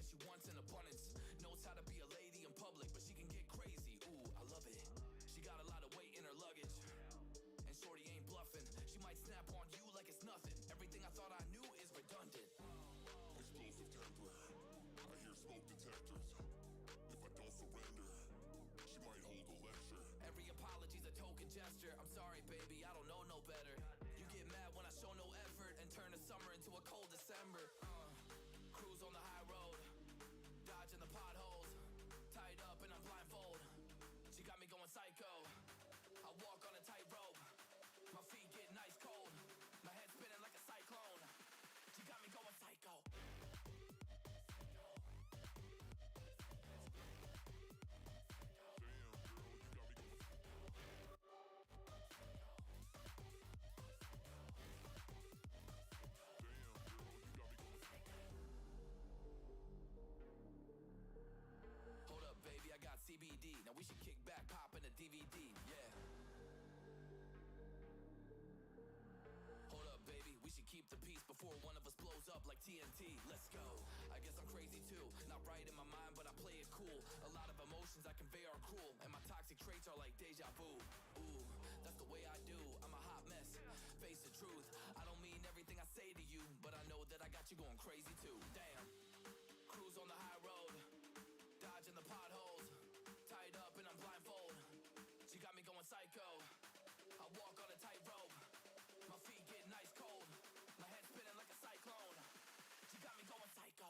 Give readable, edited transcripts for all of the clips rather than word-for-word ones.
that she wants in abundance. Knows how to be a lady in public, but she can get crazy. Ooh, I love it. She got a lot of weight in her luggage, and shorty ain't bluffing. She might snap on you like it's nothing. Everything I thought I knew is redundant. Explosive temper, I hear smoke detectors. If I don't surrender, she might hold a lecture. Every apology's a token gesture. I'm sorry, baby, I don't know no better. You get mad when I show no effort and turn the summer into a cold December. Cruise on the high road, dodging the potholes, tied up and I'm blindfold. She got me going psycho. I walk on a tightrope, my feet get nice cold, my head spinning like a cyclone. She got me going psycho. Hold up, baby, I got CBD. Now we should kick back, pop in a DVD, yeah. Hold up, baby, we should keep the peace before one of us blows up like TNT. Let's go. I guess I'm crazy too. Not right in my mind, but I play it cool. A lot of emotions I convey are cruel, and my toxic traits are like deja vu. Ooh, that's the way I do. I'm a hot mess. Face the truth. I don't mean everything I say to you, but I know that I got you going crazy too. Damn. Cruise on the high road, dodging the potholes, tied up and I'm blindfold. She got me going psycho. I walk on a tightrope, my feet get nice cold, my head spinning like a cyclone. She got me going psycho.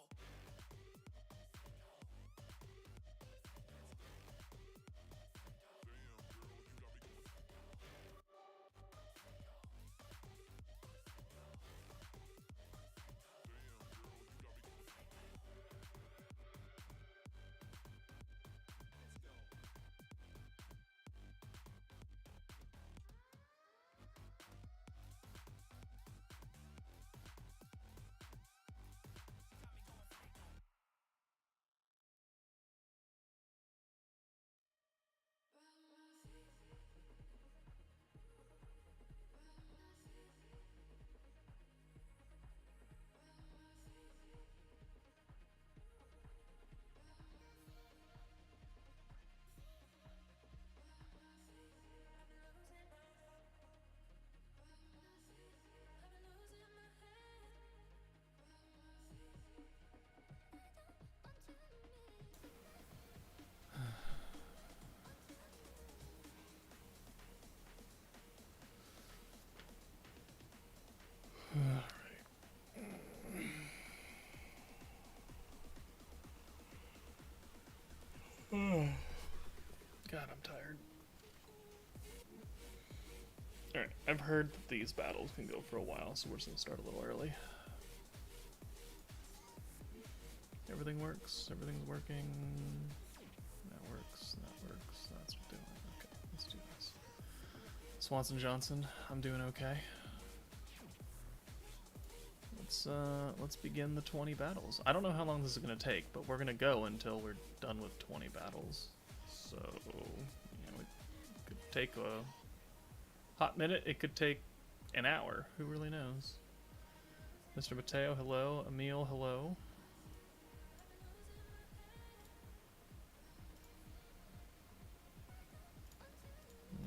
God, I'm tired. Alright, I've heard that these battles can go for a while, so we're just gonna start a little early. Everything works, everything's working. That works, that's what we're doing. Okay, let's do this. Swanson Johnson, I'm doing okay. Let's begin the 20 battles. I don't know how long this is gonna take, but we're gonna go until we're done with 20 battles. So, you know, it could take a hot minute, it could take an hour, who really knows? Mr. Mateo, hello. Emil, hello.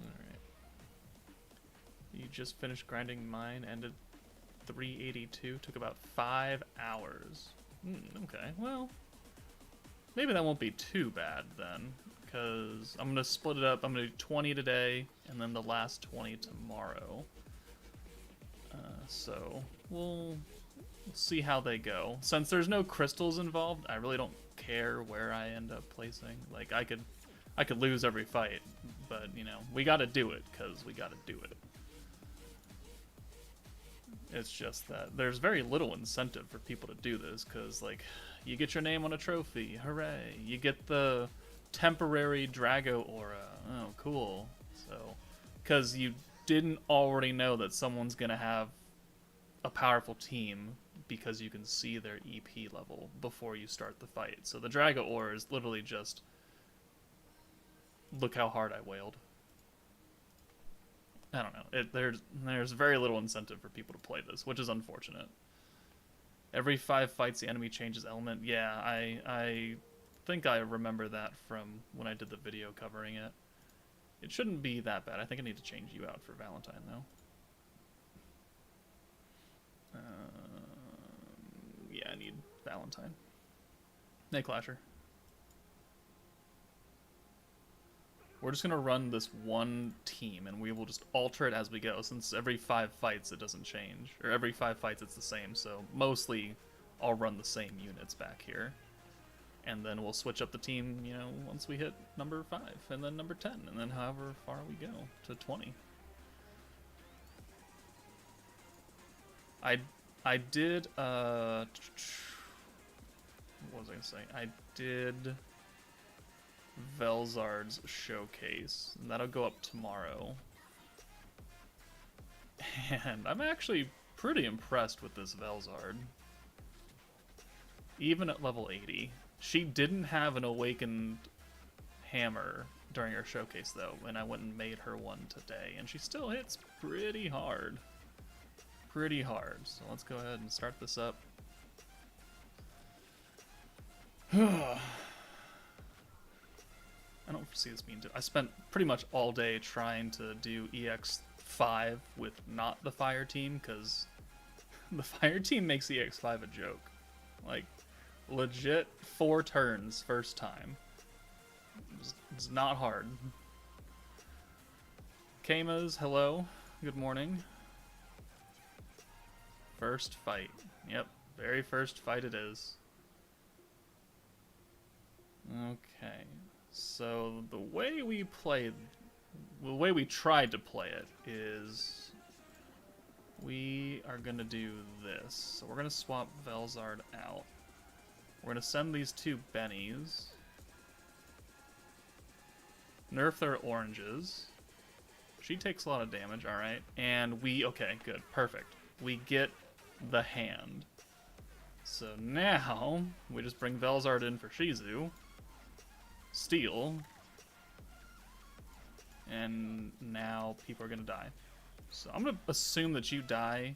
Alright. You just finished grinding mine, ended 382, took about 5 hours. Okay, well, maybe that won't be too bad then, because I'm going to split it up. I'm going to do 20 today, and then the last 20 tomorrow. So we'll see how they go. Since there's no crystals involved, I really don't care where I end up placing. Like, I could lose every fight, but, you know, we got to do it, because we got to do it. It's just that there's very little incentive for people to do this, because, like, you get your name on a trophy, hooray. You get the temporary Drago aura, oh, cool. So, because you didn't already know that someone's going to have a powerful team because you can see their EP level before you start the fight. So the Drago aura is literally just, look how hard I wailed. I don't know. There's very little incentive for people to play this, which is unfortunate. Every 5 fights, the enemy changes element. Yeah, I think I remember that from when I did the video covering it. It shouldn't be that bad. I think I need to change you out for Valentine, though. Yeah, I need Valentine. Hey, Clasher. We're just going to run this one team, and we will just alter it as we go, since every 5 fights it doesn't change. Or every 5 fights it's the same, so mostly I'll run the same units back here. And then we'll switch up the team, you know, once we hit number 5, and then number 10, and then however far we go, to 20. I did, what was I going to say? I did Velzard's showcase, and that'll go up tomorrow. And I'm actually pretty impressed with this Velzard. Even at level 80. She didn't have an awakened hammer during her showcase though, and I went and made her one today, and she still hits pretty hard. Pretty hard. So let's go ahead and start this up. I don't foresee this being... I spent pretty much all day trying to do EX5 with not the fire team, because the fire team makes EX5 a joke. Like, legit 4 turns first time. It's not hard. Kamas, hello. Good morning. First fight. Yep, very first fight it is. Okay. So the way we played, the way we tried to play it is we are going to do this. So we're going to swap Velzard out. We're going to send these 2 bennies. Nerf their oranges. She takes a lot of damage, alright. And we, okay, good, perfect. We get the hand. So now, we just bring Velzard in for Shizu. Steal. And now people are going to die. So I'm going to assume that you die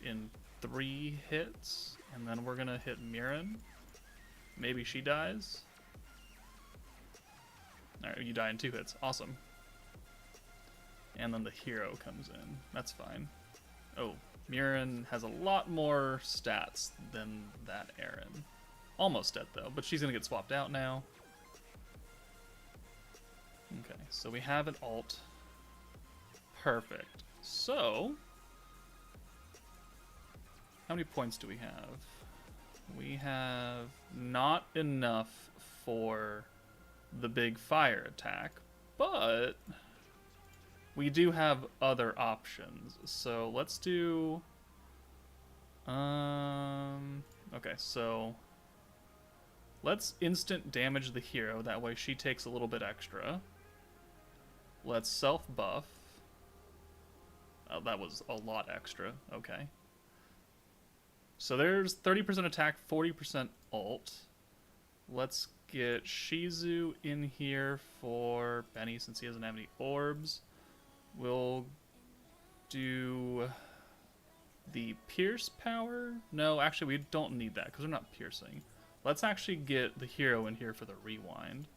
in 3 hits. And then we're going to hit Mirren. Maybe she dies. Alright, you die in 2 hits. Awesome. And then the hero comes in. That's fine. Oh, Mirren has a lot more stats than that Aaron. Almost dead though, but she's going to get swapped out now. Okay, so we have an alt. Perfect. So, how many points do we have? We have not enough for the big fire attack, but we do have other options. So let's do... Okay, so let's instant damage the hero. That way she takes a little bit extra. Let's self-buff. Oh, that was a lot extra. Okay. So there's 30% attack, 40% ult. Let's get Shizu in here for Benny since he doesn't have any orbs. We'll do the pierce power. No, actually we don't need that because we're not piercing. Let's actually get the hero in here for the rewind.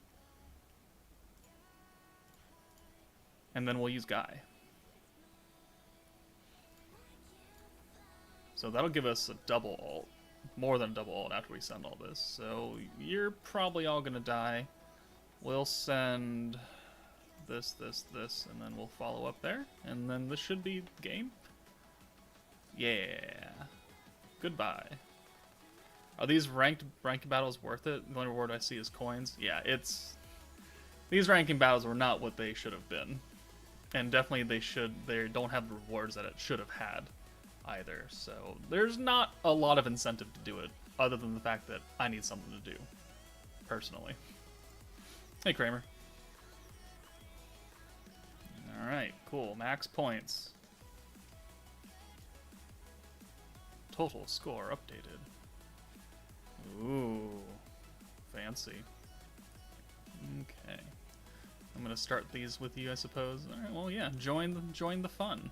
And then we'll use Guy. So that'll give us a double ult. More than a double ult after we send all this. So you're probably all gonna die. We'll send this, and then we'll follow up there. And then this should be game. Yeah. Goodbye. Are these ranked battles worth it? The only reward I see is coins. Yeah, it's... These ranking battles were not what they should have been. And definitely they don't have the rewards that it should have had either. So there's not a lot of incentive to do it, other than the fact that I need something to do, personally. Hey, Kramer. Alright, cool. Max points. Total score updated. Ooh, fancy. Okay. I'm gonna start these with you, I suppose. Alright, well, yeah, join the fun.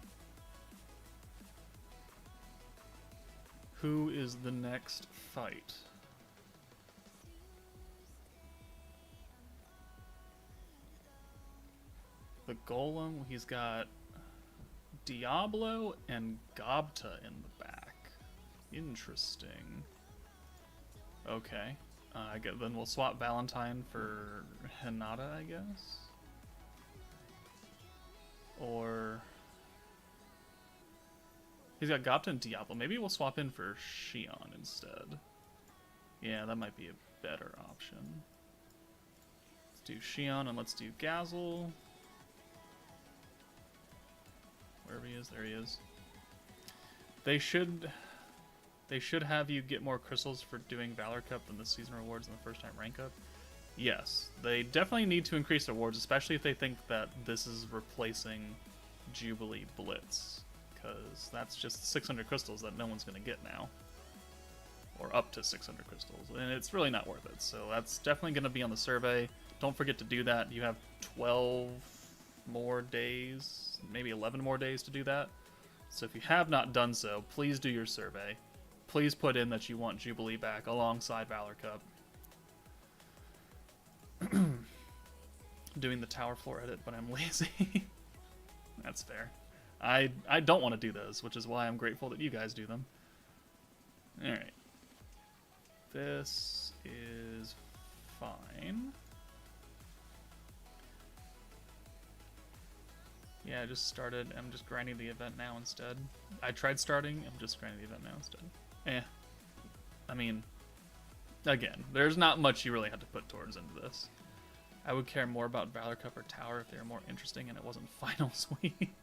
Who is the next fight? The Golem, he's got Diablo and Gobta in the back. Interesting. Okay. Then we'll swap Valentine for Hinata, I guess? Or... He's got Gobta and Diablo. Maybe we'll swap in for Xion instead. Yeah, that might be a better option. Let's do Xion and let's do Gazel. Wherever he is, there he is. They should have you get more crystals for doing Valor Cup than the season rewards in the first time rank up. Yes, they definitely need to increase their rewards, especially if they think that this is replacing Jubilee Blitz. Because that's just 600 crystals that no one's going to get now. Or up to 600 crystals. And it's really not worth it. So that's definitely going to be on the survey. Don't forget to do that. You have 12 more days, maybe 11 more days to do that. So if you have not done so, please do your survey. Please put in that you want Jubilee back alongside Valor Cup. Doing the tower floor edit, but I'm lazy. That's fair. I don't want to do those, which is why I'm grateful that you guys do them. Alright. This is fine. Yeah, I just started. I'm just grinding the event now instead. I tried starting. I'm just grinding the event now instead. I mean, again, there's not much you really have to put towards into this. I would care more about Valor Cup or Tower if they were more interesting and it wasn't finals week.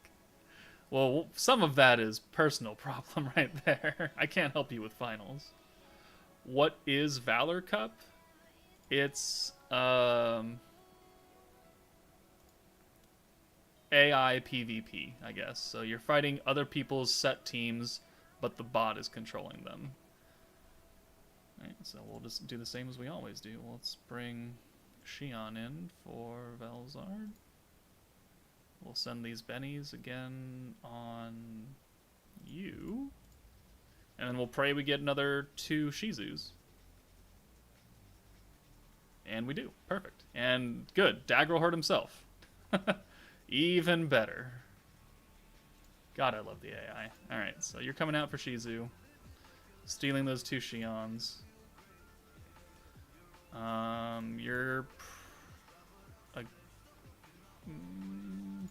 Well, some of that is personal problem right there. I can't help you with finals. What is Valor Cup? It's AI PvP, I guess. So you're fighting other people's set teams, but the bot is controlling them. Alright, so we'll just do the same as we always do. Let's bring Xion in for Velzard. We'll send these bennies again on you. And then we'll pray we get another 2 Shizus. And we do. Perfect. And good. Dagger'll hurt himself. Even better. God, I love the AI. Alright, so you're coming out for Shizu. Stealing those 2 Xions.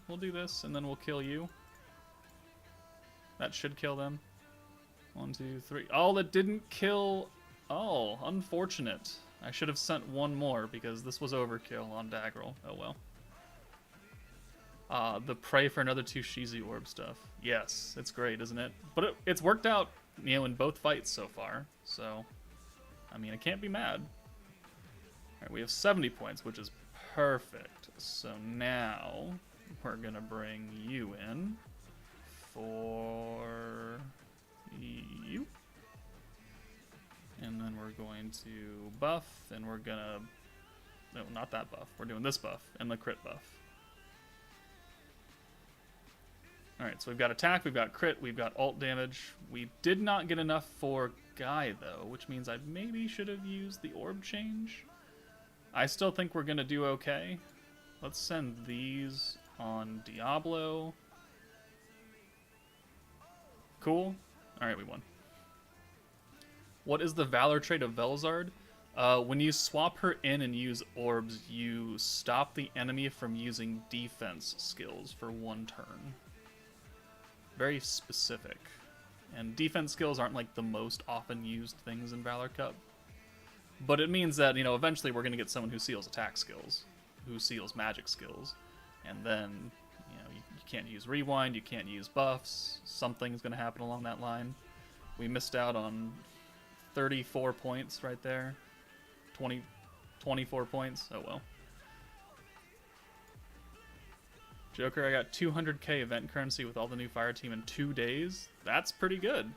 We'll do this, and then we'll kill you. That should kill them. 1, 2, 3. Oh, that didn't kill... Oh, unfortunate. I should have sent one more, because this was overkill on Dagger'll. Oh well. The pray for another 2 Shizu orb stuff. Yes, it's great, isn't it? But it's worked out, you know, in both fights so far. So, I mean, I can't be mad. Alright, we have 70 points, which is perfect. So now, we're gonna bring you in for you. And then we're going to buff, and we're gonna... No, not that buff. We're doing this buff, and the crit buff. Alright, so we've got attack, we've got crit, we've got ult damage. We did not get enough for Guy, though, which means I maybe should have used the orb change. I still think we're going to do okay. Let's send these on Diablo. Cool. Alright, we won. What is the Valor trait of Velzard? When you swap her in and use orbs, you stop the enemy from using defense skills for 1 turn. Very specific. And defense skills aren't like the most often used things in Valor Cup. But it means that, you know, eventually we're going to get someone who seals attack skills, who seals magic skills. And then, you know, you can't use rewind, you can't use buffs. Something's going to happen along that line. We missed out on 34 points right there. 24 points. Oh well. Joker, I got 200k event currency with all the new fire team in 2 days. That's pretty good.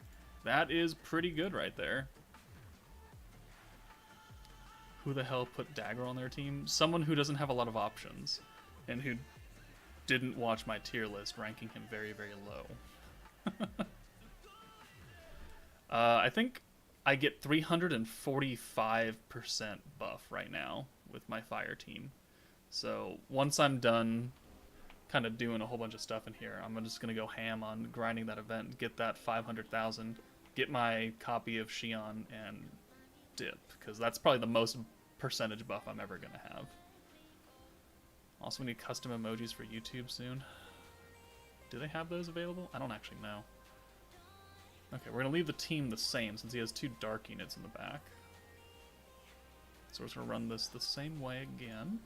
That is pretty good right there. Who the hell put Dagger on their team? Someone who doesn't have a lot of options. And who didn't watch my tier list, ranking him very, very low. I think I get 345% buff right now with my fire team. So once I'm done kind of doing a whole bunch of stuff in here, I'm just going to go ham on grinding that event, get that 500,000, get my copy of Xion, and dip, because that's probably the most percentage buff I'm ever going to have. Also, we need custom emojis for YouTube soon. Do they have those available? I don't actually know. Okay, we're going to leave the team the same since he has 2 dark units in the back. So we're just going to run this the same way again,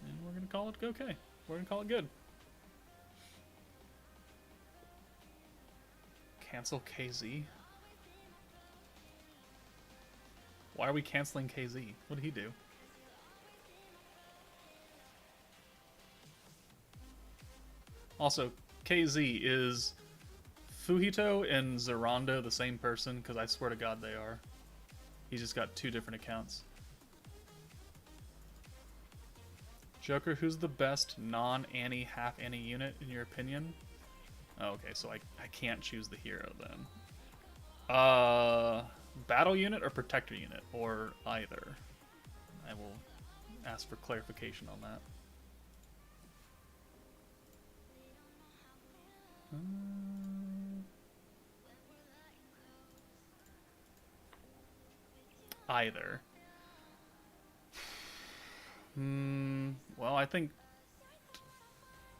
and we're going to call it okay. We're going to call it good. Cancel KZ. Why are we canceling KZ? What did he do? Also, KZ, is Fujito and Zerando the same person? Because I swear to God they are. He's just got 2 different accounts. Joker, who's the best non-Annie, half-Annie unit in your opinion? Oh, okay, so I can't choose the hero then. Battle unit or protector unit? Or either. I will ask for clarification on that. Either. Well, I think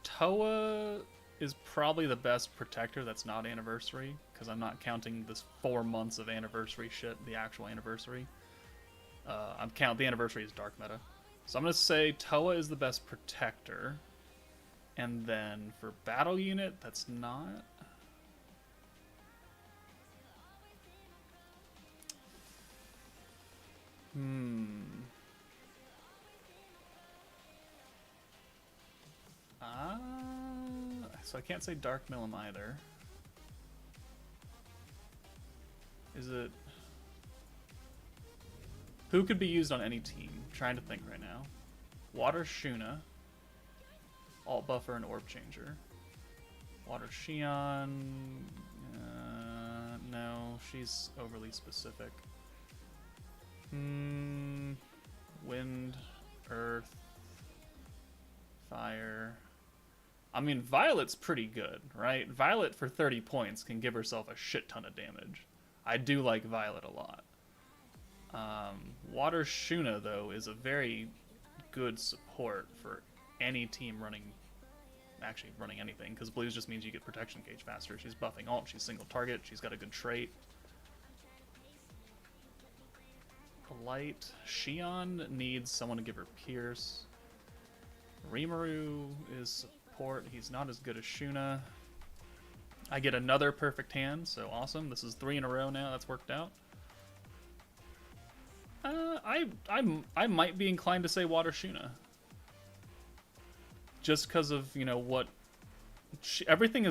Toa is probably the best protector that's not anniversary, because I'm not counting this 4 months of anniversary shit, the actual anniversary. The anniversary is dark meta. So I'm going to say Toa is the best protector. And then for battle unit, that's not. So I can't say Dark Milim either. Is it... Who could be used on any team? I'm trying to think right now. Water Shuna. Alt Buffer and Orb Changer. Water Xion... no, she's overly specific. Wind, Earth, Fire... I mean, Violet's pretty good, right? Violet for 30 points can give herself a shit ton of damage. I do like Violet a lot. Water Shuna, though, is a very good support for any team running anything, because blues just means you get protection gauge faster. She's buffing ult, she's single target, she's got a good trait. Light. Xion needs someone to give her Pierce. Rimuru is support. He's not as good as Shuna. I get another perfect hand, so awesome. This is 3 in a row now. That's worked out. I might be inclined to say Water Shuna. Just because of, you know, what... everything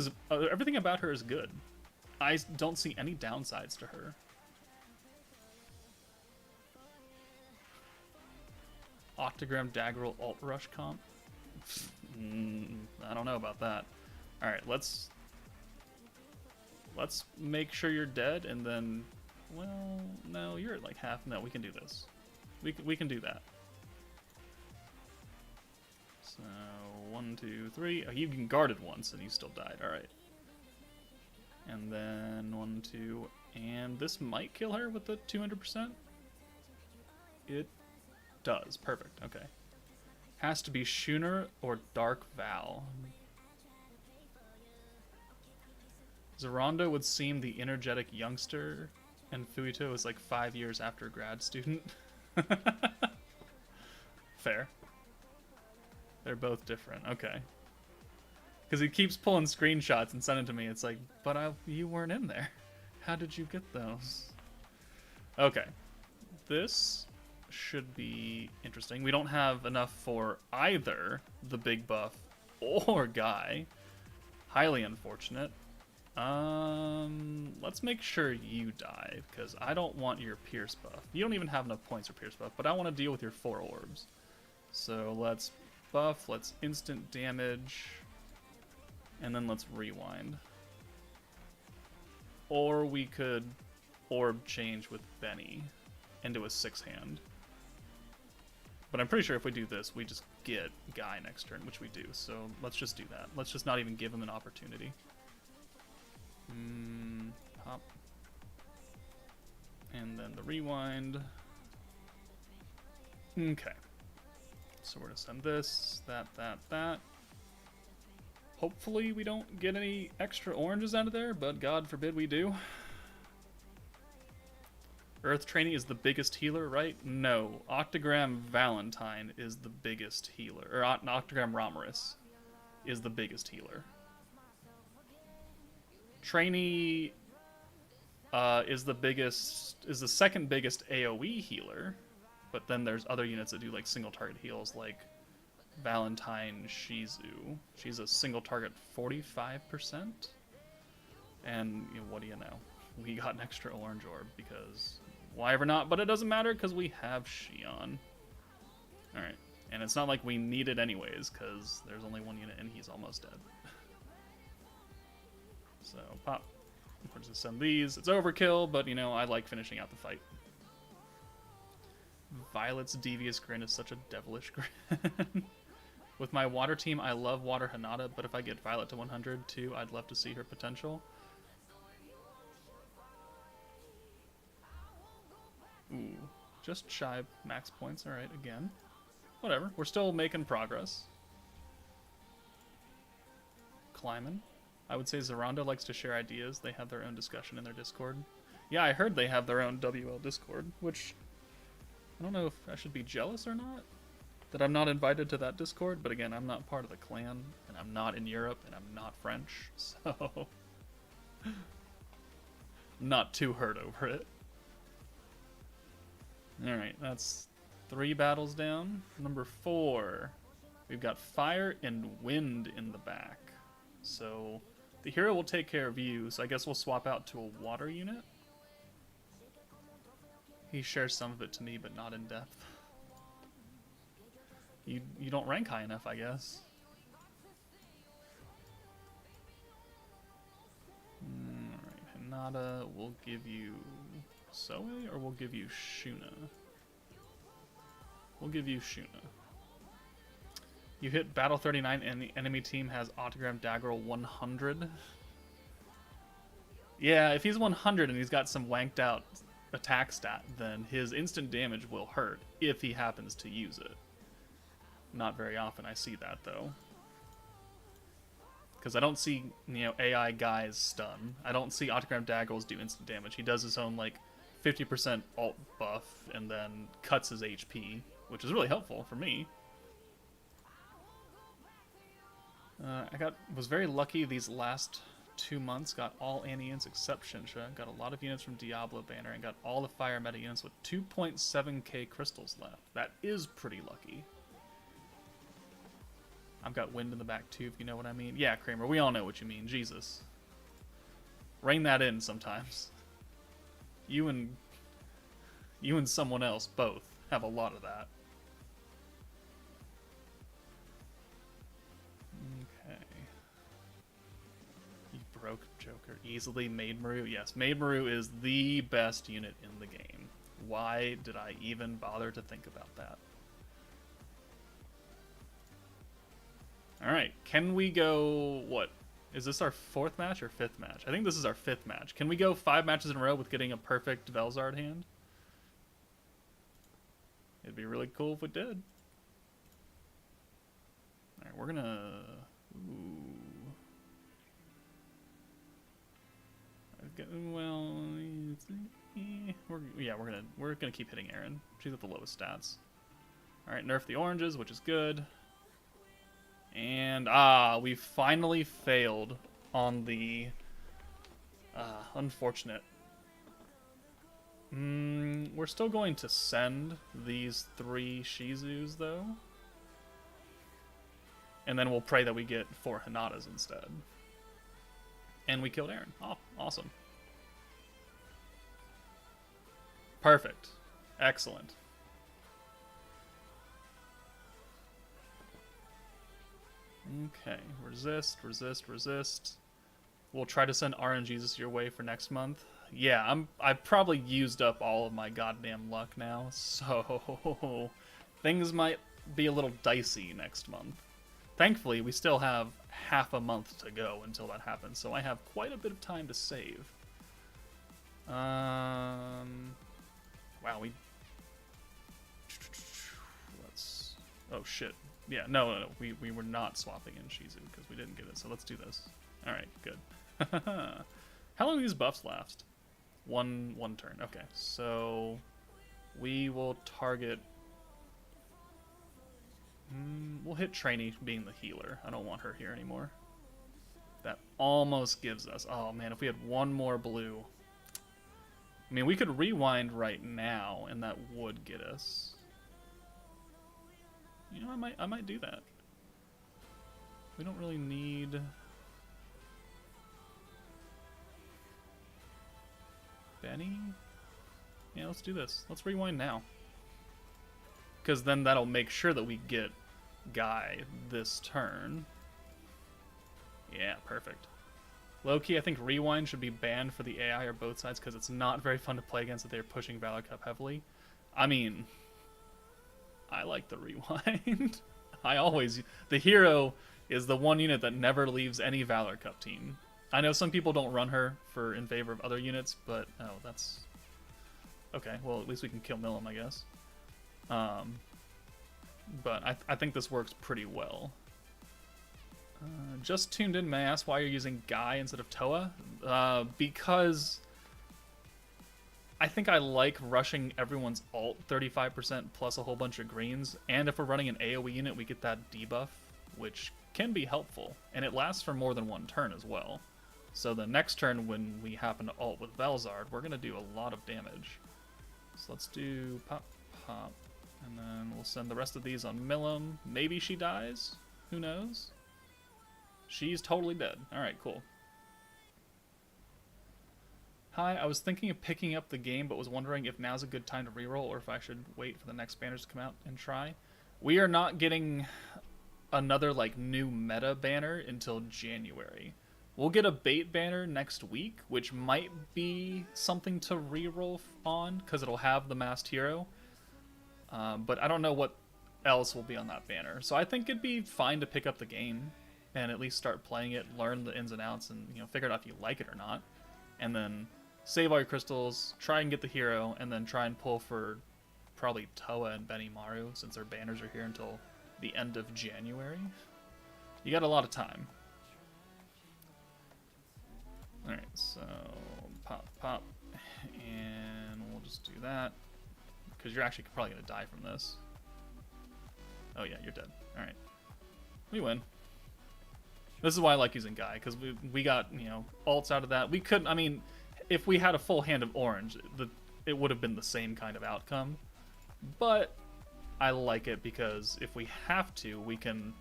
about her is good. I don't see any downsides to her. Octogram Daggerel Alt Rush comp? I don't know about that. Alright, let's make sure you're dead, and then... Well, no, you're at like half. No, we can do this. We can do that. So, 1, 2, 3. Oh, you can guarded once, and you still died. Alright. And then 1, 2, and this might kill her with the 200%? It does. Perfect. Okay. Has to be Shuna or Dark Val. Zerando would seem the energetic youngster, and Fuito is like 5 years after grad student. Fair. They're both different. Okay. Because he keeps pulling screenshots and sending to me. It's like, but you weren't in there. How did you get those? Okay. This should be interesting. We don't have enough for either the big buff or Guy. Highly unfortunate. Let's make sure you die, because I don't want your Pierce buff. You don't even have enough points for Pierce buff, but I want to deal with your 4 orbs. So let's buff, let's instant damage, and then let's rewind. Or we could orb change with Benny into a 6-hand. But I'm pretty sure if we do this, we just get Guy next turn, which we do. So let's just do that. Let's just not even give him an opportunity. Pop. And then the rewind. Okay. So we're going to send this, that. Hopefully we don't get any extra oranges out of there, but God forbid we do. Earth Training is the biggest healer, right? No. Octogram Valentine is the biggest healer. Or Octogram Romerus is the biggest healer. Trainee is the second biggest AoE healer, but then there's other units that do like single target heals, like Valentine Shizu. She's a single target 45%. And you know, what do you know? We got an extra orange orb because why ever not? But it doesn't matter because we have Shion. Alright. And it's not like we need it anyways because there's only one unit and he's almost dead. So, pop. We're just gonna send these. It's overkill, but you know, I like finishing out the fight. Violet's devious grin is such a devilish grin. With my water team, I love Water Hinata, but if I get Violet to 100 too, I'd love to see her potential. Ooh, just shy of max points. Alright, again. Whatever, we're still making progress. Climbing. I would say Zorando likes to share ideas. They have their own discussion in their Discord. Yeah, I heard they have their own WL Discord, which I don't know if I should be jealous or not that I'm not invited to that Discord, but again, I'm not part of the clan, and I'm not in Europe, and I'm not French, so I'm not too hurt over it. Alright, that's 3 battles down. Number 4. We've got fire and wind in the back. So the hero will take care of you, so I guess we'll swap out to a water unit. He shares some of it to me, but not in depth. You don't rank high enough, I guess. Alright, Hinata, we'll give you Soe, or we'll give you Shuna? We'll give you Shuna. You hit battle 39 and the enemy team has Autogram Daggerel 100. Yeah, if he's 100 and he's got some wanked out attack stat, then his instant damage will hurt if he happens to use it. Not very often I see that, though. Because I don't see, you know, AI guys stun. I don't see Autogram Daggerels do instant damage. He does his own, like, 50% alt buff and then cuts his HP, which is really helpful for me. I was very lucky these last 2 months. Got all anti-units except Shinsha. Got a lot of units from Diablo Banner and got all the fire meta units with 2.7k crystals left. That is pretty lucky. I've got wind in the back too, if you know what I mean. Yeah, Kramer, we all know what you mean. Jesus. Rein that in sometimes. You and someone else both have a lot of that. Okay. You broke Joker easily. Maid Maru. Yes, Maid Maru is the best unit in the game. Why did I even bother to think about that? Alright, can we go, what? Is this our 4th match or 5th match? I think this is our 5th match. Can we go 5 matches in a row with getting a perfect Velzard hand? It'd be really cool if we did. Alright, we're gonna... Ooh. Well, we're gonna keep hitting Aaron. She's at the lowest stats. Alright, nerf the oranges, which is good. And, we finally failed on the, unfortunate. We're still going to send these 3 Shizus, though. And then we'll pray that we get 4 Hinatas instead. And we killed Aaron. Oh, awesome. Perfect. Excellent. Okay, resist, resist, resist. We'll try to send RNGs your way for next month. Yeah, I've probably used up all of my goddamn luck now, so things might be a little dicey next month. Thankfully, we still have half a month to go until that happens, so I have quite a bit of time to save. Wow, let's... Oh, shit. Yeah, no, we were not swapping in Shizu because we didn't get it, so let's do this. Alright, good. How long do these buffs last? One turn. Okay, so we will target... we'll hit Trainee being the healer. I don't want her here anymore. That almost gives us... Oh, man, if we had one more blue... I mean, we could rewind right now, and that would get us. You know, I might do that. We don't really need... Benny? Yeah, let's do this. Let's rewind now. Because then that'll make sure that we get Guy this turn. Yeah, perfect. Low-key, I think Rewind should be banned for the AI or both sides because it's not very fun to play against if they're pushing Valor Cup heavily. I mean, I like the Rewind. I always... The hero is the one unit that never leaves any Valor Cup team. I know some people don't run her in favor of other units, but... Oh, that's... Okay, well, at least we can kill Millum, I guess. But I think this works pretty well. Just tuned in, may I ask why you're using Guy instead of Toa? Because I think I like rushing everyone's ult 35% plus a whole bunch of greens, and if we're running an AoE unit, we get that debuff, which can be helpful, and it lasts for more than one turn as well. So the next turn, when we happen to ult with Velzard, we're going to do a lot of damage. So let's do pop, pop, and then we'll send the rest of these on Millum. Maybe she dies? Who knows? She's totally dead. Alright, cool. Hi, I was thinking of picking up the game, but was wondering if now's a good time to reroll, or if I should wait for the next banners to come out and try. We are not getting another, like, new meta banner until January. We'll get a bait banner next week, which might be something to reroll on, because it'll have the masked hero. But I don't know what else will be on that banner. So I think it'd be fine to pick up the game and at least start playing it, learn the ins and outs, and figure out if you like it or not. And then save all your crystals, try and get the hero, and then try and pull for probably Toa and Benimaru, since their banners are here until the end of January. You got a lot of time. Alright, so pop, pop, and we'll just do that, because you're actually probably going to die from this. Oh yeah, you're dead. Alright. We win. This is why I like using Guy, because we got, ults out of that. We couldn't, I mean, if we had a full hand of orange, it would have been the same kind of outcome. But I like it because if we have to, we can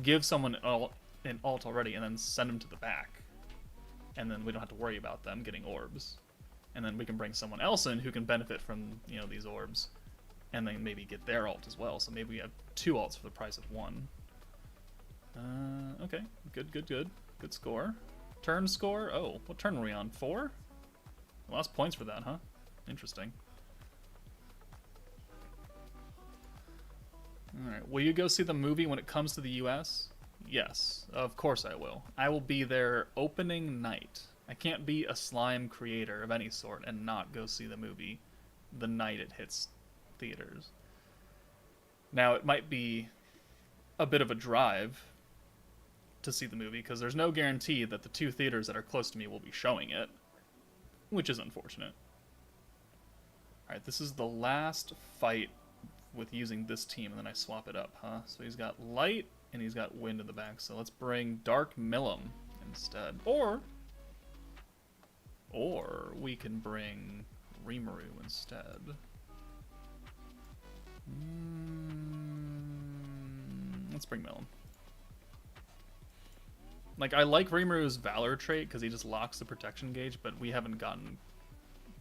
give someone an ult already and then send them to the back. And then we don't have to worry about them getting orbs. And then we can bring someone else in who can benefit from, these orbs. And then maybe get their ult as well. So maybe we have 2 ults for the price of 1. Okay. Good. Good score. Turn score? Oh, what turn were we on? 4? Lost points for that, huh? Interesting. Alright, will you go see the movie when it comes to the US? Yes, of course I will. I will be there opening night. I can't be a slime creator of any sort and not go see the movie the night it hits theaters. Now, it might be a bit of a drive to see the movie, because there's no guarantee that the 2 theaters that are close to me will be showing it, which is unfortunate. Alright, this is the last fight with using this team, and then I swap it up, huh? So he's got light, and he's got wind in the back, so let's bring Dark Millum instead. Or we can bring Rimuru instead. Let's bring Millum. Like, I like Rimuru's Valor trait because he just locks the protection gauge, but we haven't gotten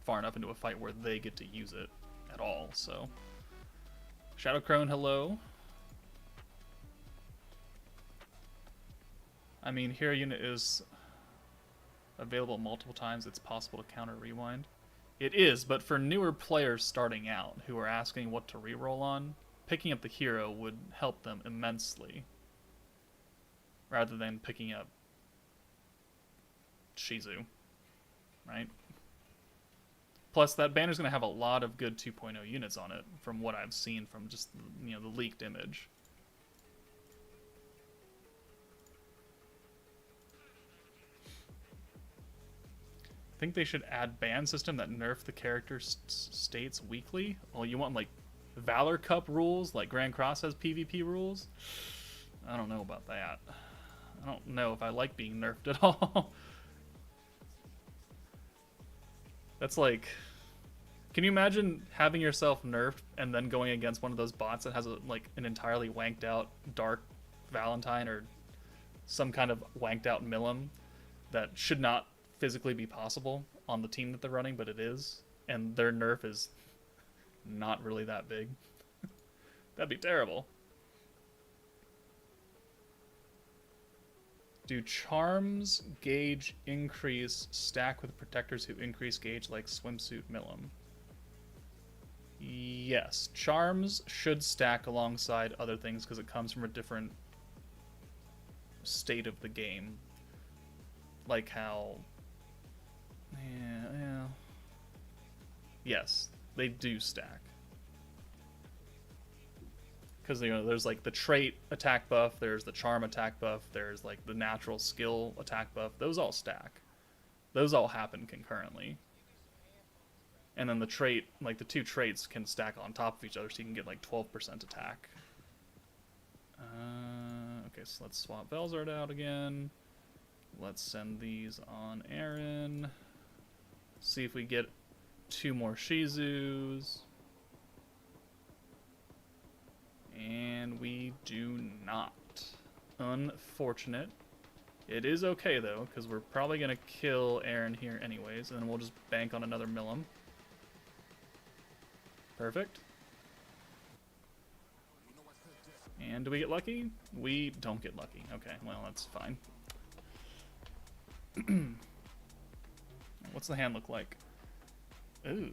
far enough into a fight where they get to use it at all, so. Shadow Crone, hello. I mean, hero unit is available multiple times, it's possible to counter rewind. It is, but for newer players starting out who are asking what to reroll on, picking up the hero would help them immensely, rather than picking up Shizu, right? Plus, that banner's going to have a lot of good 2.0 units on it, from what I've seen from just, you know, the leaked image. I think they should add ban system that nerf the character states weekly. Well, you want, like, Valor Cup rules, like Grand Cross has PvP rules? I don't know about that. I don't know if I like being nerfed at all. That's like... Can you imagine having yourself nerfed and then going against one of those bots that has like an entirely wanked out Dark Valentine or some kind of wanked out Milim that should not physically be possible on the team that they're running, but it is, and their nerf is not really that big? That'd be terrible. Do charms gauge increase stack with protectors who increase gauge like swimsuit Milim? Yes, charms should stack alongside other things because it comes from a different state of the game. Like how... Yeah. Yes, they do stack. Because, you know, there's like the trait attack buff, there's the charm attack buff, there's like the natural skill attack buff. Those all stack. Those all happen concurrently. And then the trait, like the two traits can stack on top of each other, so you can get like 12% attack. Okay, so let's swap Velzard out again. Let's send these on Aaron. See if we get 2 more Shizus. And we do not. Unfortunate. It is okay though, because we're probably going to kill Aaron here anyways, and then we'll just bank on another Milim. Perfect. And do we get lucky? We don't get lucky. Okay, well, that's fine. What's the hand look like? Ooh.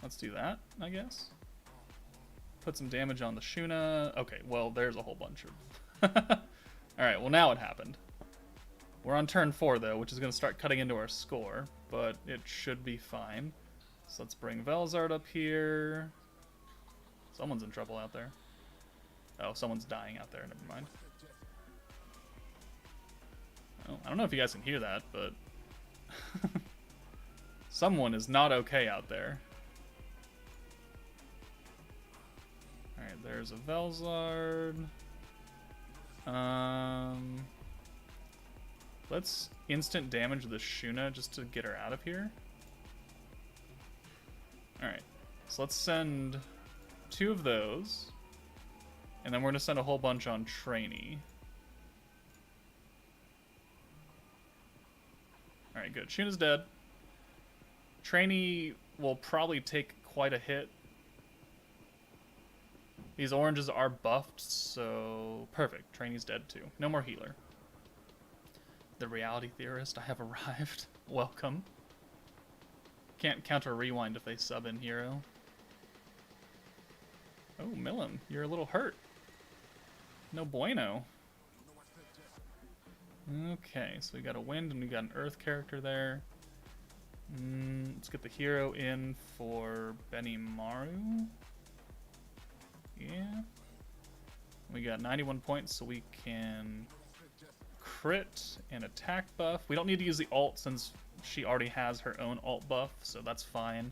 Let's do that, I guess. Put some damage on the Shuna. Okay, well, there's a whole bunch of... Alright, well, now it happened. We're on turn 4, though, which is going to start cutting into our score, but it should be fine. So let's bring Velzard up here. Someone's in trouble out there. Oh, someone's dying out there, never mind. Oh, I don't know if you guys can hear that, but... someone is not okay out there. Alright, there's a Velzard. Let's instant damage the Shuna just to get her out of here. Alright, so let's send 2 of those. And then we're going to send a whole bunch on Trainee. Alright, good. Shuna's dead. Trainee will probably take quite a hit. These oranges are buffed, so perfect. Trainee's dead too. No more healer. The reality theorist, I have arrived. Welcome. Can't counter rewind if they sub in hero. Oh, Milim, you're a little hurt. No bueno. Okay, so we got a wind and we got an earth character there. Let's get the hero in for Benimaru. Yeah. We got 91 points, so we can crit and attack buff. We don't need to use the ult since she already has her own ult buff, so that's fine.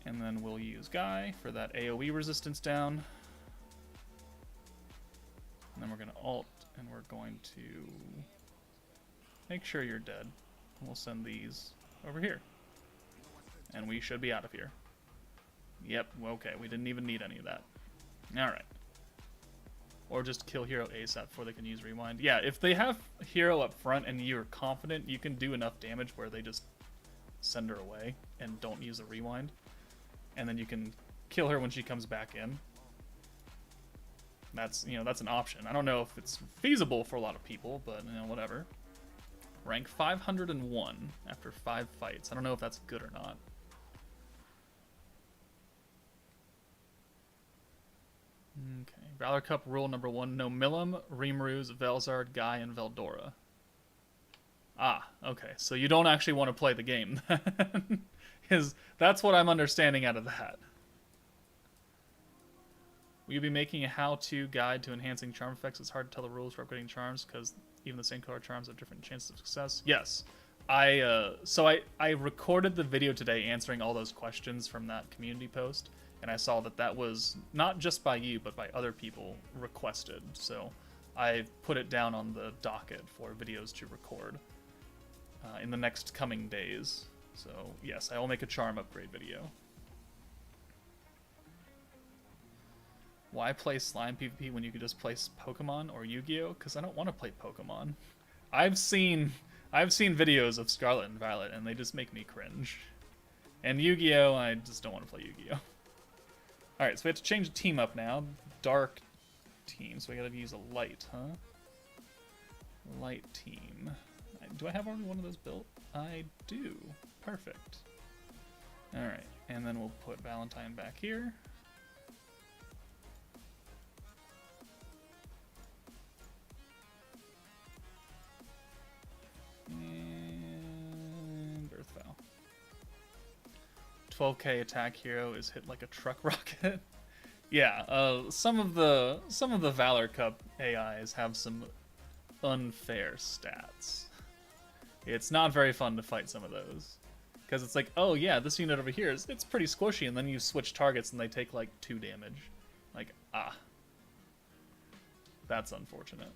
And then we'll use Guy for that AoE resistance down. And then we're going to ult, and we're going to make sure you're dead. And we'll send these over here. And we should be out of here. Yep, okay, we didn't even need any of that. Alright. Or just kill hero ASAP before they can use rewind. Yeah, if they have hero up front and you're confident, you can do enough damage where they just send her away and don't use the rewind. And then you can kill her when she comes back in. that's, you know, that's an option. I don't know if it's feasible for a lot of people, but, you know, whatever. Rank 501 after 5 fights. I don't know if that's good or not. Okay, Valor Cup rule number 1, no Milim, Rimruz, Velzard, Guy, and Veldora. Ah, okay, so you don't actually want to play the game. That's what I'm understanding out of that. Will you be making a how-to guide to enhancing charm effects? It's hard to tell the rules for upgrading charms because even the same color charms have different chances of success. Yes. I recorded the video today answering all those questions from that community post, and I saw that was not just by you, but by other people requested. So I put it down on the docket for videos to record in the next coming days. So yes, I will make a charm upgrade video. Why play slime PvP when you could just play Pokemon or Yu-Gi-Oh? Because I don't want to play Pokemon. I've seen videos of Scarlet and Violet, and they just make me cringe. And Yu-Gi-Oh, I just don't want to play Yu-Gi-Oh. Alright, so we have to change the team up now. Dark team, so we gotta use a light, huh? Light team. Do I have already one of those built? I do. Perfect. Alright, and then we'll put Valentine back here. And Earthvow. 12k attack hero is hit like a truck rocket. Yeah, some of the Valor Cup AIs have some unfair stats. It's not very fun to fight some of those. Because it's like, oh yeah, this unit over here, it's pretty squishy, and then you switch targets and they take like 2 damage. Like, ah. That's unfortunate.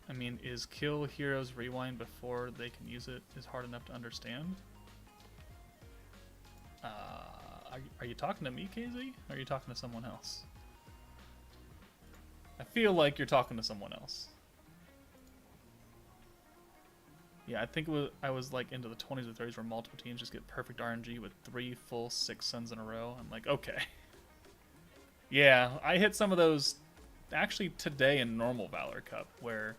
I mean, is kill heroes rewind before they can use it is hard enough to understand? Are you talking to me, KZ? Or are you talking to someone else? I feel like you're talking to someone else. Yeah, I think I was like into the 20s or 30s where multiple teams just get perfect RNG with 3 full 6 suns in a row. I'm like, okay. Yeah, I hit some of those actually today in normal Valor Cup where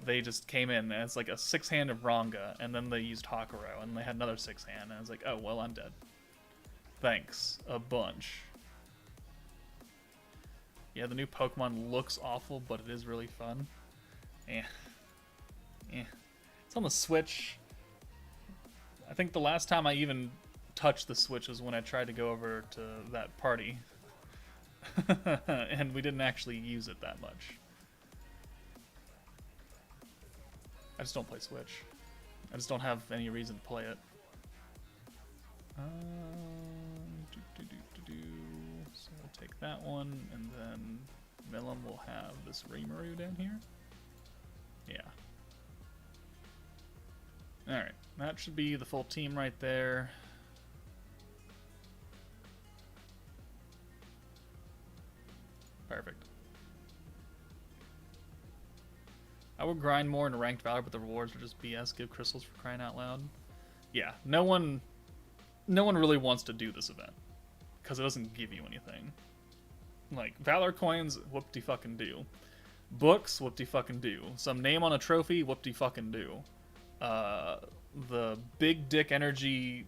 they just came in and it's like a 6-hand of Ranga, and then they used Hakuro, and they had another 6-hand, and I was like, oh, well, I'm dead. Thanks a bunch. Yeah, the new Pokemon looks awful, but it is really fun. Eh. It's on the Switch. I think the last time I even touched the Switch was when I tried to go over to that party. And we didn't actually use it that much. I just don't play Switch. I just don't have any reason to play it. So we'll take that one, and then Milim will have this Rimuru down here. Yeah. Alright, that should be the full team right there. Perfect. I would grind more in ranked Valor, but the rewards are just BS. Give crystals for crying out loud. Yeah, no one really wants to do this event because it doesn't give you anything. Like Valor coins, whoop-de-fucking-do. Books, whoop-de-fucking-do. Some name on a trophy, whoop-de-fucking-do. The big dick energy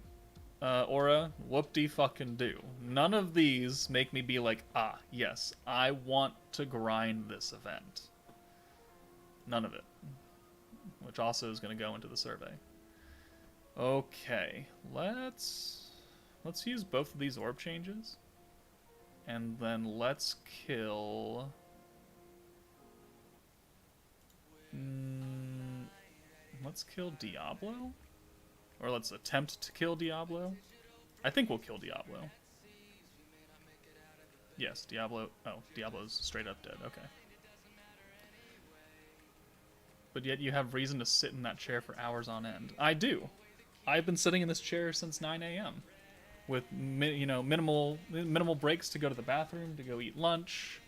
aura, whoop-de-fucking-do. None of these make me be like, ah, yes, I want to grind this event. None of it. Which also is going to go into the survey. Okay, let's use both of these orb changes. And then let's kill... let's kill Diablo? Or let's attempt to kill Diablo? I think we'll kill Diablo. Yes, Diablo... Oh, Diablo's straight up dead, okay. But yet you have reason to sit in that chair for hours on end. I do. I've been sitting in this chair since 9 a.m. with minimal breaks to go to the bathroom, to go eat lunch,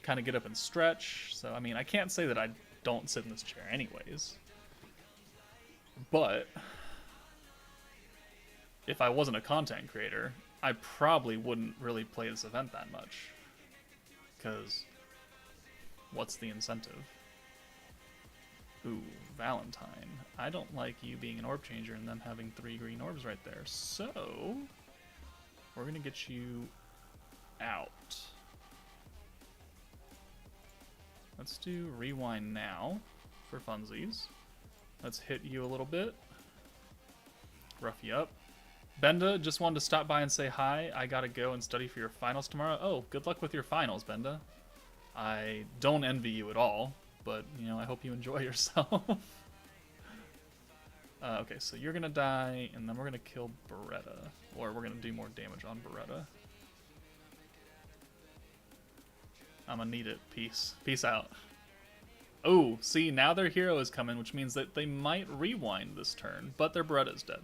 kind of get up and stretch. So I mean, I can't say that I don't sit in this chair anyways. But if I wasn't a content creator, I probably wouldn't really play this event that much. Because what's the incentive? Ooh, Valentine. I don't like you being an orb changer and them having 3 green orbs right there. So, we're going to get you out. Let's do rewind now for funsies. Let's hit you a little bit. Rough you up. Benda, just wanted to stop by and say hi. I gotta go and study for your finals tomorrow. Oh, good luck with your finals, Benda. I don't envy you at all, but, you know, I hope you enjoy yourself. Okay, so you're gonna die, and then we're gonna kill Beretta. Or we're gonna do more damage on Beretta. I'm gonna need it. Peace. Peace out. Oh, see, now their hero is coming, which means that they might rewind this turn, but their Beretta's dead.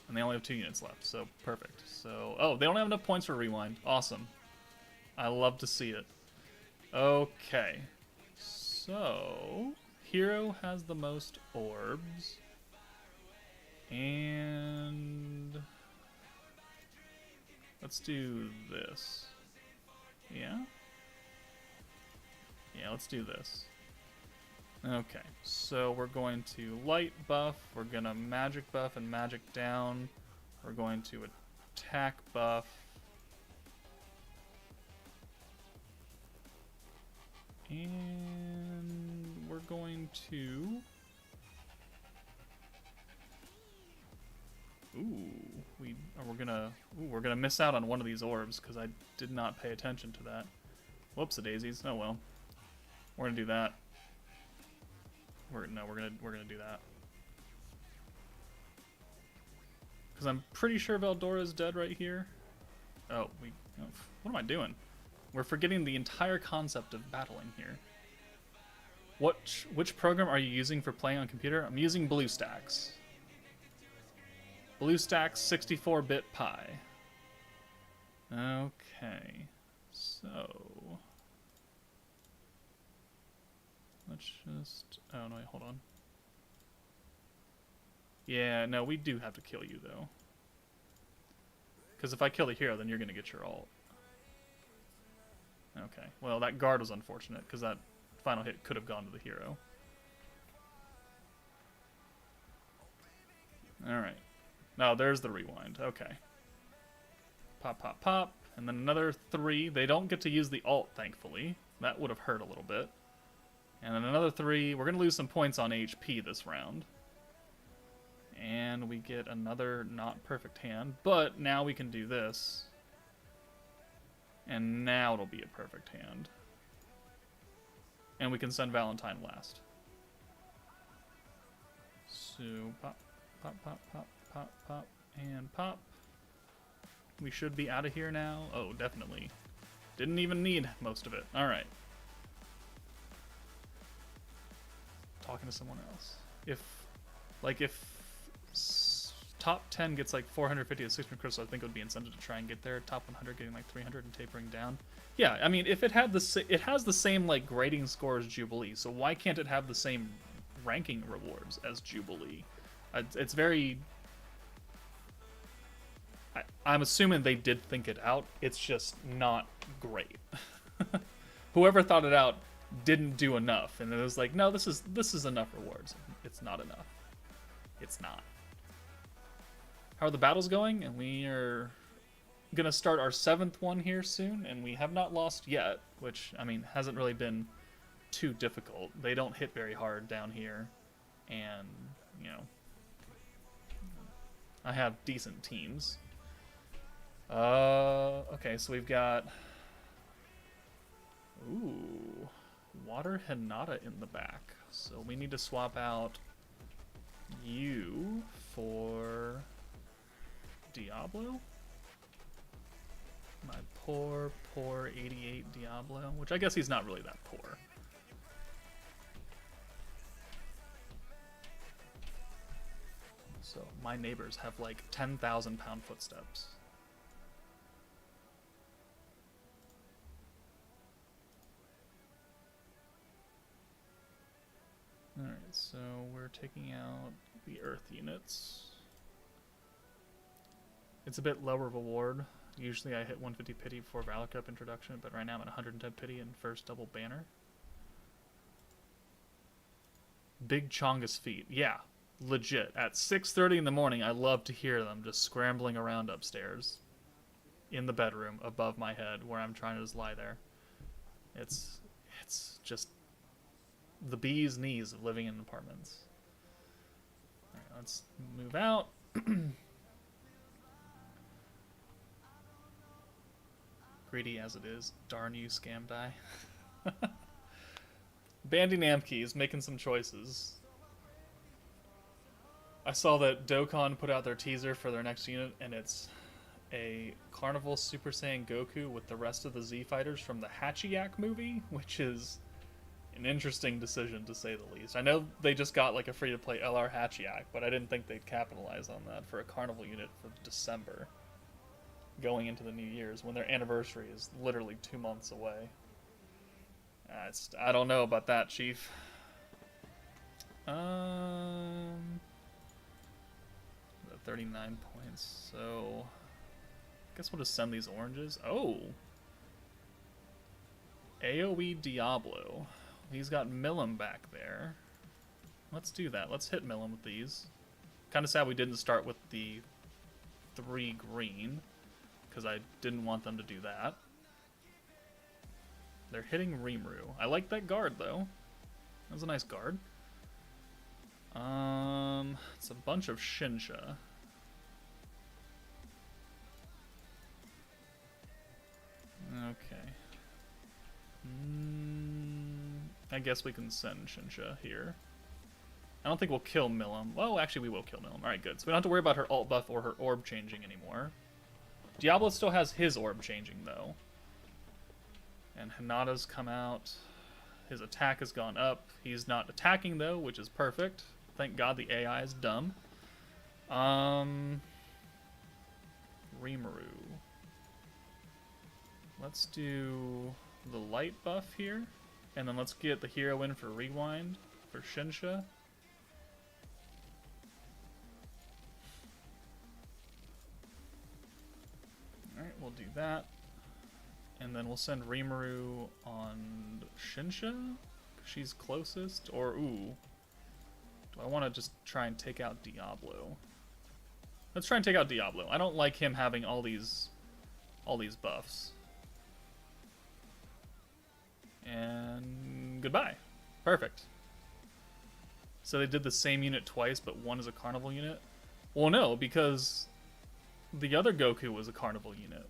And they only have 2 units left, so perfect. So, oh, they don't have enough points for rewind. Awesome. I love to see it. Okay. So, hero has the most orbs. And let's do this. Yeah? Yeah, let's do this. Okay, so we're going to light buff, we're going to magic buff and magic down, we're going to attack buff, and we're going to... we're gonna miss out on one of these orbs because I did not pay attention to that. Whoops, the daisies. Oh well. We're gonna do that. We're gonna do that. Because I'm pretty sure Veldora's dead right here. Oh, what am I doing? We're forgetting the entire concept of battling here. Which program are you using for playing on computer? I'm using BlueStacks. BlueStacks 64-bit Pi. Okay, so let's just... Oh, no, wait, hold on. Yeah, no, we do have to kill you, though. Because if I kill the hero, then you're going to get your ult. Okay, well, that guard was unfortunate, because that final hit could have gone to the hero. Alright. No, there's the rewind. Okay. Pop, pop, pop. And then another 3. They don't get to use the ult, thankfully. That would have hurt a little bit. And then another 3. We're going to lose some points on HP this round. And we get another not perfect hand. But now we can do this. And now it'll be a perfect hand. And we can send Valentine last. So, pop, pop, pop, pop, pop, pop, and pop. We should be out of here now. Oh, definitely. Didn't even need most of it. Alright. Talking to someone else. If top 10 gets like 450 to 600 crystals, I think it would be incentive to try and get there. Top 100 getting like 300 and tapering down. Yeah, I mean, if it had it has the same like grading score as Jubilee, so why can't it have the same ranking rewards as Jubilee? It's very... I'm assuming they did think it out. It's just not great. Whoever thought it out didn't do enough, and it was like, no, this is enough rewards. It's not enough. It's not. How are the battles going? And we are gonna start our 7th one here soon, and we have not lost yet, which, I mean, hasn't really been too difficult. They don't hit very hard down here, and, you know, I have decent teams. Okay, so we've got... Ooh, Water Hinata in the back. So we need to swap out you for Diablo? My poor, poor 88 Diablo, which I guess he's not really that poor. So my neighbors have like 10,000 pound footsteps. So we're taking out the Earth units. It's a bit lower reward. Usually I hit 150 pity before Valor Cup introduction, but right now I'm at 110 pity in first double banner. Big Chonga's feet. Yeah, legit. At 6:30 in the morning, I love to hear them just scrambling around upstairs in the bedroom above my head where I'm trying to just lie there. It's just the bee's knees of living in apartments. All right, let's move out. Greedy as it is. Darn you, scam die. Bandy Namki is making some choices. I saw that Dokkan put out their teaser for their next unit, and it's a Carnival Super Saiyan Goku with the rest of the Z fighters from the Hachiyak movie, which is an interesting decision to say the least. I know they just got like a free-to-play LR Hachiyak, but I didn't think they'd capitalize on that for a Carnival unit for December, going into the New Year's, when their anniversary is literally 2 months away. I don't know about that, Chief. 39 points, so I guess we'll just send these oranges. Oh! AoE Diablo. He's got Milim back there. Let's do that. Let's hit Milim with these. Kind of sad we didn't start with the 3 green, because I didn't want them to do that. They're hitting Rimuru. I like that guard, though. That was a nice guard. It's a bunch of Shinsha. Okay. I guess we can send Shinsha here. I don't think we'll kill Milim. Well, actually, we will kill Milim. Alright, good. So we don't have to worry about her alt buff or her orb changing anymore. Diablo still has his orb changing, though. And Hinata's come out. His attack has gone up. He's not attacking, though, which is perfect. Thank God the AI is dumb. Rimuru. Let's do the light buff here. And then let's get the hero in for Rewind for Shinsha. Alright, we'll do that. And then we'll send Rimuru on Shinsha. She's closest. Or, ooh. Do I want to just try and take out Diablo? Let's try and take out Diablo. I don't like him having all these buffs. And goodbye. Perfect. So they did the same unit twice, but one is a Carnival unit? Well, no, because the other Goku was a Carnival unit.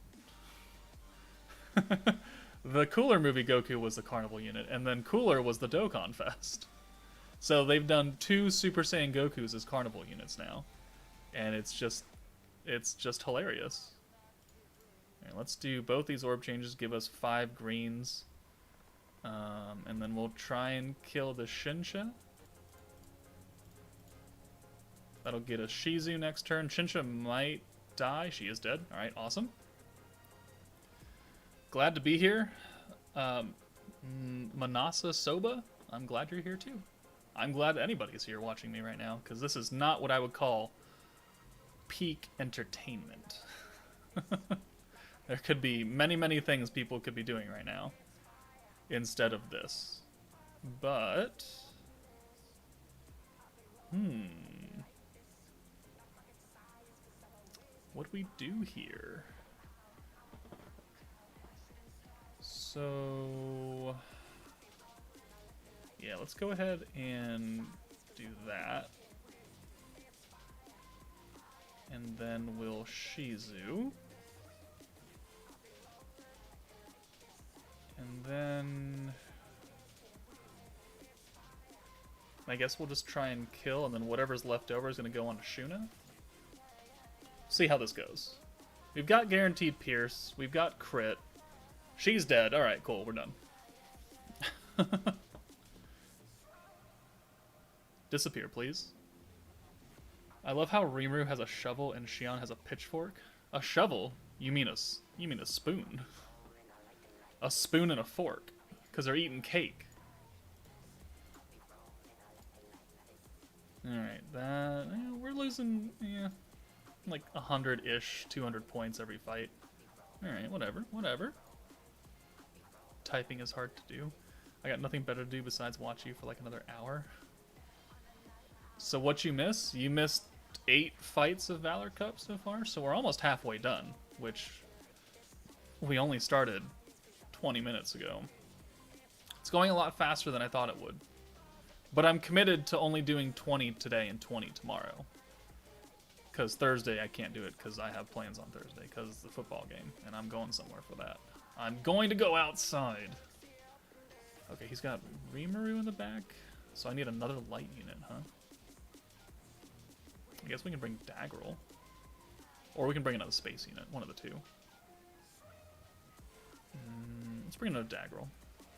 The Cooler movie Goku was the Carnival unit, and then Cooler was the Dokkan Fest. So they've done 2 Super Saiyan Gokus as Carnival units now. And it's just hilarious. Alright, let's do both these orb changes, give us 5 greens. And then we'll try and kill the Shinsha. That'll get a Shizu next turn. Shinsha might die. She is dead. Alright, awesome. Glad to be here. Manasa Soba, I'm glad you're here too. I'm glad anybody's here watching me right now, because this is not what I would call peak entertainment. There could be many, many things people could be doing right now instead of this. But... what do we do here? So... yeah, let's go ahead and do that. And then we'll Shizu. And then... I guess we'll just try and kill, and then whatever's left over is going to go on to Shuna. See how this goes. We've got guaranteed Pierce. We've got crit. She's dead. Alright, cool. We're done. Disappear, please. I love how Rimuru has a shovel and Xion has a pitchfork. A shovel? You mean a spoon. A spoon and a fork. Because they're eating cake. Alright, that... we're losing, like 100-ish, 200 points every fight. Alright, whatever, whatever. Typing is hard to do. I got nothing better to do besides watch you for like another hour. So what you miss? You missed 8 fights of Valor Cup so far, so we're almost halfway done, which we only started 20 minutes ago. It's going a lot faster than I thought it would. But I'm committed to only doing 20 today and 20 tomorrow. Because Thursday I can't do it because I have plans on Thursday because it's the football game and I'm going somewhere for that. I'm going to go outside. Okay, he's got Rimuru in the back, so I need another light unit, huh? I guess we can bring Daggerel. Or we can bring another space unit, one of the two. Let's bring another Daggerel.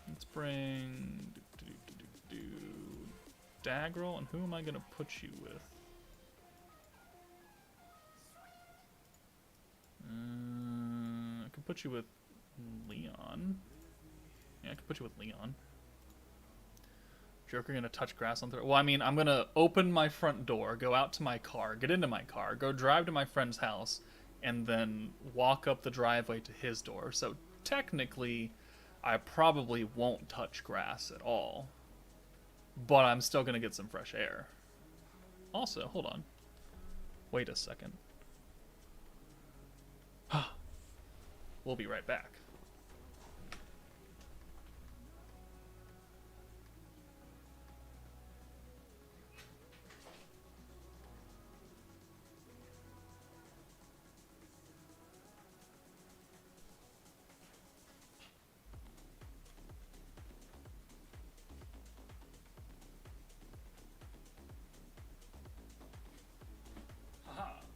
Let's bring... Daggerel, and who am I going to put you with? I could put you with Leon. Yeah, I could put you with Leon. Joker gonna touch grass on Well, I mean, I'm gonna open my front door, go out to my car, get into my car, go drive to my friend's house, and then walk up the driveway to his door. So technically, I probably won't touch grass at all. But I'm still gonna get some fresh air. Also, hold on. Wait a second. We'll be right back.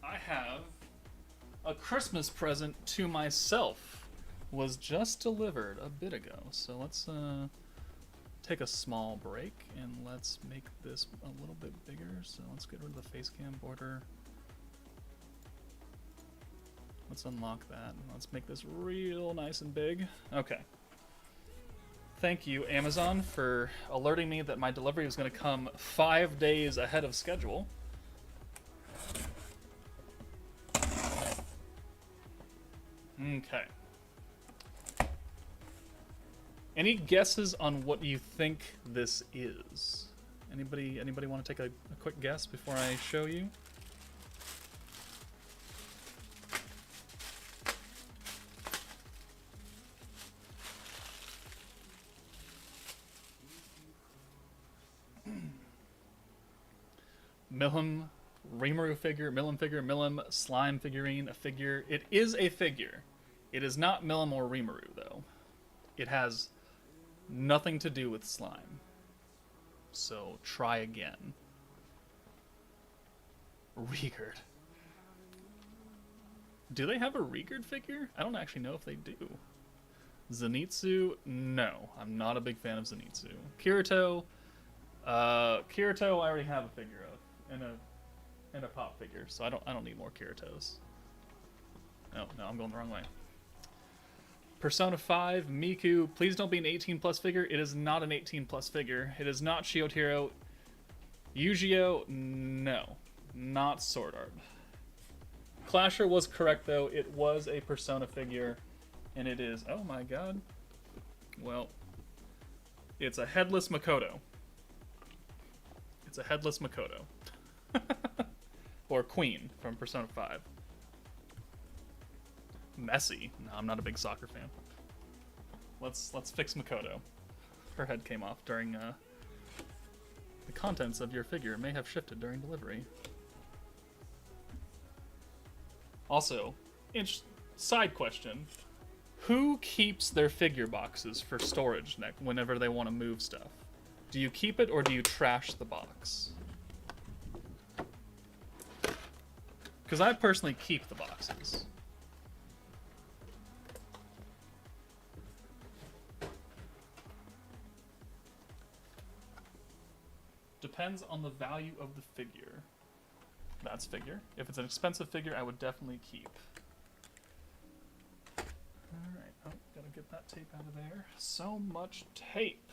I have a Christmas present to myself. Was just delivered a bit ago. So let's take a small break and let's make this a little bit bigger. So let's get rid of the face cam border. Let's unlock that and let's make this real nice and big. Okay. Thank you, Amazon, for alerting me that my delivery was going to come 5 days ahead of schedule. Okay. Any guesses on what you think this is? Anybody want to take a quick guess before I show you? Milim, Rimuru figure, Milim slime figurine, a figure. It is a figure. It is not Milim or Rimuru, though. It has nothing to do with slime. So, try again. Rigard. Do they have a Rigard figure? I don't actually know if they do. Zenitsu? No. I'm not a big fan of Zenitsu. Kirito? Kirito I already have a figure of. And a pop figure, so I don't need more Kiritos. No, I'm going the wrong way. Persona 5, Miku, please don't be an 18+ figure. It is not an 18+ figure. It is not Shiotaro. Yu-Gi-Oh, no. Not Sword Art. Clasher was correct, though. It was a Persona figure, and it is... Oh my god. Well, it's a headless Makoto. It's a headless Makoto. Or Queen from Persona 5. Messi. No, I'm not a big soccer fan. Let's fix Makoto. Her head came off during the contents of your figure may have shifted during delivery. Also, side question: who keeps their figure boxes for storage whenever they want to move stuff? Do you keep it or do you trash the box? Because I personally keep the boxes. Depends on the value of the figure. That's figure. If it's an expensive figure, I would definitely keep. Alright, oh, gotta get that tape out of there. So much tape.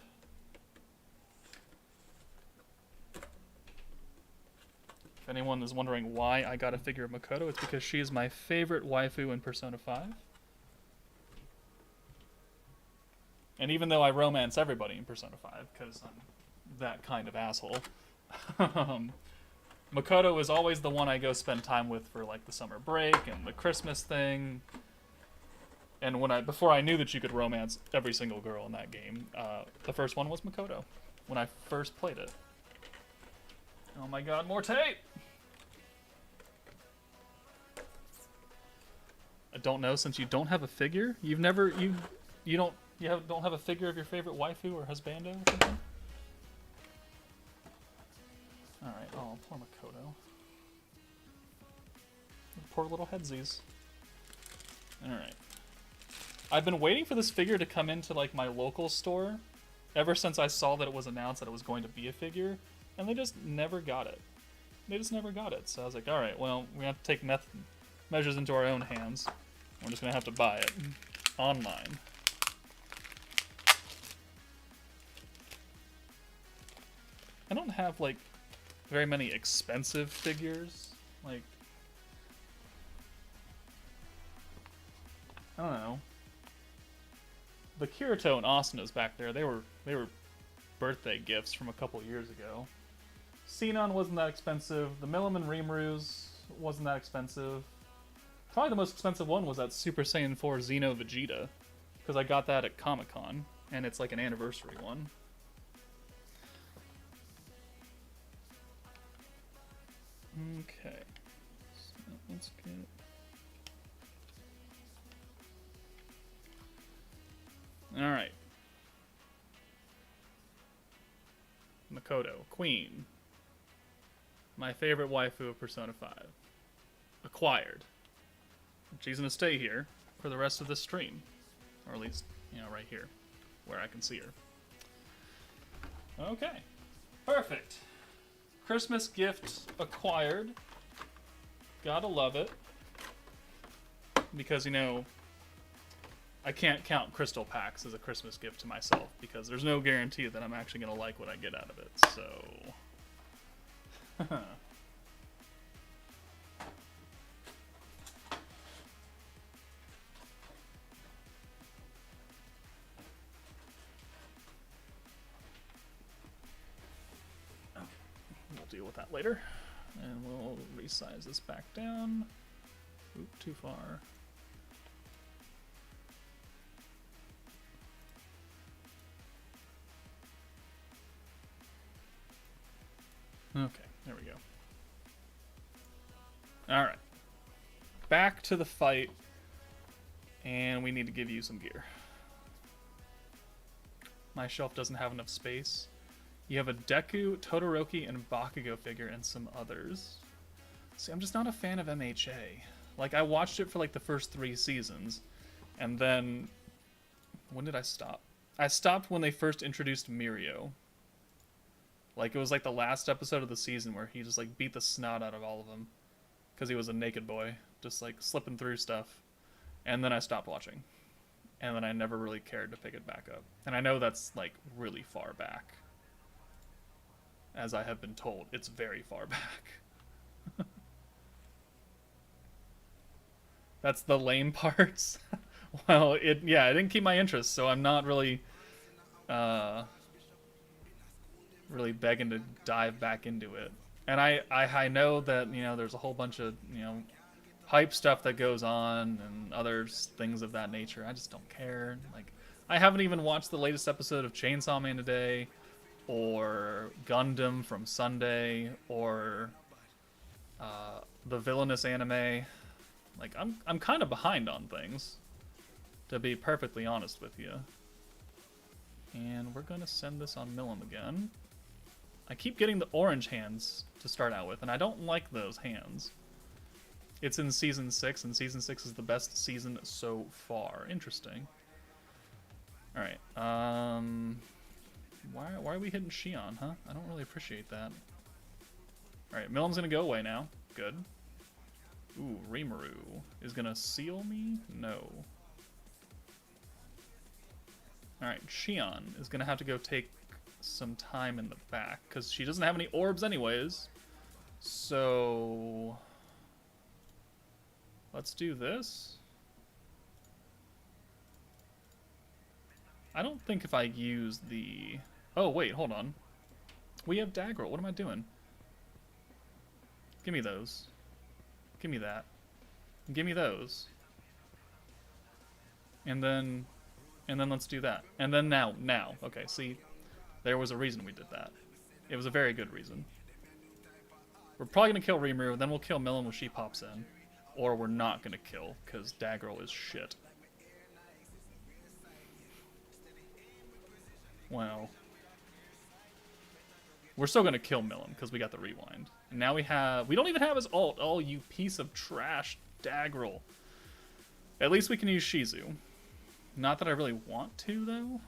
If anyone is wondering why I got a figure of Makoto, it's because she is my favorite waifu in Persona 5. And even though I romance everybody in Persona 5, because I'm that kind of asshole, Makoto is always the one I go spend time with for like the summer break and the Christmas thing. And before I knew that you could romance every single girl in that game, the first one was Makoto when I first played it. Oh my god, more tape! I don't know, since you don't have a figure? You've never, don't have a figure of your favorite waifu or husbando or something? Alright, oh, poor Makoto. Poor little headsies. Alright. I've been waiting for this figure to come into, like, my local store ever since I saw that it was announced that it was going to be a figure, and they just never got it. They just never got it, so I was like, alright, well, we have to take measures into our own hands. We're just gonna have to buy it online. I don't have, like, very many expensive figures. Like, I don't know. The Kirito and Asuna's back there, they were birthday gifts from a couple years ago. Sinon wasn't that expensive. The Milliman Rimurus wasn't that expensive. Probably the most expensive one was that Super Saiyan 4 Xeno Vegeta, because I got that at Comic-Con, and it's like an anniversary one. Okay, so let's get... Alright. Makoto, Queen. My favorite waifu of Persona 5. Acquired. She's gonna stay here for the rest of the stream. Or at least, right here, where I can see her. Okay. Perfect. Christmas gift acquired. Gotta love it. Because, I can't count crystal packs as a Christmas gift to myself, because there's no guarantee that I'm actually gonna like what I get out of it, so... We'll deal with that later. And we'll resize this back down. Oop, too far. Okay, there we go. Alright. Back to the fight. And we need to give you some gear. My shelf doesn't have enough space. You have a Deku, Todoroki, and Bakugo figure, and some others. See, I'm just not a fan of MHA. Like, I watched it for, like, the first 3 seasons. And then... When did I stop? I stopped when they first introduced Mirio. Like, it was, like, the last episode of the season where he just, like, beat the snot out of all of them. Because he was a naked boy. Just, like, slipping through stuff. And then I stopped watching. And then I never really cared to pick it back up. And I know that's, like, really far back. As I have been told, it's very far back. That's the lame parts. Well, it didn't keep my interest, so I'm not really really begging to dive back into it. And I know that, there's a whole bunch of, hype stuff that goes on and other things of that nature. I just don't care. Like, I haven't even watched the latest episode of Chainsaw Man today, or Gundam from Sunday, or the Villainous anime. Like, I'm kind of behind on things, to be perfectly honest with you. And we're gonna send this on Milim again. I keep getting the orange hands to start out with, and I don't like those hands. It's in Season 6, and Season 6 is the best season so far. Interesting. Alright, Why are we hitting Shion, huh? I don't really appreciate that. Alright, Milim's gonna go away now. Good. Ooh, Rimuru is gonna seal me? No. Alright, Shion is gonna have to go take some time in the back, because she doesn't have any orbs anyways. So let's do this. I don't think if I use the... Oh, wait, hold on. We have Daggerel. What am I doing? Give me those. Give me that. Give me those. And then let's do that. And then now. Okay, see, there was a reason we did that. It was a very good reason. We're probably going to kill Rimuru, then we'll kill Millen when she pops in. Or we're not going to kill, because Daggerel is shit. Well, we're still going to kill Millen, because we got the rewind. And now we don't even have his ult. Oh, you piece of trash, Daggerel. At least we can use Shizu. Not that I really want to, though.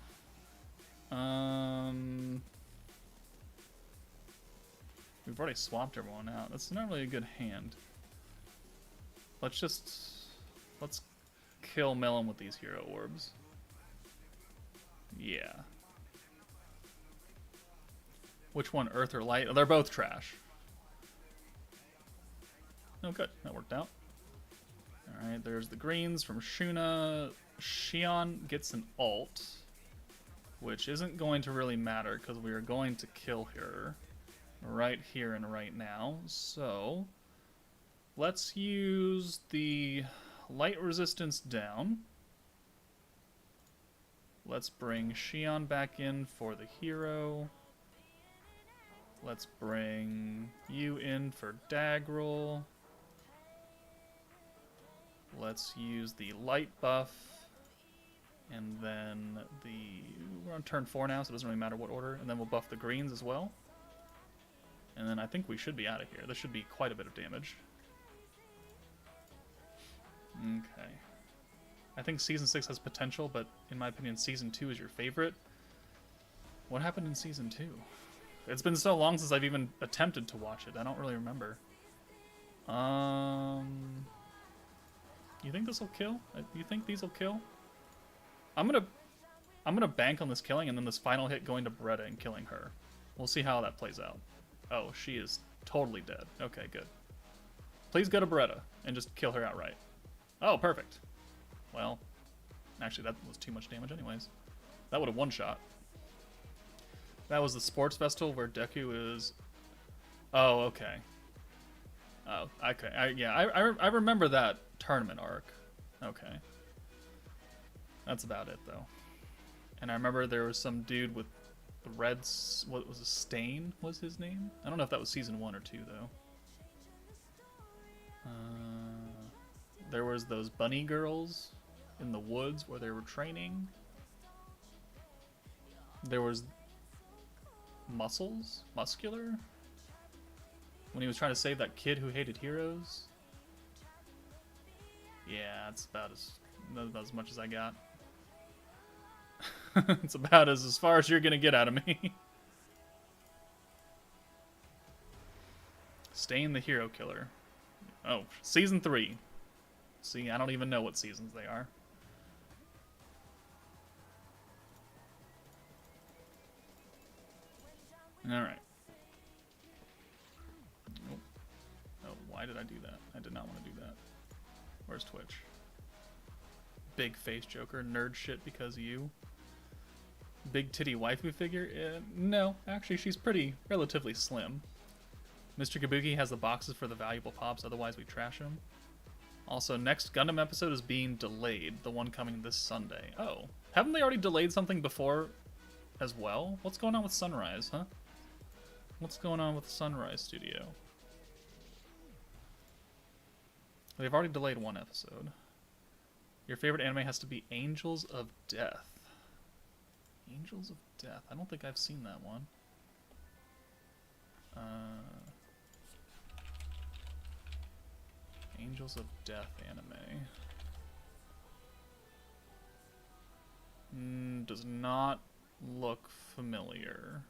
We've already swapped everyone out. That's not really a good hand. Let's kill Melon with these hero orbs. Yeah. Which one, Earth or Light? Oh, they're both trash. Oh, good. That worked out. Alright, there's the greens from Shuna. Xion gets an ult, which isn't going to really matter because we are going to kill her right here and right now. So let's use the light resistance down. Let's bring Xion back in for the hero. Let's bring you in for Daggerel. Let's use the light buff. And then we're on turn 4 now, so it doesn't really matter what order. And then we'll buff the greens as well. And then I think we should be out of here. This should be quite a bit of damage. Okay. I think Season 6 has potential, but in my opinion, Season 2 is your favorite. What happened in Season 2? It's been so long since I've even attempted to watch it. I don't really remember. You think this will kill? You think these will kill? I'm gonna bank on this killing and then this final hit going to Beretta and killing her. We'll see how that plays out. Oh, she is totally dead. Okay, good. Please go to Beretta and just kill her outright. Oh, perfect. Well, actually that was too much damage anyways. That would have one-shot. That was the sports festival where Deku is... Oh, okay. Oh, okay. I remember that tournament arc. Okay. That's about it, though. And I remember there was some dude with the reds... What was it? Stain was his name? I don't know if that was Season 1 or 2, though. There was those bunny girls in the woods where they were training. There was... Muscular? When he was trying to save that kid who hated heroes. Yeah, that's about as much as I got. It's about as far as you're gonna get out of me. Stain the hero killer. Oh, Season 3. See, I don't even know what seasons they are. Alright. Oh, why did I do that? I did not want to do that. Where's Twitch? Big face Joker, nerd shit because of you. Big titty waifu figure? No, actually she's relatively slim. Mr. Kabuki has the boxes for the valuable pops, otherwise we trash him. Also, next Gundam episode is being delayed, the one coming this Sunday. Oh, haven't they already delayed something before as well? What's going on with Sunrise, huh? What's going on with Sunrise Studio? They've already delayed one episode. Your favorite anime has to be Angels of Death. Angels of Death. I don't think I've seen that one. Angels of Death anime. Does not look familiar.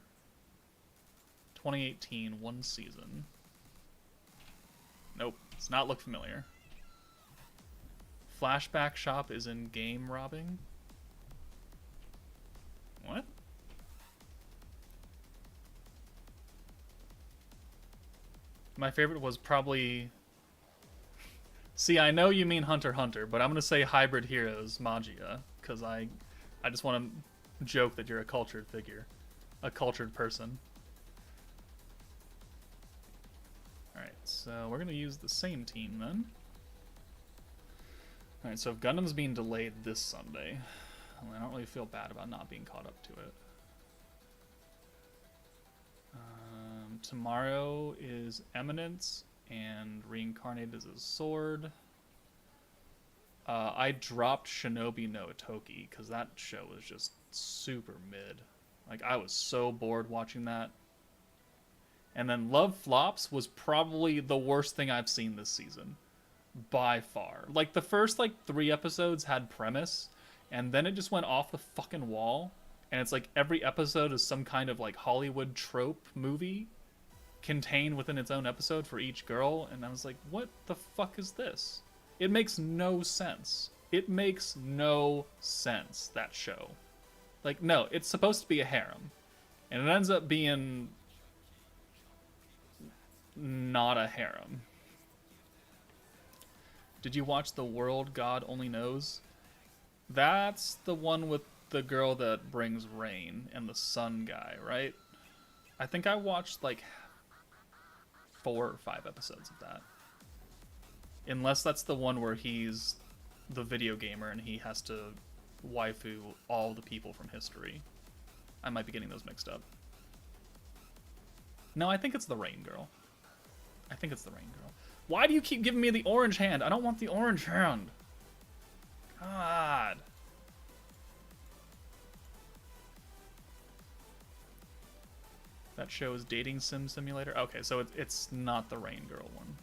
2018, one season. Nope, does not look familiar. Flashback shop is in game robbing. What? My favorite was probably... See, I know you mean Hunter x Hunter, but I'm going to say Hybrid Heroes Magia, because I just want to joke that you're a cultured figure. A cultured person. Alright, so we're going to use the same team then. Alright, so if Gundam's being delayed this Sunday, well, I don't really feel bad about not being caught up to it. Tomorrow is Eminence, and Reincarnated is his sword. I dropped Shinobi no Itoki, because that show was just super mid. Like, I was so bored watching that. And then Love Flops was probably the worst thing I've seen this season. By far. Like, the first, 3 episodes had premise, and then it just went off the fucking wall. And it's like every episode is some kind of, Hollywood trope movie contained within its own episode for each girl. And I was like, what the fuck is this? It makes no sense. It makes no sense, that show. No, it's supposed to be a harem. And it ends up being... not a harem. Did you watch The World God Only Knows? That's the one with the girl that brings rain and the sun guy, right? I think I watched 4 or 5 episodes of that. Unless that's the one where he's the video gamer and he has to waifu all the people from history. I might be getting those mixed up. No, I think it's the Rain Girl. I think it's the Rain Girl. Why do you keep giving me the orange hand? I don't want the orange hand. God. That show is Dating Sim Simulator? Okay, so it's not the Rain Girl one.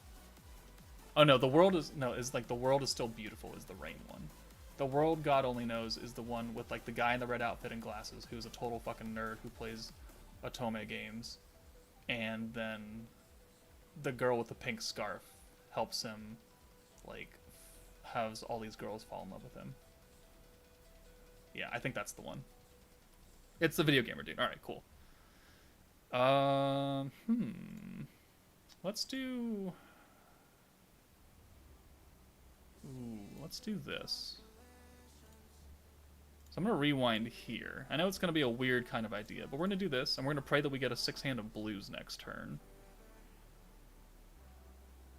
Oh no, The World is... No, it's The World is Still Beautiful is the Rain one. The World God Only Knows is the one with the guy in the red outfit and glasses who's a total fucking nerd who plays Otome games. And then the girl with the pink scarf helps him, has all these girls fall in love with him. Yeah, I think that's the one. It's the video gamer dude. Alright, cool. Let's do... Ooh, let's do this. So I'm going to rewind here. I know it's going to be a weird kind of idea, but we're going to do this, and we're going to pray that we get a 6-hand of blues next turn.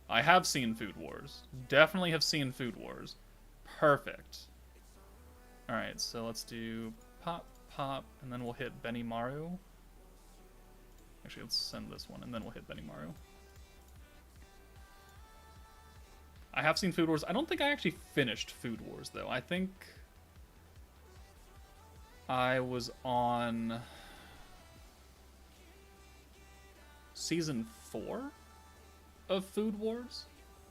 I have seen Food Wars. Definitely have seen Food Wars. Perfect. Alright, so let's do pop, pop, and then we'll hit Benimaru. Actually, let's send this one, and then we'll hit Benimaru. I have seen Food Wars. I don't think I actually finished Food Wars, though. I think I was on season 4 of Food Wars,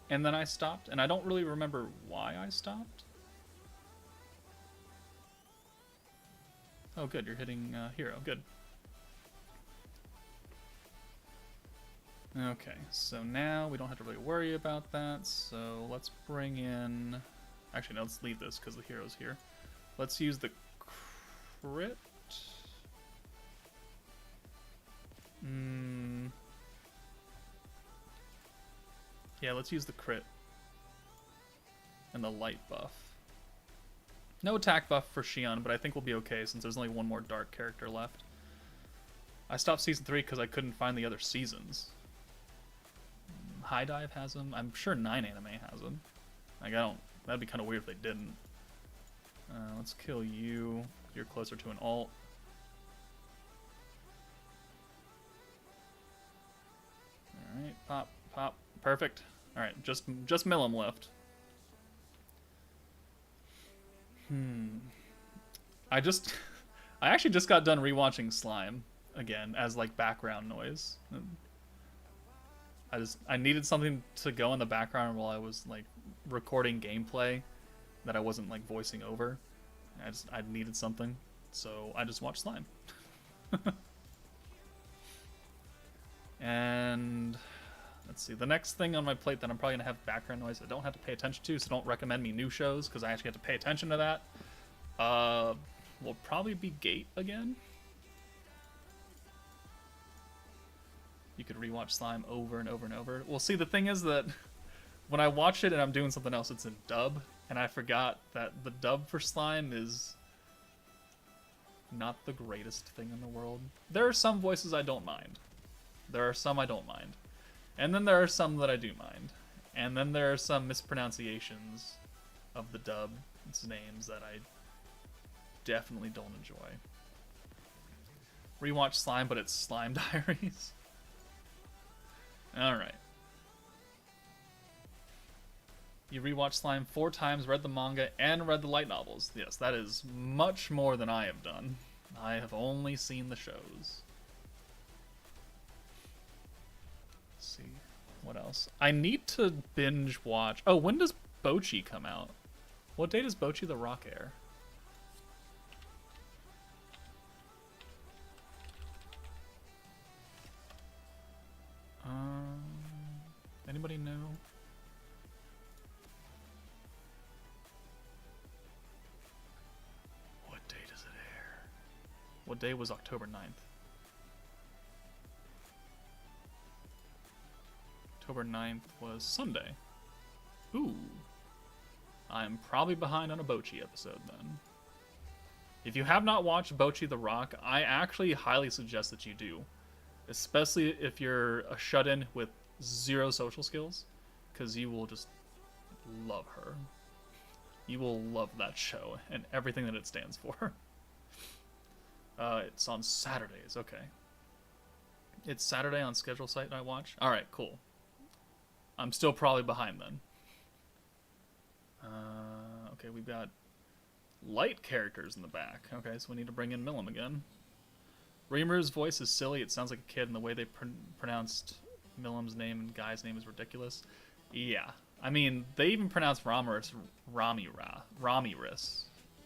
and then I stopped, and I don't really remember why I stopped. Oh, good, you're hitting Hero. Good. Okay, so now we don't have to really worry about that, so let's bring in... Actually, no, let's leave this because the hero's here. Let's use the crit. Yeah, let's use the crit. And the light buff. No attack buff for Shion, but I think we'll be okay since there's only one more dark character left. I stopped season 3 because I couldn't find the other seasons. High Dive has them. I'm sure 9 Anime has them. That'd be kind of weird if they didn't. Let's kill you. You're closer to an alt. Alright, pop, pop. Perfect. Alright, just Milim left. I actually just got done rewatching Slime again as background noise. I needed something to go in the background while I was recording gameplay that I wasn't voicing over. I needed something, so I just watched Slime. And let's see, the next thing on my plate that I'm probably gonna have background noise I don't have to pay attention to, so don't recommend me new shows because I actually have to pay attention to that. Will probably be Gate again. You could rewatch Slime over and over and over. Well, see, the thing is that when I watch it and I'm doing something else, it's in dub, and I forgot that the dub for Slime is not the greatest thing in the world. There are some voices I don't mind. There are some I don't mind. And then there are some that I do mind. And then there are some mispronunciations of the dub's names that I definitely don't enjoy. Rewatch Slime, but it's Slime Diaries. Alright. You rewatched Slime 4 times, read the manga, and read the light novels. Yes, that is much more than I have done. I have only seen the shows. Let's see. What else? I need to binge watch... Oh, when does Bocchi come out? What date does Bocchi the Rock air? Anybody know? What day does it air? What day was October 9th? October 9th was Sunday. Ooh. I'm probably behind on a Bocchi episode then. If you have not watched Bocchi the Rock, I actually highly suggest that you do. Especially if you're a shut-in with 0 social skills, because you will just love her. You will love that show and everything that it stands for. It's on Saturdays, okay. It's Saturday on schedule site I watch? Alright, cool. I'm still probably behind then. Okay, we've got light characters in the back. Okay, so we need to bring in Millum again. Reemer's voice is silly. It sounds like a kid, and the way they pronounced Millum's name and Guy's name is ridiculous. Yeah. I mean, they even pronounce Ramiris.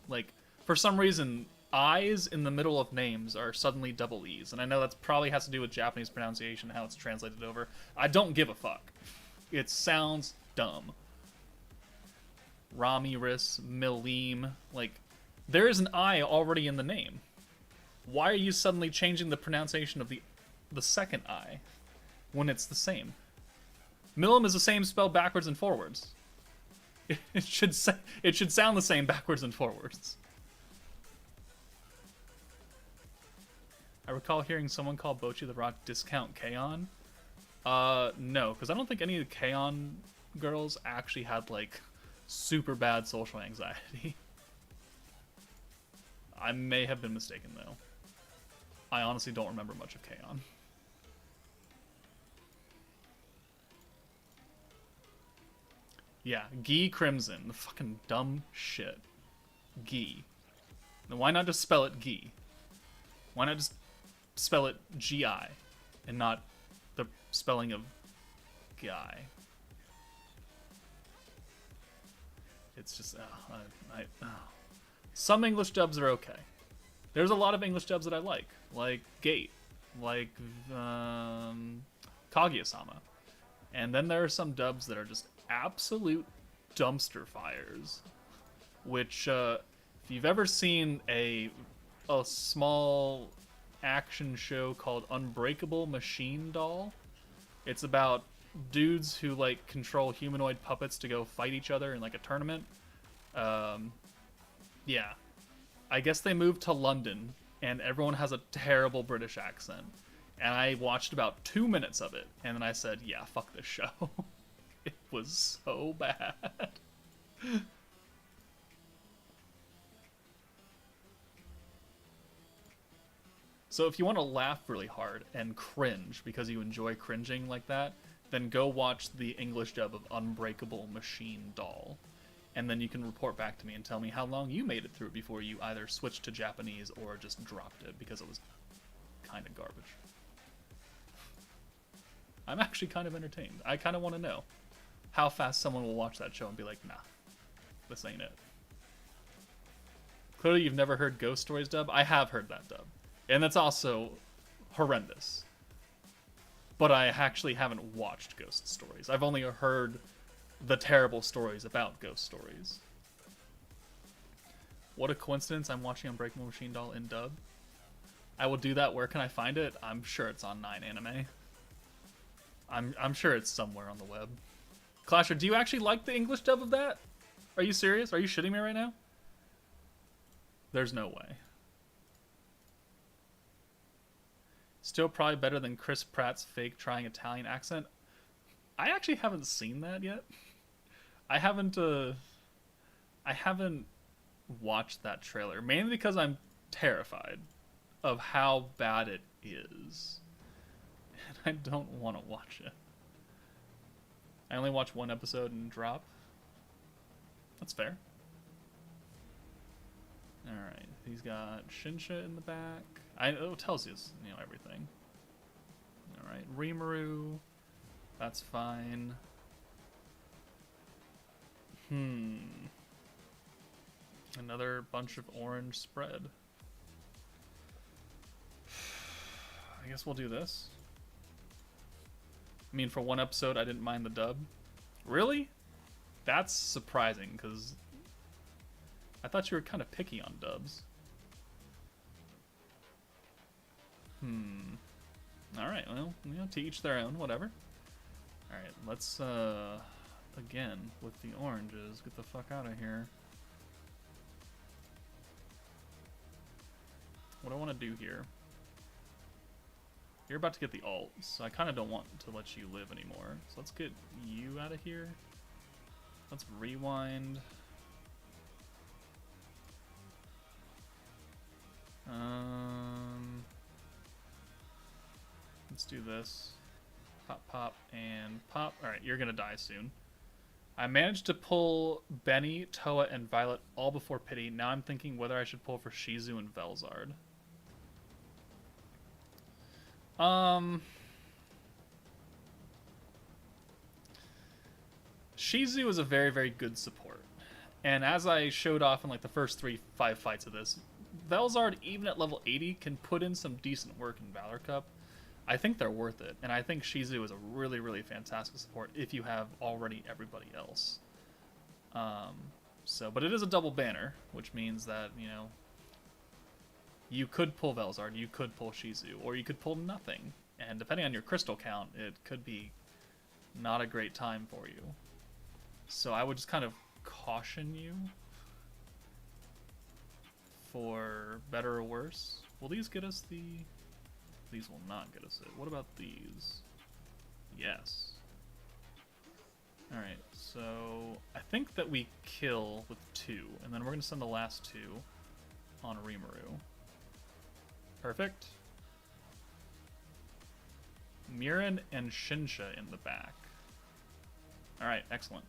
Like, for some reason, I's in the middle of names are suddenly double E's. And I know that probably has to do with Japanese pronunciation, how it's translated over. I don't give a fuck. It sounds dumb. Ramiris, Milim, like, there is an I already in the name. Why are you suddenly changing the pronunciation of the second I when it's the same? Millum is the same spelled backwards and forwards. It should sound the same backwards and forwards. I recall hearing someone call Bocchi the Rock discount K-On! No, because I don't think any of the K-On! Girls actually had, like, super bad social anxiety. I may have been mistaken, though. I honestly don't remember much of K-On! Yeah, Gi Crimson. The fucking dumb shit. Gi. Now, why not just spell it Gi? Why not just spell it G-I and not the spelling of guy? It's just... Some English dubs are okay. There's a lot of English dubs that I like Gate, like Kaguya-sama. And then there are some dubs that are just absolute dumpster fires, which, if you've ever seen a small action show called Unbreakable Machine Doll, it's about dudes who, like, control humanoid puppets to go fight each other in, like, a tournament. Yeah. I guess they moved to London, and everyone has a terrible British accent. And I watched about 2 minutes of it, and then I said, yeah, fuck this show. It was so bad. So if you want to laugh really hard and cringe because you enjoy cringing like that, then go watch the English dub of Unbreakable Machine Doll. And then you can report back to me and tell me how long you made it through before you either switched to Japanese or just dropped it because it was kind of garbage. I'm actually kind of entertained. I kind of want to know how fast someone will watch that show and be like, nah, this ain't it. Clearly you've never heard Ghost Stories dub. I have heard that dub. And that's also horrendous. But I actually haven't watched Ghost Stories. I've only heard the terrible stories about Ghost Stories. What a coincidence, I'm watching Unbreakable Machine Doll in dub. I will do that. Where can I find it? I'm sure it's on 9 Anime. I'm sure it's somewhere on the web. Clasher, do you actually like the English dub of that? Are you serious? Are you shitting me right now? There's no way. Still probably better than Chris Pratt's fake trying Italian accent. I actually haven't seen that yet. I haven't watched that trailer, mainly because I'm terrified of how bad it is. And I don't want to watch it. I only watch one episode and drop. That's fair. Alright, he's got Shinsha in the back. It tells you, everything. Alright, Rimuru. That's fine. Another bunch of orange spread. I guess we'll do this. I mean, for one episode, I didn't mind the dub. Really? That's surprising, because I thought you were kind of picky on dubs. Alright, well, to each their own, whatever. Alright, let's, again, with the oranges, get the fuck out of here. What do I want to do here? You're about to get the ult, so I kind of don't want to let you live anymore. So let's get you out of here. Let's rewind. Let's do this. Pop, pop, and pop. Alright, you're gonna die soon. I managed to pull Benny, Toa, and Violet all before Pity. Now I'm thinking whether I should pull for Shizu and Velzard. Shizu is a very, very good support. And as I showed off in like the first 5 fights of this, Velzard, even at level 80, can put in some decent work in Valor Cup. I think they're worth it. And I think Shizu is a really, really fantastic support if you have already everybody else. But it is a double banner, which means that, you could pull Velzard, you could pull Shizu, or you could pull nothing. And depending on your crystal count, it could be not a great time for you. So I would just kind of caution you for better or worse. Will these get us the... These will not get us it. What about these? Yes. Alright, so I think that we kill with 2, and then we're going to send the last 2 on Rimuru. Perfect. Miran and Shinsha in the back. Alright, excellent.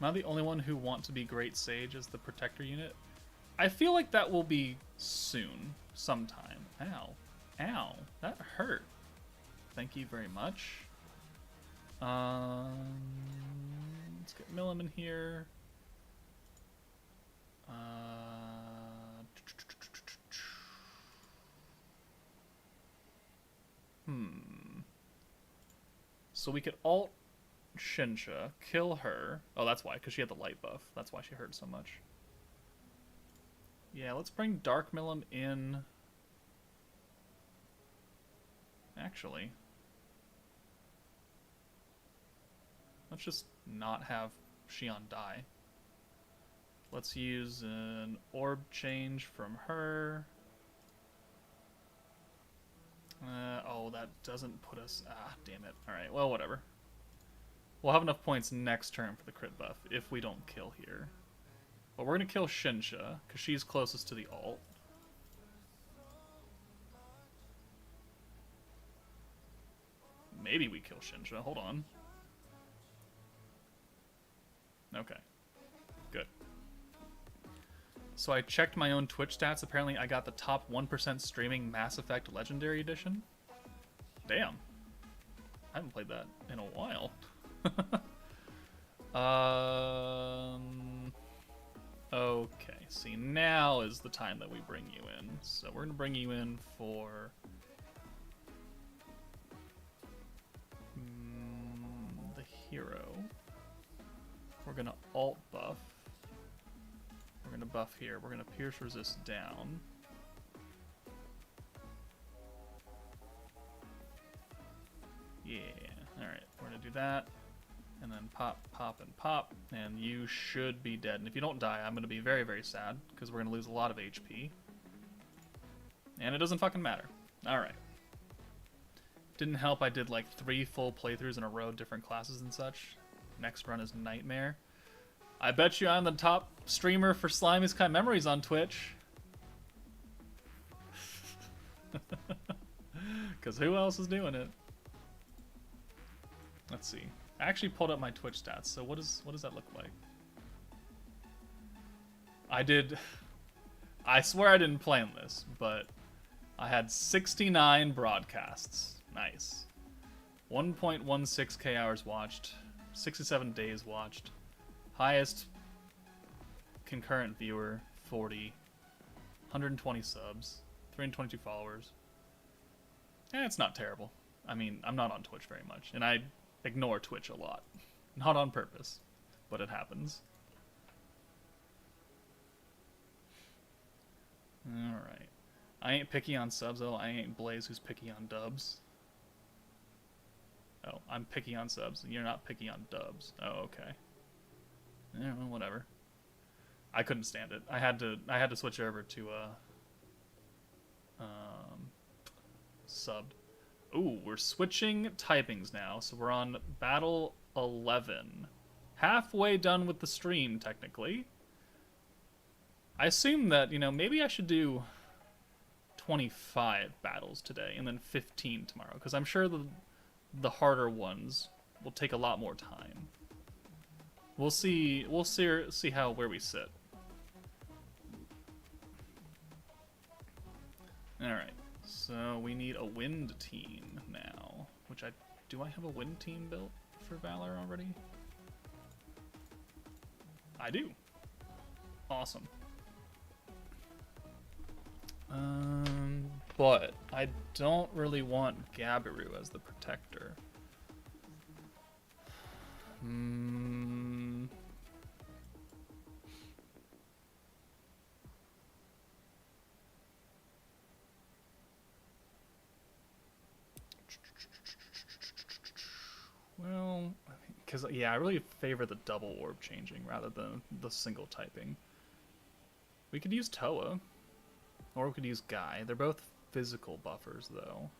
Am I the only one who want to be Great Sage as the protector unit? I feel like that will be soon, sometime. Ow. Ow. That hurt. Thank you very much. Let's get Milim in here. So we could ult Shinsha, kill her. Oh, that's why, because she had the light buff. That's why she hurt so much. Yeah, let's bring Dark Milim in. Actually, let's just not have Xion die. Let's use an orb change from her. Oh, that doesn't put us... Ah, damn it. Alright, well, whatever. We'll have enough points next turn for the crit buff if we don't kill here. But we're going to kill Shinsha, because she's closest to the ult. Maybe we kill Shinsha. Hold on. Okay. Good. So I checked my own Twitch stats. Apparently I got the top 1% streaming Mass Effect Legendary Edition. Damn. I haven't played that in a while. Okay, see, now is the time that we bring you in. So we're going to bring you in for... the hero. We're going to alt buff. We're going to buff here. We're going to pierce resist down. that. And then pop, pop, and pop. And you should be dead. And if you don't die, I'm going to be very, very sad. Because we're going to lose a lot of HP. And it doesn't fucking matter. Alright. Didn't help I did like 3 full playthroughs in a row, different classes and such. Next run is Nightmare. I bet you I'm the top streamer for Slimy Sky Memories on Twitch. Because who else is doing it? Let's see. I actually pulled up my Twitch stats, so what does that look like? I swear I didn't plan this, but I had 69 broadcasts. Nice. 1.16k hours watched. 67 days watched. Highest concurrent viewer, 40. 120 subs. 322 followers. It's not terrible. I mean, I'm not on Twitch very much, and I ignore Twitch a lot. Not on purpose, but it happens. Alright. I ain't picky on subs, though. I ain't Blaze who's picky on dubs. Oh, I'm picky on subs, and you're not picky on dubs. Oh, okay. Yeah, well, whatever. I couldn't stand it. I had to switch over to subbed. Ooh, we're switching typings now, so we're on Battle 11. Halfway done with the stream, technically. I assume that, you know, maybe I should do 25 battles today, and then 15 tomorrow, because I'm sure the harder ones will take a lot more time. We'll see where we sit. Alright, so we need a wind team now, which do I have a wind team built for Valor already? I do. Awesome. But I don't really want Gabiru as the protector. Well, because, yeah, I really favor the double orb changing rather than the single typing. We could use Toa, or we could use Guy. They're both physical buffers, though.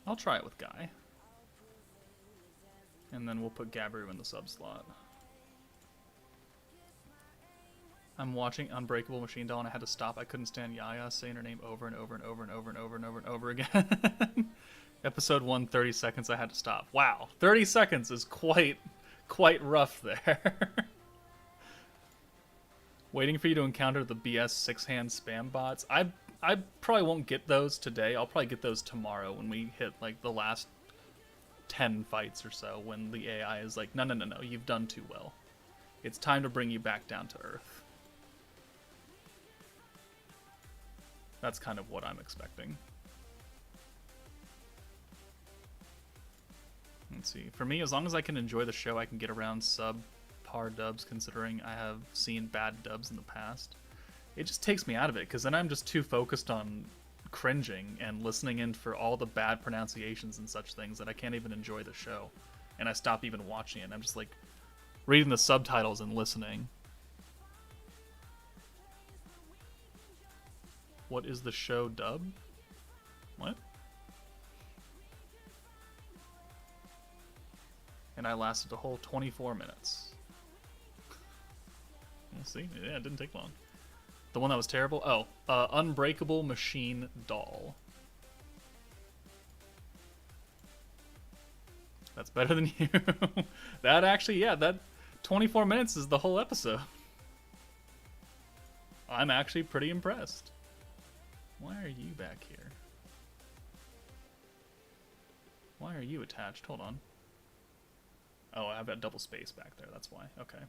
I'll try it with Guy. And then we'll put Gabiru in the sub slot. I'm watching Unbreakable Machine Doll and I had to stop. I couldn't stand Yaya saying her name over and over and over and over and over and over and over again. Episode 1, 30 seconds, I had to stop. Wow, 30 seconds is quite rough there. Waiting for you to encounter the BS 6-hand spam bots. I probably won't get those today. I'll probably get those tomorrow when we hit like the last 10 fights or so, when the AI is like, no, you've done too well. It's time to bring you back down to earth. That's kind of what I'm expecting. Let's see. For me, as long as I can enjoy the show, I can get around subpar dubs, considering I have seen bad dubs in the past. It just takes me out of it, because then I'm just too focused on cringing and listening in for all the bad pronunciations and such things that I can't even enjoy the show. And I stop even watching it. I'm just like reading the subtitles and listening. What is the show dub? What? And I lasted a whole 24 minutes. We'll see. Yeah, it didn't take long. The one that was terrible? Oh, Unbreakable Machine Doll. That's better than you. That actually, yeah, that 24 minutes is the whole episode. I'm actually pretty impressed. Why are you back here? Why are you attached? Hold on. Oh, I've got double space back there, that's why. Okay.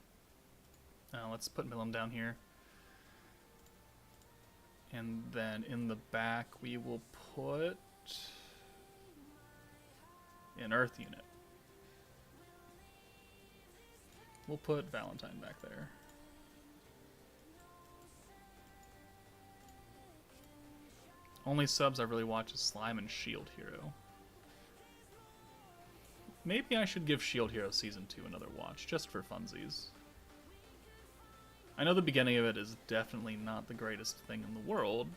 Let's put Milim down here. And then in the back we will put an Earth unit. We'll put Valentine back there. Only subs I really watch is Slime and Shield Hero. Maybe I should give Shield Hero Season 2 another watch, just for funsies. I know the beginning of it is definitely not the greatest thing in the world,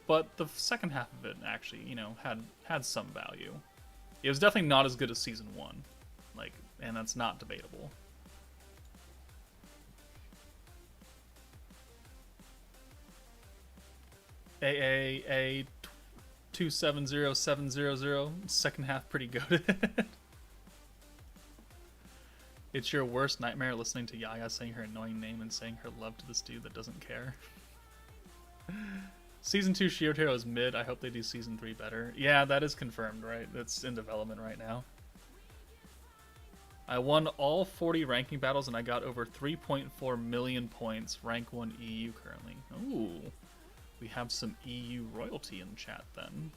but the second half of it actually, you know, had some value. It was definitely not as good as Season 1, like, and that's not debatable. AAA 270700, second half pretty good. It's your worst nightmare listening to Yaya saying her annoying name and saying her love to this dude that doesn't care. Season 2 Shield Hero is mid. I hope they do Season 3 better. Yeah, that is confirmed, right? That's in development right now. I won all 40 ranking battles and I got over 3.4 million points. Rank 1 EU currently. Ooh. We have some EU royalty in chat then.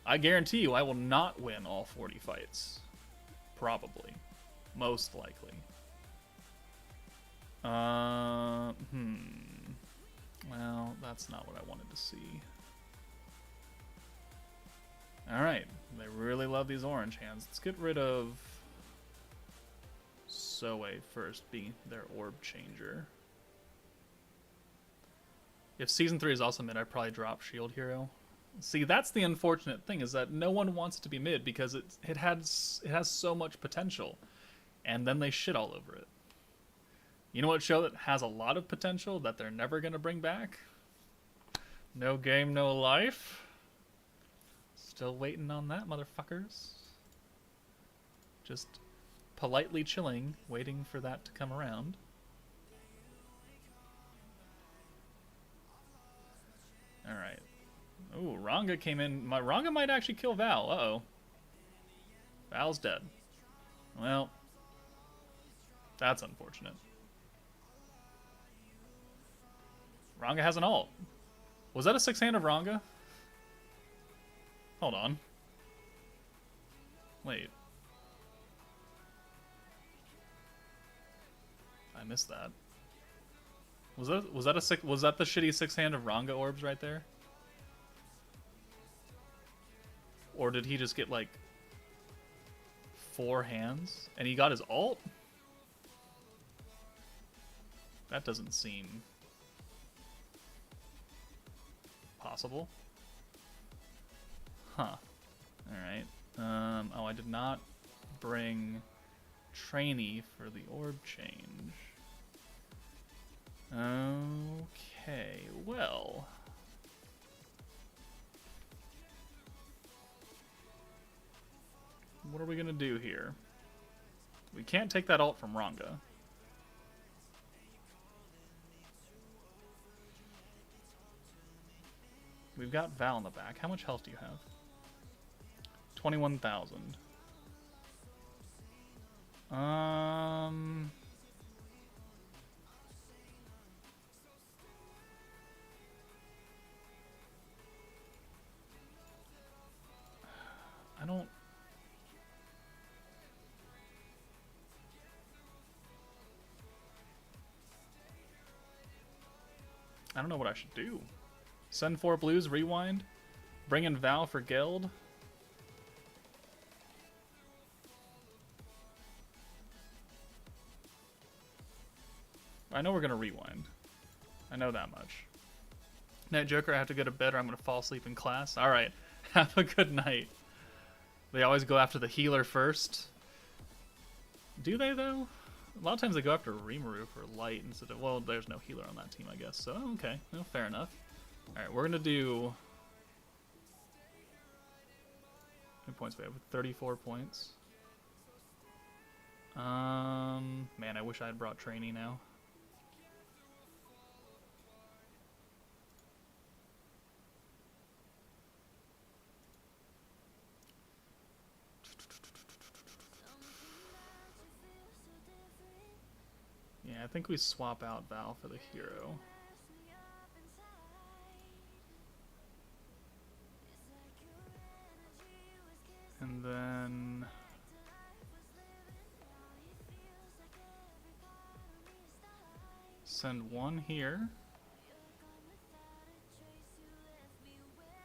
I guarantee you I will not win all 40 fights. Probably. Most likely. Well, that's not what I wanted to see. Alright. They really love these orange hands. Let's get rid of Soe first, being their orb changer. If Season 3 is also mid, I'd probably drop Shield Hero. See, that's the unfortunate thing, is that no one wants it to be mid because it has so much potential. And then they shit all over it. You know what show that has a lot of potential that they're never going to bring back? No Game, No Life. Still waiting on that, motherfuckers. Just politely chilling, waiting for that to come around. Alright. Ooh, Ranga came in. Ranga might actually kill Val. Uh-oh. Val's dead. Well, that's unfortunate. Ranga has an ult. Was that a 6-hand of Ranga? Hold on. Wait. I missed that. Was that the shitty 6-hand of Ranga orbs right there? Or did he just get like 4 hands and he got his ult? That doesn't seem possible. Huh. Alright. Oh, I did not bring trainee for the orb change. Okay, well. What are we gonna do here? We can't take that ult from Ranga. We've got Val in the back. How much health do you have? 21,000. I don't know what I should do. Send 4 blues, rewind. Bring in Val for Geld. I know we're going to rewind. I know that much. Night Joker, I have to go to bed or I'm going to fall asleep in class. Alright, have a good night. They always go after the healer first. Do they, though? A lot of times they go after Rimuru for light instead of... Well, there's no healer on that team, I guess. So, okay. No, fair enough. Alright, we're going to do... How many points do we have? 34 points. Man, I wish I had brought trainee now. Yeah, I think we swap out Val for the hero. And then... send 1 here.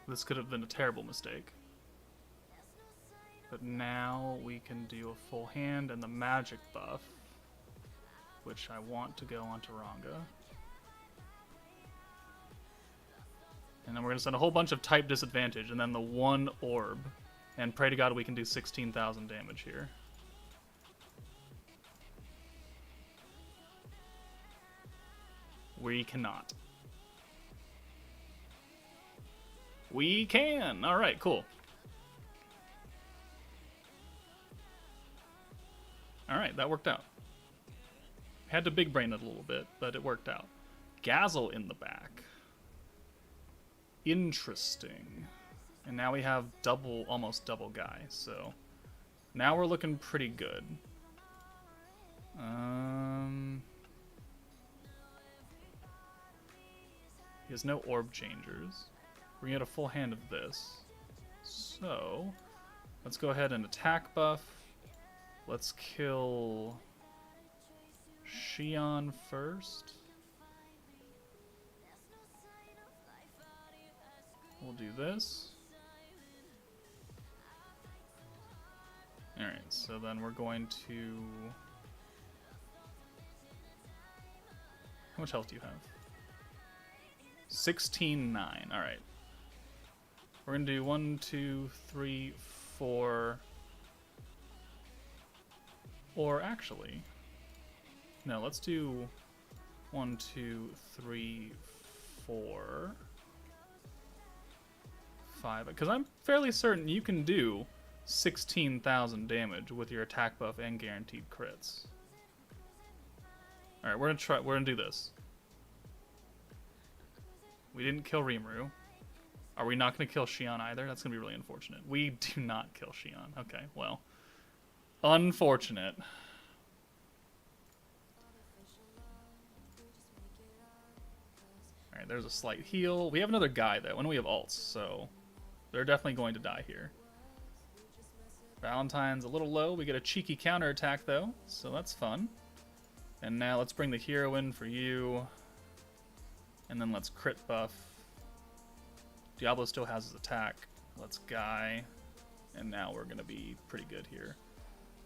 This could have been a terrible mistake. But now we can do a full hand and the magic buff, which I want to go onto Ranga. And then we're going to send a whole bunch of type disadvantage, and then the one orb. And pray to God we can do 16,000 damage here. We cannot. We can! Alright, cool. Alright, that worked out. Had to big brain it a little bit, but it worked out. Gazel in the back. Interesting. And now we have double, almost double guy, so now we're looking pretty good. He has no orb changers. We're gonna get a full hand of this. So let's go ahead and attack buff. Let's kill Xion first. We'll do this. Alright, so then we're going to... How much health do you have? 16,9. Alright. We're going to do 1, 2, 3, 4... Or actually... No, let's do 1, 2, 3, 4... 5, because I'm fairly certain you can do 16,000 damage with your attack buff and guaranteed crits. Alright, we're gonna do this. We didn't kill Rimuru. Are we not gonna kill Xion either? That's gonna be really unfortunate. We do not kill Xion. Okay, well. Unfortunate. Alright, there's a slight heal. We have another guy though, and we have ults, so they're definitely going to die here. Valentine's a little low. We get a cheeky counterattack though, so that's fun. And now let's bring the hero in for you. And then let's crit buff. Diablo still has his attack. Let's Guy. And now we're going to be pretty good here.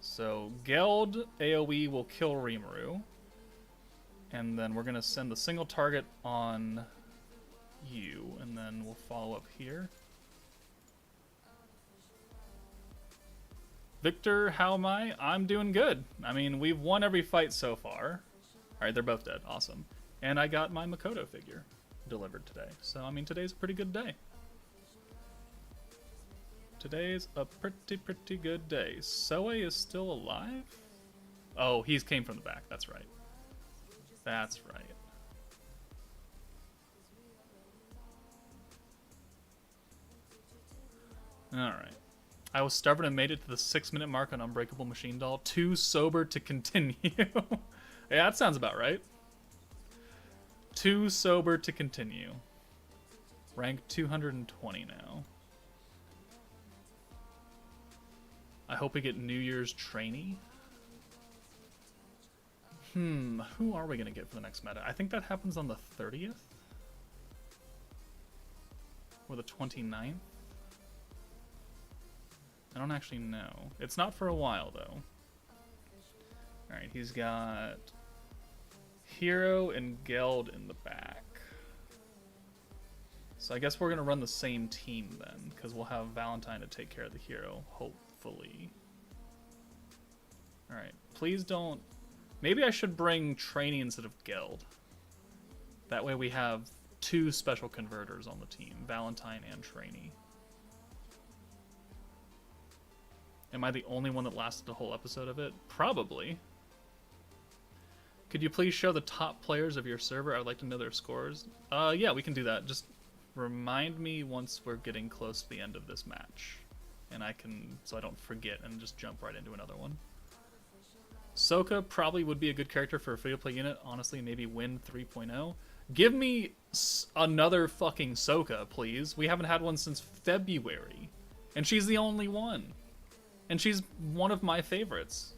So Geld AoE will kill Rimuru. And then we're going to send the single target on you. And then we'll follow up here. Victor, how am I? I'm doing good. I mean, we've won every fight so far. Alright, they're both dead. Awesome. And I got my Makoto figure delivered today. So, I mean, today's a pretty good day. Today's a pretty good day. Soe is still alive? Oh, he came from the back. That's right. That's right. Alright. I was stubborn and made it to the 6-minute mark on Unbreakable Machine Doll. Too sober to continue. Yeah, that sounds about right. Too sober to continue. Rank 220 now. I hope we get New Year's trainee. Who are we going to get for the next meta? I think that happens on the 30th? Or the 29th? I don't actually know. It's not for a while, though. Alright, he's got Hero and Geld in the back. So I guess we're going to run the same team then, because we'll have Valentine to take care of the Hero, hopefully. Alright, please don't... Maybe I should bring Trainee instead of Geld. That way we have 2 special converters on the team, Valentine and Trainee. Am I the only one that lasted the whole episode of it? Probably. Could you please show the top players of your server? I would like to know their scores. Yeah, we can do that. Just remind me once we're getting close to the end of this match. And I can, so I don't forget and just jump right into another one. Sokka probably would be a good character for a free-to-play unit. Honestly, maybe Win 3.0. Give me another fucking Sokka, please. We haven't had one since February. And she's the only one. And she's one of my favorites.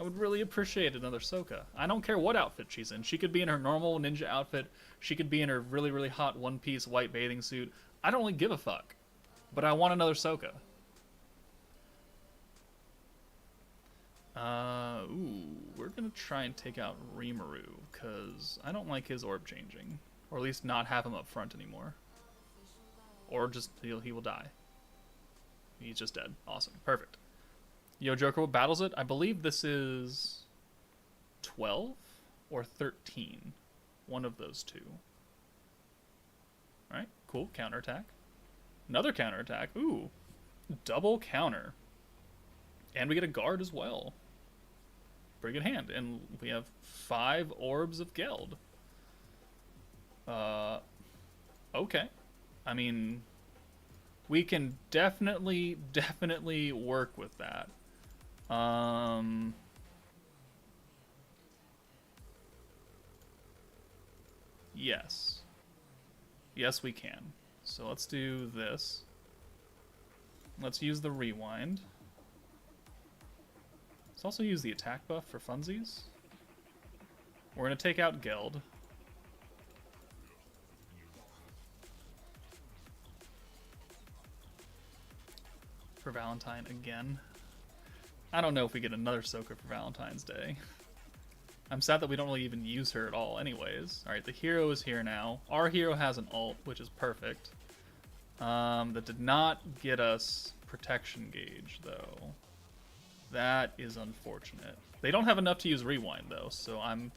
I would really appreciate another Sokka. I don't care what outfit she's in. She could be in her normal ninja outfit. She could be in her really, really hot one-piece white bathing suit. I don't really give a fuck. But I want another Sokka. We're gonna try and take out Rimuru, because I don't like his orb changing. Or at least not have him up front anymore. Or just, he will die. He's just dead. Awesome. Perfect. Yo Joker battles it. I believe this is 12 or 13. One of those two. Alright, cool. Counterattack. Another counterattack. Ooh. Double counter. And we get a guard as well. Pretty good hand. And we have 5 orbs of Geld. Okay. I mean, we can definitely work with that. Yes. Yes, we can. So let's do this. Let's use the rewind. Let's also use the attack buff for funsies. We're going to take out Geld. For Valentine again. I don't know if we get another Sokka for Valentine's Day. I'm sad that we don't really even use her at all anyways. Alright, the hero is here now. Our hero has an ult, which is perfect. That did not get us protection gauge, though. That is unfortunate. They don't have enough to use rewind, though, so I'm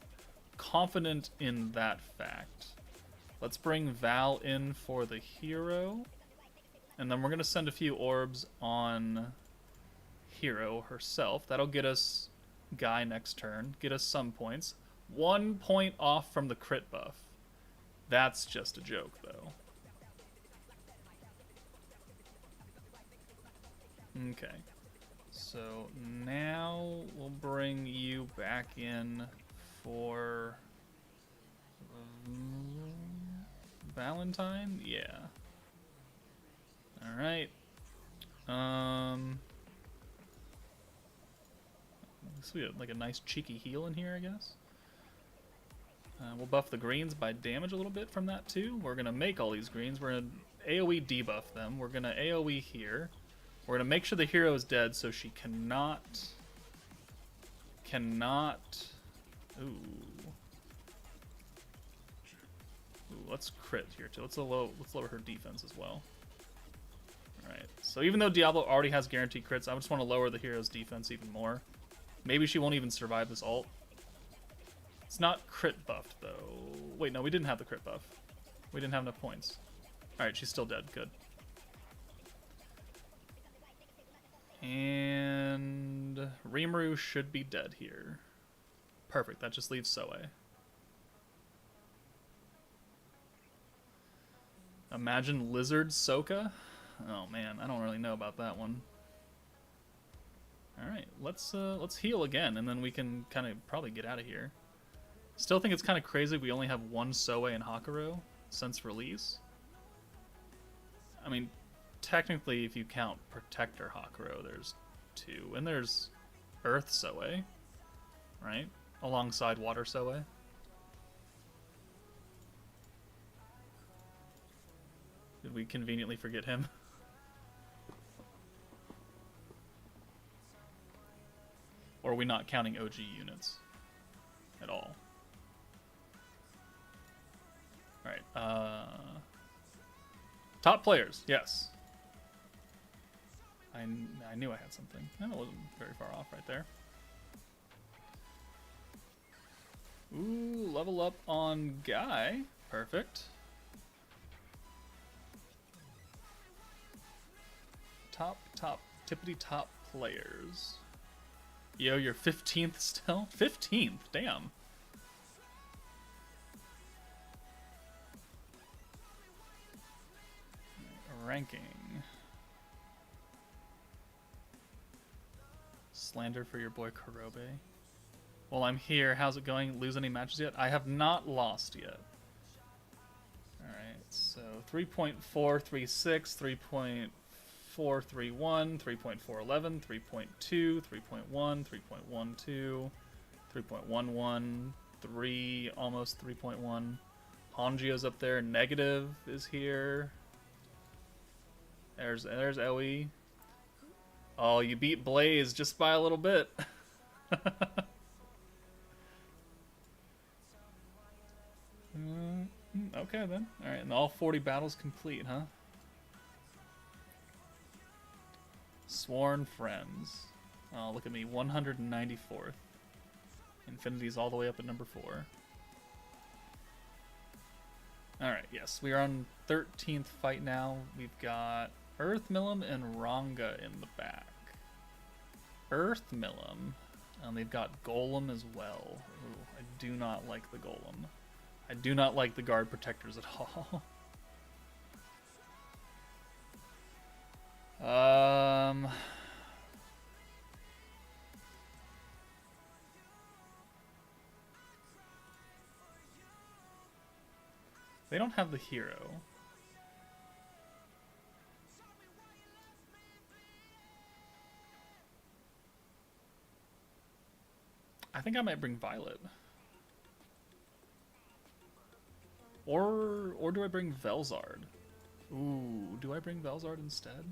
confident in that fact. Let's bring Val in for the hero. And then we're going to send a few orbs on Hero herself. That'll get us Guy next turn. Get us some points. 1 point off from the crit buff. That's just a joke, though. Okay. So now we'll bring you back in for Valentine? Yeah. Alright. So we have like a nice cheeky heal in here, I guess. We'll buff the greens by damage a little bit from that too. We're gonna make all these greens. We're gonna AoE debuff them. We're gonna AoE here. We're gonna make sure the hero is dead so she cannot. Ooh. Ooh, let's crit here too. Let's lower her defense as well. Alright, so even though Diablo already has guaranteed crits, I just want to lower the hero's defense even more. Maybe she won't even survive this ult. It's not crit buffed, though. Wait, no, we didn't have the crit buff. We didn't have enough points. Alright, she's still dead. Good. And Rimuru should be dead here. Perfect, that just leaves Soe. Imagine Lizard Sokka? Oh man, I don't really know about that one. Alright, let's heal again, and then we can kind of probably get out of here. Still think it's kind of crazy we only have one Soe and Hakuro since release. I mean, technically, if you count Protector Hakuro, there's 2. And there's Earth Soe, right? Alongside Water Soe. Did we conveniently forget him? Or are we not counting OG units at all? Alright, top players, yes. I knew I had something. That wasn't very far off right there. Ooh, level up on Guy. Perfect. Tippity top players. Yo, you're 15th still? 15th, damn. Ranking. Slander for your boy Kurobe. Well, I'm here. How's it going? Lose any matches yet? I have not lost yet. Alright, so 3.436, 3.431, 3.411, 3.2, 3.1, 3.12, 3.11, 3, almost 3.1. Hongio's up there. Negative is here. There's Oe. Oh, you beat Blaze just by a little bit. Okay then. Alright, and all 40 battles complete, huh? Sworn Friends. Oh, look at me. 194th. Infinity's all the way up at number 4. Alright, yes. We are on 13th fight now. We've got Earthmillum and Ranga in the back. Earthmillum. And they've got Golem as well. Ooh, I do not like the Golem. I do not like the guard protectors at all. They don't have the hero. I think I might bring Violet. Or do I bring Velzard? Ooh, do I bring Velzard instead?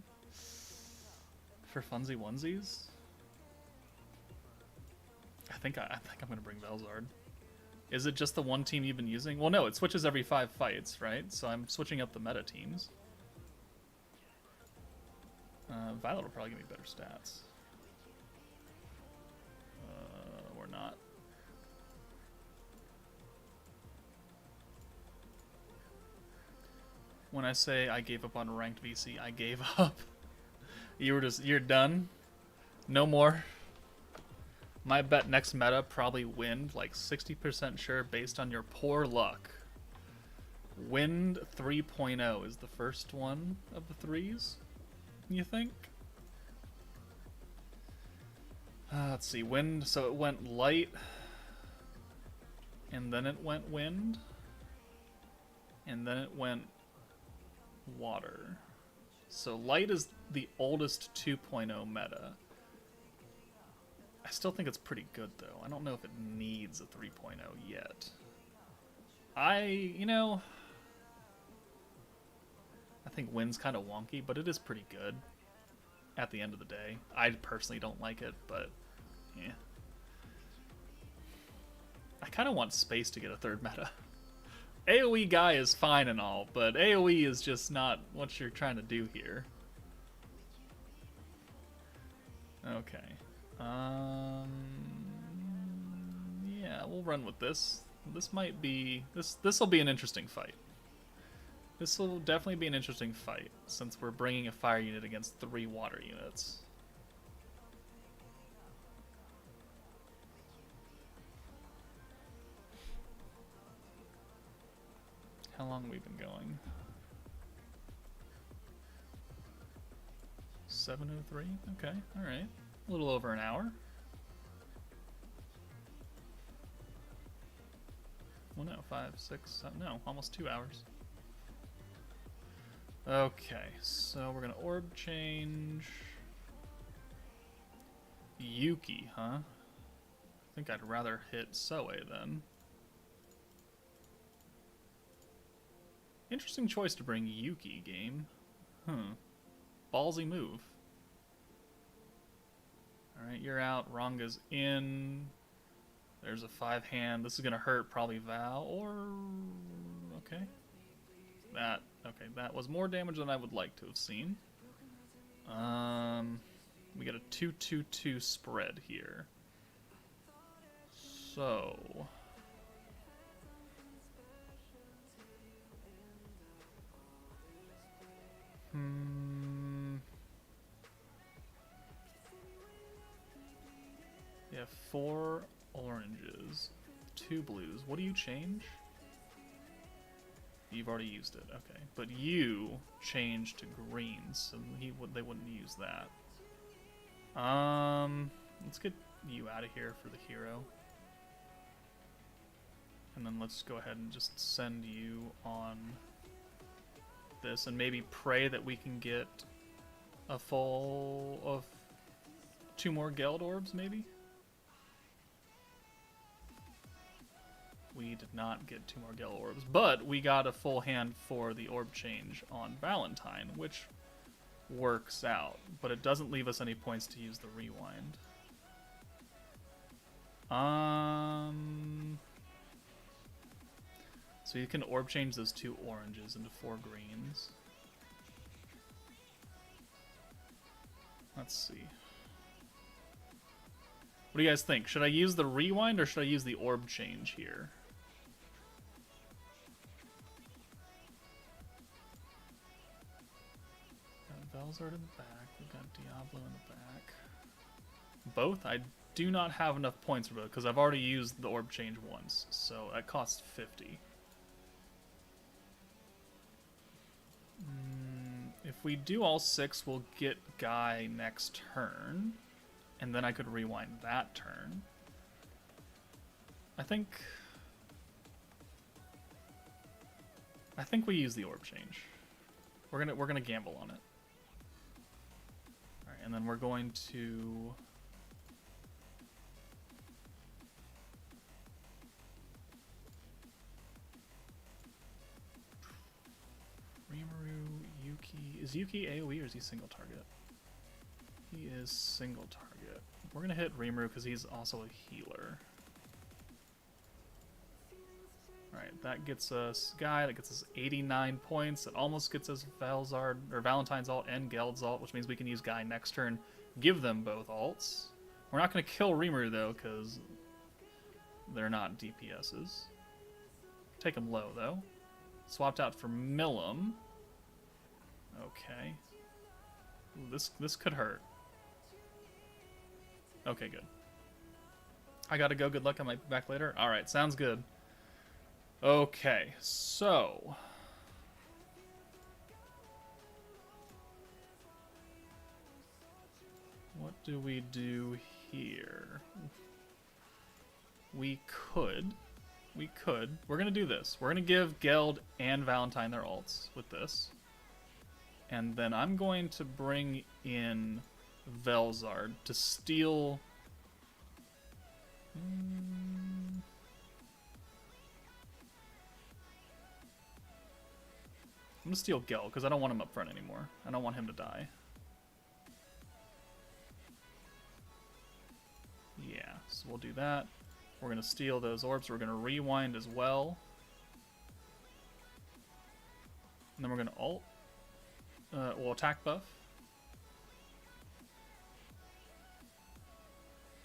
For funsy onesies? I think I'm gonna bring Velzard. Is it just the one team you've been using? Well, no, it switches every 5 fights, right? So I'm switching up the meta teams. Violet will probably give me better stats. Or not. When I say I gave up on ranked VC, I gave up. You're done? No more? My bet next meta probably Wind, like 60% sure based on your poor luck. Wind 3.0 is the first one of the 3s, you think? Let's see, Wind, so it went Light, and then it went Wind, and then it went Water. So Light is the oldest 2.0 meta. I still think it's pretty good, though. I don't know if it needs a 3.0 yet. I think Wind's kind of wonky, but it is pretty good at the end of the day. I personally don't like it, but yeah. I kind of want Space to get a third meta. AoE guy is fine and all, but AoE is just not what you're trying to do here. Okay. Yeah, we'll run with this. This might be... This will be an interesting fight. This will definitely be an interesting fight, since we're bringing a fire unit against 3 water units. How long have we been going? 7:03? Okay, alright. A little over an hour. Well, no, 5, 6, 7, no, almost 2 hours. Okay, so we're gonna orb change. Yuki, huh? I think I'd rather hit Soe then. Interesting choice to bring Yuki, game. Ballsy move. Alright, you're out. Ranga's in. There's a 5-hand. This is gonna hurt probably Val, or... Okay. That was more damage than I would like to have seen. We got a 2-2-2 spread here. So... Yeah, 4 oranges, 2 blues. What do you change? You've already used it, okay. But you changed to greens, so they wouldn't use that. Let's get you out of here for the hero. And then let's go ahead and just send you on this, and maybe pray that we can get a full of 2 more Geld orbs, maybe? We did not get 2 more Geld orbs, but we got a full hand for the orb change on Valentine, which works out, but it doesn't leave us any points to use the rewind. So you can orb change those 2 oranges into 4 greens. Let's see. What do you guys think? Should I use the rewind or should I use the orb change here? Got Velzard in the back. We've got Diablo in the back. Both? I do not have enough points for both because I've already used the orb change once, so that costs 50. If we do all 6, we'll get Guy next turn, and then I could rewind that turn. I think we use the orb change. We're gonna gamble on it. All right, and then we're going to Rimuru, Yuki. Is Yuki AoE or is he single target? He is single target. We're gonna hit Rimuru because he's also a healer. Alright, that gets us Guy, that gets us 89 points. It almost gets us Valzard, or Valentine's ult and Geld's ult, which means we can use Guy next turn. Give them both ults. We're not gonna kill Rimuru though, because they're not DPSs. Take them low though. Swapped out for Millum. Okay. Ooh, this could hurt. Okay, good. I gotta go. Good luck. I might be back later. Alright, sounds good. Okay, so... what do we do here? We could. We're gonna do this. We're gonna give Geld and Valentine their ults with this. And then I'm going to bring in Velzard to steal... I'm gonna steal Geld, because I don't want him up front anymore. I don't want him to die. Yeah, so we'll do that. We're gonna steal those orbs. We're gonna rewind as well. And then we're gonna ult. We'll attack buff.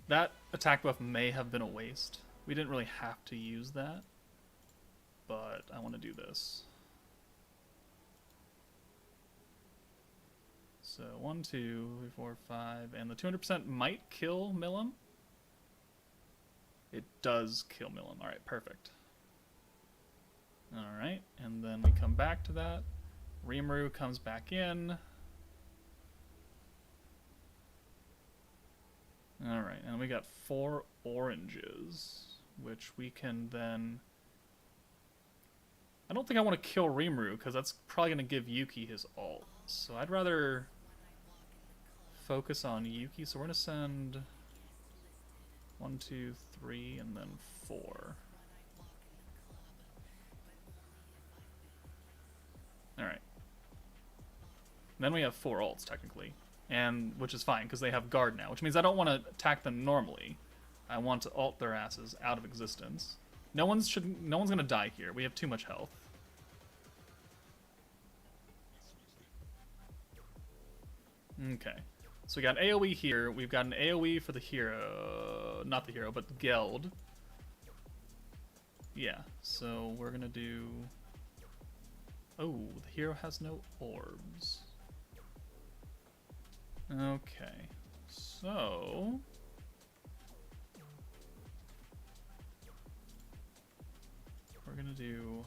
That attack buff may have been a waste. We didn't really have to use that. But I want to do this. So 1, 2, 3, 4, 5, and the 200% might kill Millum. It does kill Millum. Alright, perfect. Alright, and then we come back to that. Rimuru comes back in. Alright, and we got 4 oranges, which we can then... I don't think I want to kill Rimuru, because that's probably going to give Yuki his ult. So I'd rather focus on Yuki. So we're going to send 1, 2, 3, and then 4. Alright. Then we have 4 ults, technically. And which is fine, because they have guard now. Which means I don't want to attack them normally. I want to ult their asses out of existence. No one's going to die here. We have too much health. Okay. So we got AoE here. We've got an AoE for the hero. Not the hero, but Geld. Yeah, so we're going to do... oh, the hero has no orbs. Okay. So... we're going to do...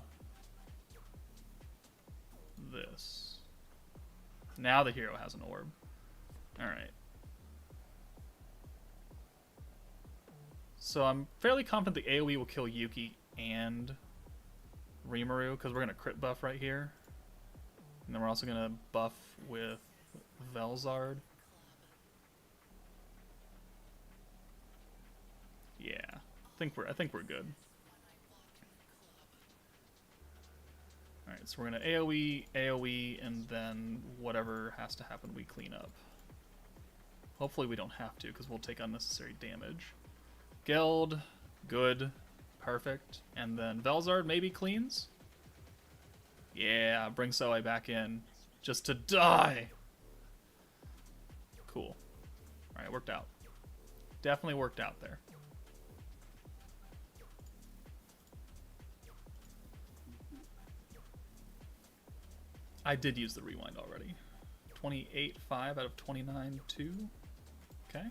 this. Now the hero has an orb. Alright. So I'm fairly confident the AoE will kill Yuki and Rimuru, because we're going to crit buff right here. And then we're also going to buff with Velzard. Yeah, I think we're good. All right, so we're gonna AOE, and then whatever has to happen, we clean up. Hopefully we don't have to, because we'll take unnecessary damage. Geld, good, perfect, and then Velzard maybe cleans. Yeah, bring Zoe back in, just to die. Cool. All right, worked out. Definitely worked out there. I did use the rewind already. 28.5 out of 29.2. Okay.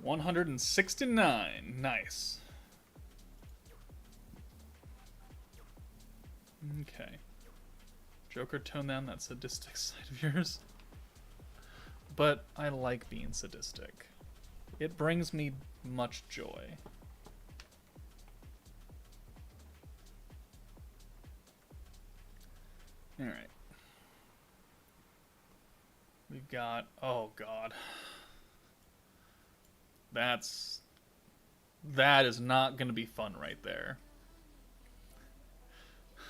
169. Nice. Okay. Joker, tone down that sadistic side of yours. But I like being sadistic. It brings me much joy. Alright. We've got... Oh, God. That is not going to be fun right there.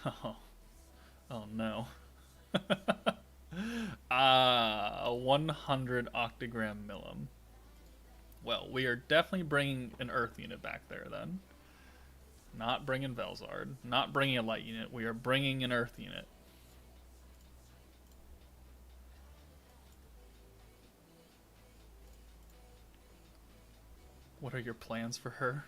Oh. Oh, no. A 100 octagram millum. Well, we are definitely bringing an Earth unit back there, then. Not bringing Velzard. Not bringing a light unit. We are bringing an Earth unit. What are your plans for her?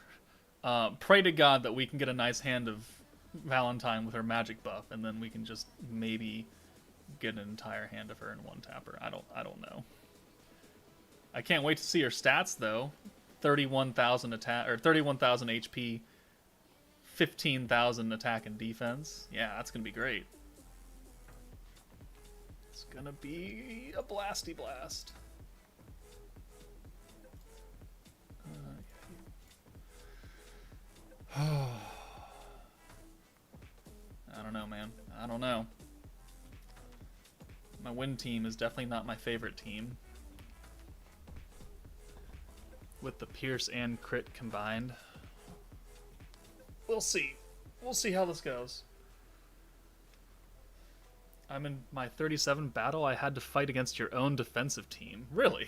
Pray to God that we can get a nice hand of Valentine with her magic buff, and then we can just maybe get an entire hand of her in one tapper. I don't know. I can't wait to see her stats though. 31,000 attack, or 31,000 HP, 15,000 attack and defense. Yeah, that's gonna be great. It's gonna be a blasty blast. I don't know, man. I don't know. My win team is definitely not my favorite team. With the Pierce and crit combined. We'll see. We'll see how this goes. I'm in my 37 battle. I had to fight against your own defensive team. Really?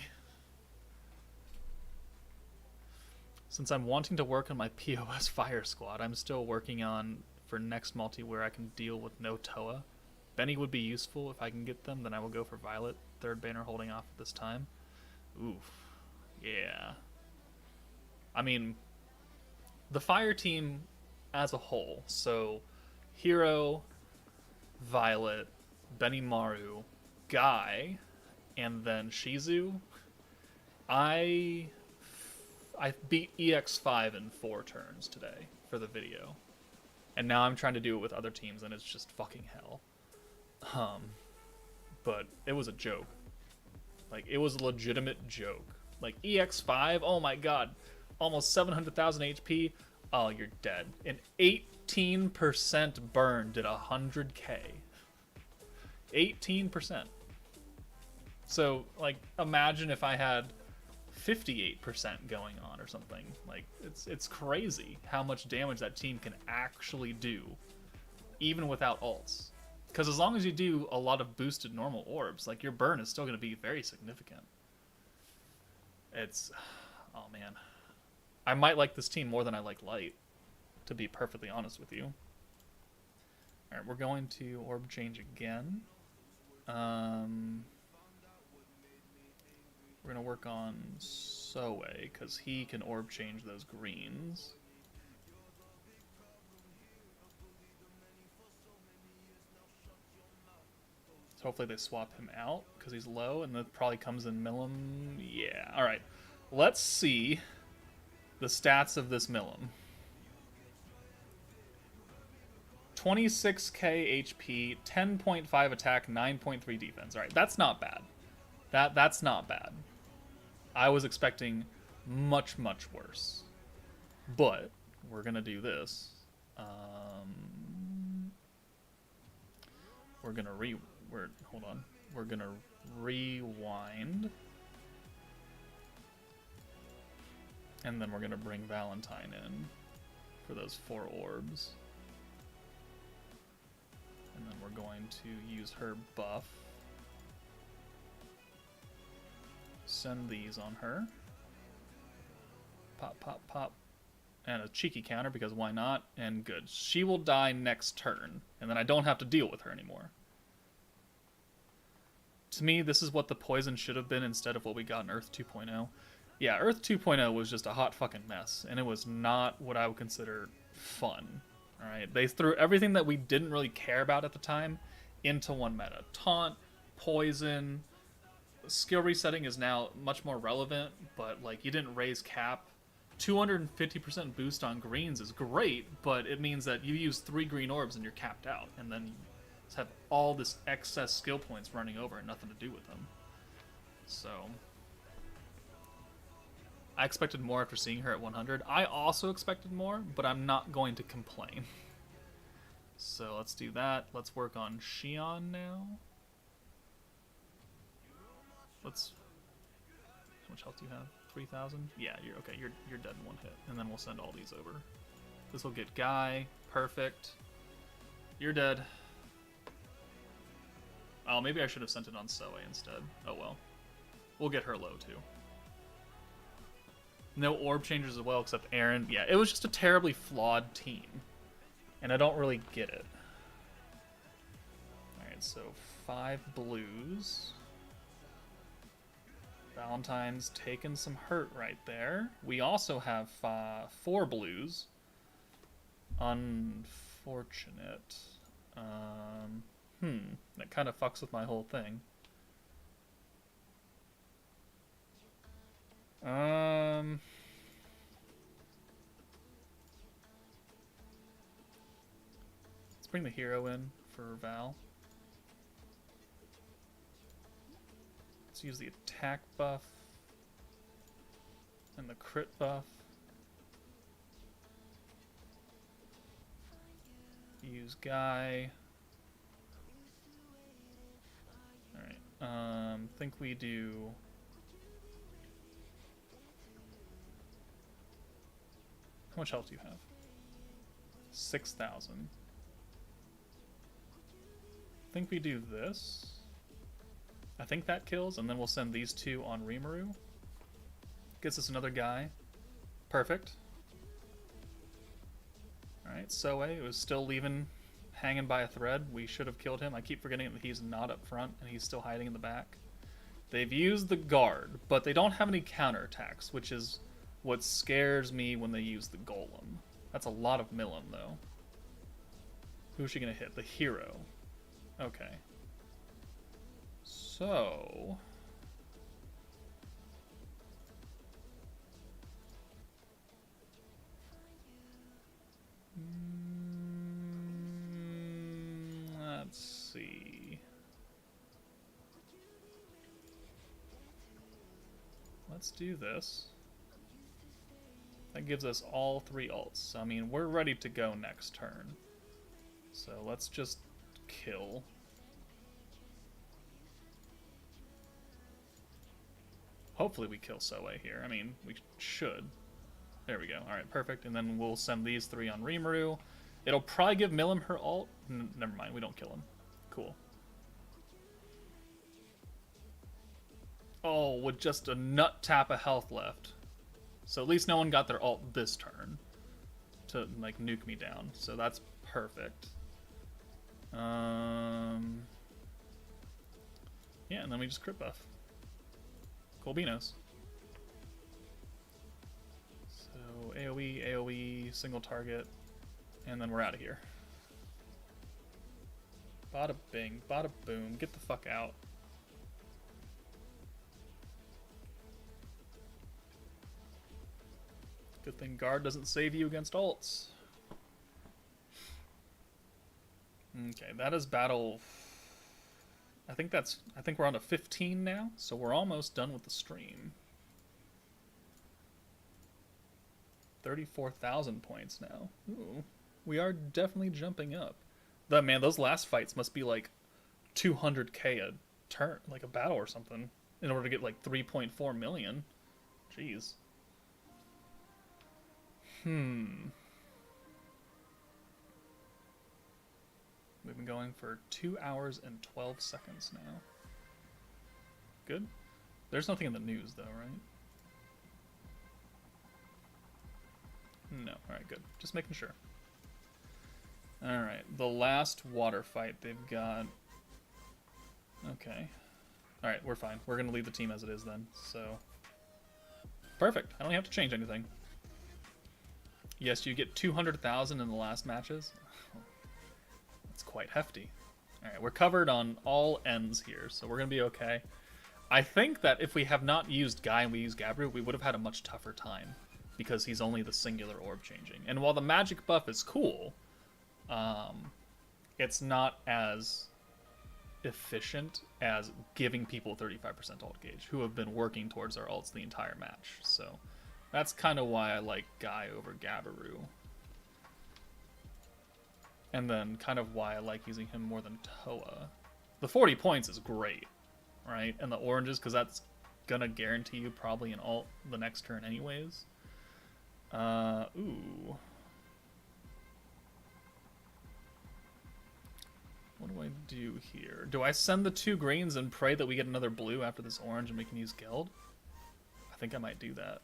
Since I'm wanting to work on my POS fire squad, I'm still working on for next multi where I can deal with no Toa. Benny would be useful if I can get them, then I will go for Violet. Third banner holding off at this time. Oof. Yeah. I mean, the fire team as a whole, so Hero, Violet, Benimaru, Guy, and then Shizu. I beat EX5 in 4 turns today for the video. And now I'm trying to do it with other teams, and it's just fucking hell. But it was a joke. Like, it was a legitimate joke. Like, EX5, oh my god, almost 700,000 HP. Oh, you're dead. An 18% burn did 100k. 18%. So, like, imagine if I had 58% going on or something. Like, it's crazy how much damage that team can actually do, even without ults. Because as long as you do a lot of boosted normal orbs, like, your burn is still going to be very significant. It's... oh, man. I might like this team more than I like Light, to be perfectly honest with you. Alright, we're going to orb change again. We're going to work on Soe, because he can orb change those greens. So hopefully they swap him out, because he's low, and that probably comes in Millum. Yeah, alright. Let's see the stats of this Millum. 26k HP, 10.5 attack, 9.3 defense. Alright, that's not bad. That's not bad. I was expecting much, much worse. But we're gonna do this. We're gonna hold on. we're gonna rewind. And then we're gonna bring Valentine in for those 4 orbs. And then we're going to use her buff. Send these on her. Pop, pop, pop. And a cheeky counter, because why not? And good. She will die next turn, and then I don't have to deal with her anymore. To me, this is what the poison should have been instead of what we got in Earth 2.0. Yeah, Earth 2.0 was just a hot fucking mess, and it was not what I would consider fun. Alright, they threw everything that we didn't really care about at the time into one meta. Taunt, poison, skill resetting is now much more relevant, but like you didn't raise cap. 250% boost on greens is great, but it means that you use 3 green orbs and you're capped out, and then you just have all this excess skill points running over and nothing to do with them. So I expected more after seeing her at 100. I also expected more, but I'm not going to complain. So let's do that. Let's work on Xion now. Let's... How much health do you have? 3,000? Yeah, you're okay. You're dead in 1 hit. And then we'll send all these over. This will get Guy. Perfect. You're dead. Oh, maybe I should have sent it on Zoe instead. Oh well. We'll get her low too. No orb changers as well, except Aaron. Yeah, it was just a terribly flawed team. And I don't really get it. Alright, so 5 blues. Valentine's taking some hurt right there. We also have 4 blues. Unfortunate. That kind of fucks with my whole thing. Let's bring the hero in for Val. Let's use the attack buff and the crit buff. Use Guy. Alright, think we do... How much health do you have? 6,000. Think we do this. I think that kills, and then we'll send these 2 on Rimuru. Gets us another Guy. Perfect. Alright, Soe was still leaving, hanging by a thread. We should have killed him. I keep forgetting that he's not up front, and he's still hiding in the back. They've used the guard, but they don't have any counterattacks, which is what scares me when they use the golem. That's a lot of Milim, though. Who's she gonna hit? The hero. Okay. So... let's see. Let's do this. That gives us all 3 ults. I mean, we're ready to go next turn. So let's just kill. Hopefully we kill Soe here. I mean, we should. There we go. Alright, perfect. And then we'll send these 3 on Rimuru. It'll probably give Milim her ult. Never mind, we don't kill him. Cool. Oh, with just a nut tap of health left. So at least no one got their ult this turn to, like, nuke me down. So that's perfect. Yeah, and then we just crit buff. Colbinos. So AoE, AoE, single target, and then we're out of here. Bada bing, bada boom, get the fuck out. Good thing guard doesn't save you against ults. Okay, that is battle... I think we're on to 15 now, so we're almost done with the stream. 34,000 points now. Ooh, we are definitely jumping up. Man, those last fights must be like 200k turn, like a battle or something, in order to get like 3.4 million. Jeez. We've been going for 2 hours and 12 seconds now. Good. There's nothing in the news though, right? No. Alright, good. Just making sure. Alright, the last water fight they've got. Okay. Alright, we're fine. We're going to leave the team as it is then, so. Perfect. I don't have to change anything. Yes, you get 200,000 in the last matches. That's quite hefty. Alright, we're covered on all ends here, so we're going to be okay. I think that if we have not used Guy and we use Gabriel, we would have had a much tougher time, because he's only the singular orb changing. And while the magic buff is cool, it's not as efficient as giving people 35% ult gauge, who have been working towards their ults the entire match. So that's kind of why I like Guy over Gabiru. And then kind of why I like using him more than Toa. The 40 points is great, right? And the oranges, because that's gonna guarantee you probably an ult the next turn anyways. Ooh. What do I do here? Do I send the 2 greens and pray that we get another blue after this orange and we can use Geld? I think I might do that.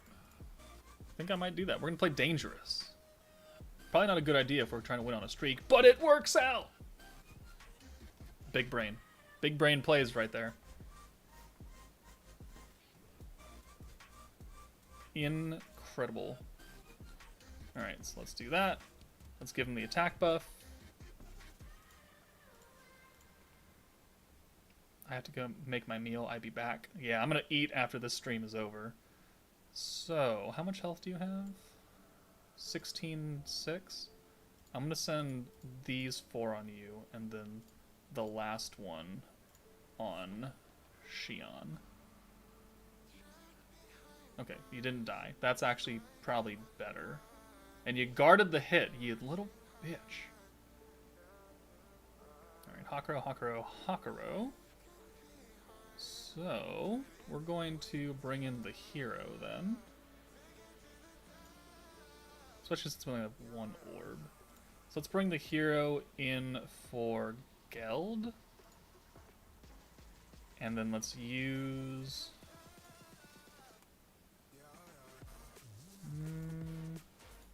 We're going to play dangerous. Probably not a good idea if we're trying to win on a streak, but it works out! Big brain. Big brain plays right there. Incredible. Alright, so let's do that. Let's give him the attack buff. I have to go make my meal. I'll be back. Yeah, I'm going to eat after this stream is over. So, how much health do you have? 16,600? I'm going to send these 4 on you, and then the last one on Xion. Okay, you didn't die. That's actually probably better. And you guarded the hit, you little bitch. Alright, Hakuro, Hakuro, Hakuro. So, we're going to bring in the hero then. Especially since we only have 1 orb. So let's bring the hero in for Geld. And then let's use...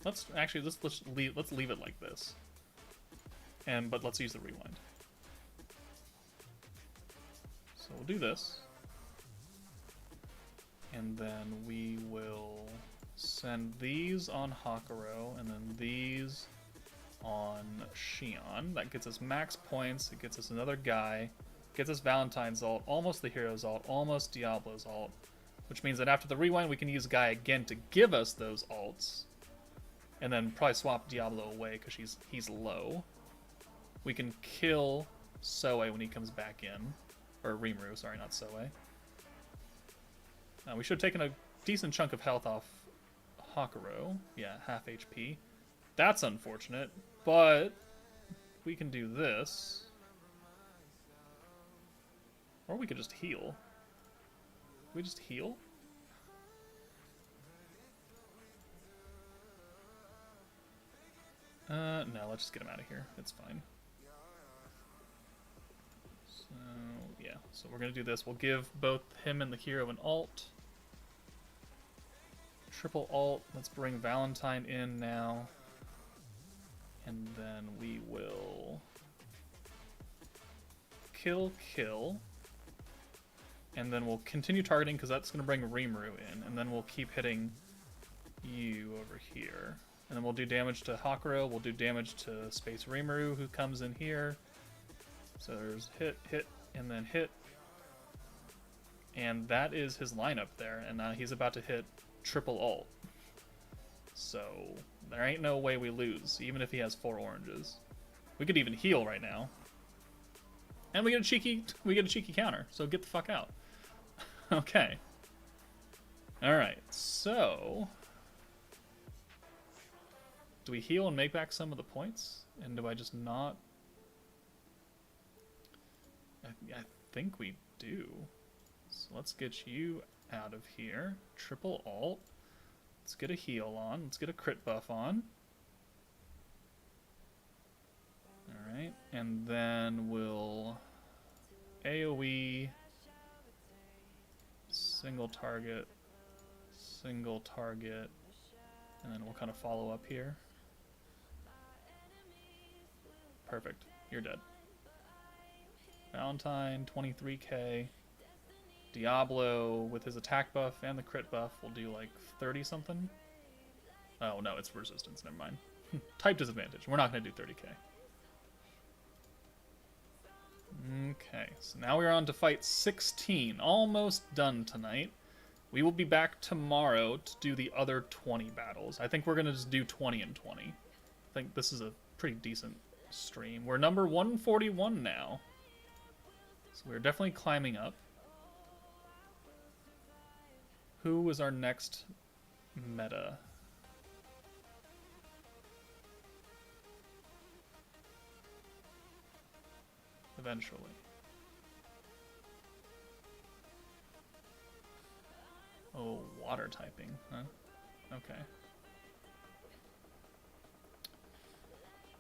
let's leave it like this. But let's use the rewind. So we'll do this. And then we will send these on Hakuro, and then these on Xion. That gets us max points, it gets us another guy, gets us Valentine's ult, almost the hero's ult, almost Diablo's ult, which means that after the rewind we can use Guy again to give us those ults, and then probably swap Diablo away because he's low. We can kill Soe when he comes back in. Or Rimuru, sorry, not Soe. We should have taken a decent chunk of health off Hakuro. Yeah, half HP. That's unfortunate, but we can do this. Or we could just heal. Can we just heal? No, let's just get him out of here. It's fine. So, yeah. So we're going to do this. We'll give both him and the hero an ult. Triple ult. Let's bring Valentine in now. And then we will kill. And then we'll continue targeting because that's going to bring Rimuru in. And then we'll keep hitting you over here. And then we'll do damage to Hakuro. We'll do damage to Space Rimuru, who comes in here. So there's hit, and then hit. And that is his lineup there. And now he's about to hit triple ult. So there ain't no way we lose, even if he has 4 oranges. We could even heal right now. And we get a cheeky counter, so get the fuck out. Okay. Alright, so do we heal and make back some of the points? And do I just not? I think we do. So let's get you out of here. Triple alt. Let's get a heal on. Let's get a crit buff on. Alright, and then we'll AoE, single target, and then we'll kind of follow up here. Perfect. You're dead. Valentine, 23k. Diablo, with his attack buff and the crit buff, will do like 30 something. Oh, no, it's resistance. Never mind. Type disadvantage. We're not going to do 30k. Okay, so now we're on to fight 16. Almost done tonight. We will be back tomorrow to do the other 20 battles. I think we're going to just do 20 and 20. I think this is a pretty decent stream. We're number 141 now. So we're definitely climbing up. Who was our next meta? Eventually. Oh, water typing, huh? Okay.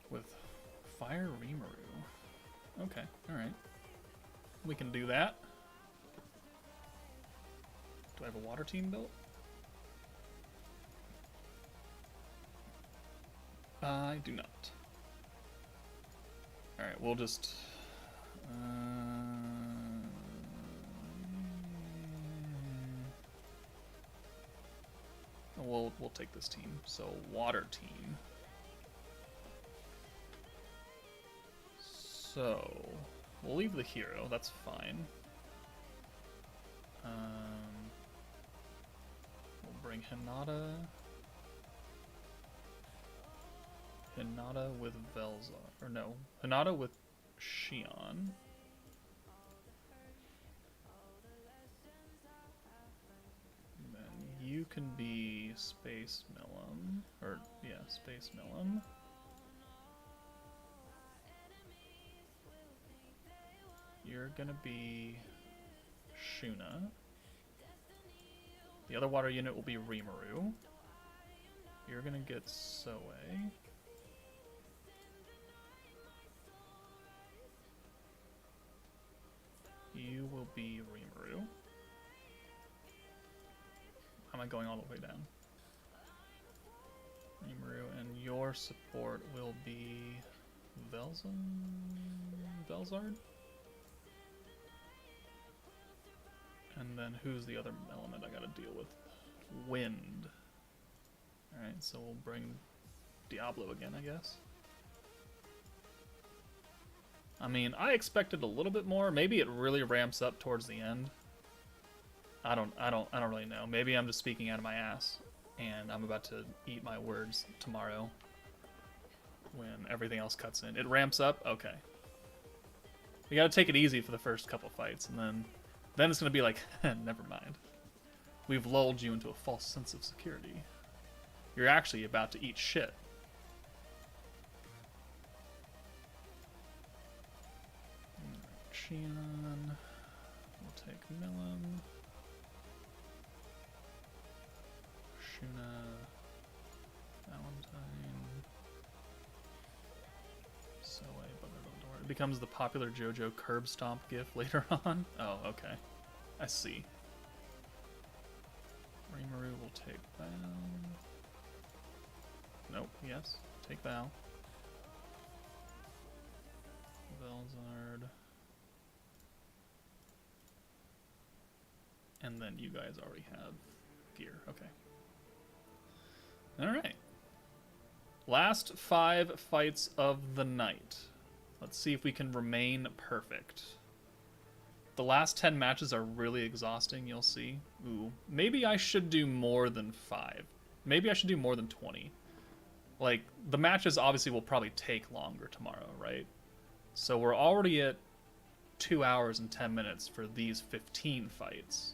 With Fire Rimuru. Okay, alright. We can do that. Do I have a water team built? I do not. Alright, we'll just... we'll take this team. So, water team. So, we'll leave the hero. That's fine. We'll bring Hinata. Hinata with Velzar. Or no, Hinata with Shion. And then you can be Space Millum. Or, yeah, Space Millum. You're gonna be Shuna. The other water unit will be Rimuru. You're gonna get Soe. You will be Rimuru. How am I going all the way down? Rimuru, and your support will be Velzard? And then who's the other element I gotta deal with? Wind. Alright, so we'll bring Diablo again, I guess. I mean, I expected a little bit more. Maybe it really ramps up towards the end. I don't really know. Maybe I'm just speaking out of my ass, and I'm about to eat my words tomorrow when everything else cuts in. It ramps up? Okay. We gotta take it easy for the first couple fights, and then it's gonna be like, never mind. We've lulled you into a false sense of security. You're actually about to eat shit. Shion. We'll take Millum. Shuna. Valentine. Soe, but it becomes the popular JoJo curb stomp gif later on. Oh, okay. I see. Rimuru will take Val. Nope, yes. Take Val. Velzard. And then you guys already have gear. Okay. Alright. Last 5 fights of the night. Let's see if we can remain perfect. The last 10 matches are really exhausting, you'll see. Ooh. Maybe I should do more than 5. Maybe I should do more than 20. Like, the matches obviously will probably take longer tomorrow, right? So we're already at 2 hours and 10 minutes for these 15 fights.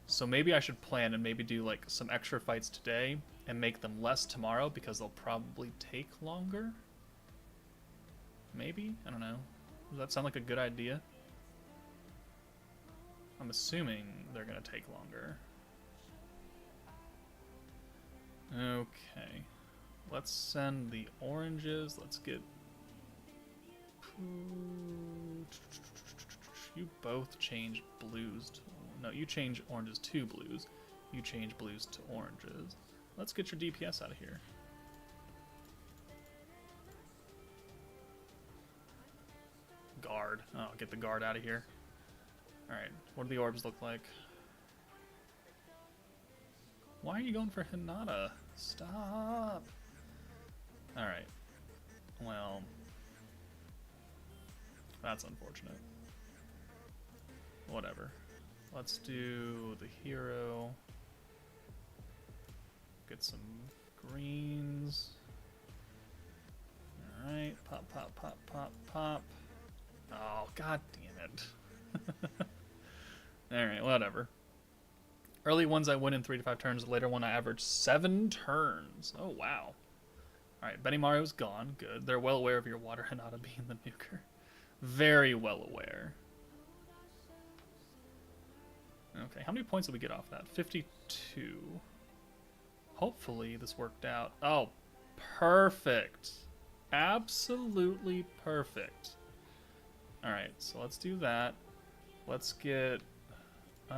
So maybe I should plan and maybe do like some extra fights today and make them less tomorrow because they'll probably take longer. Maybe? I don't know. Does that sound like a good idea? I'm assuming they're going to take longer. Okay. Let's send the oranges. Let's get... You both change blues to... No, you change oranges to blues. You change blues to oranges. Let's get your DPS out of here. Guard. Oh, get the guard out of here. Alright, what do the orbs look like? Why are you going for Hinata? Stop! Alright. Well... That's unfortunate. Whatever. Let's do the hero. Get some greens. Alright, pop, pop, pop, pop, pop. Oh, god damn it. Alright, whatever. Early ones I win in 3 to 5 turns, later one I average 7 turns. Oh, wow. Alright, Benimario's gone. Good. They're well aware of your water Hinata being the nuker. Very well aware. Okay, how many points did we get off that? 52. Hopefully this worked out. Oh, perfect. Absolutely perfect. Alright, so let's do that. Let's get... Do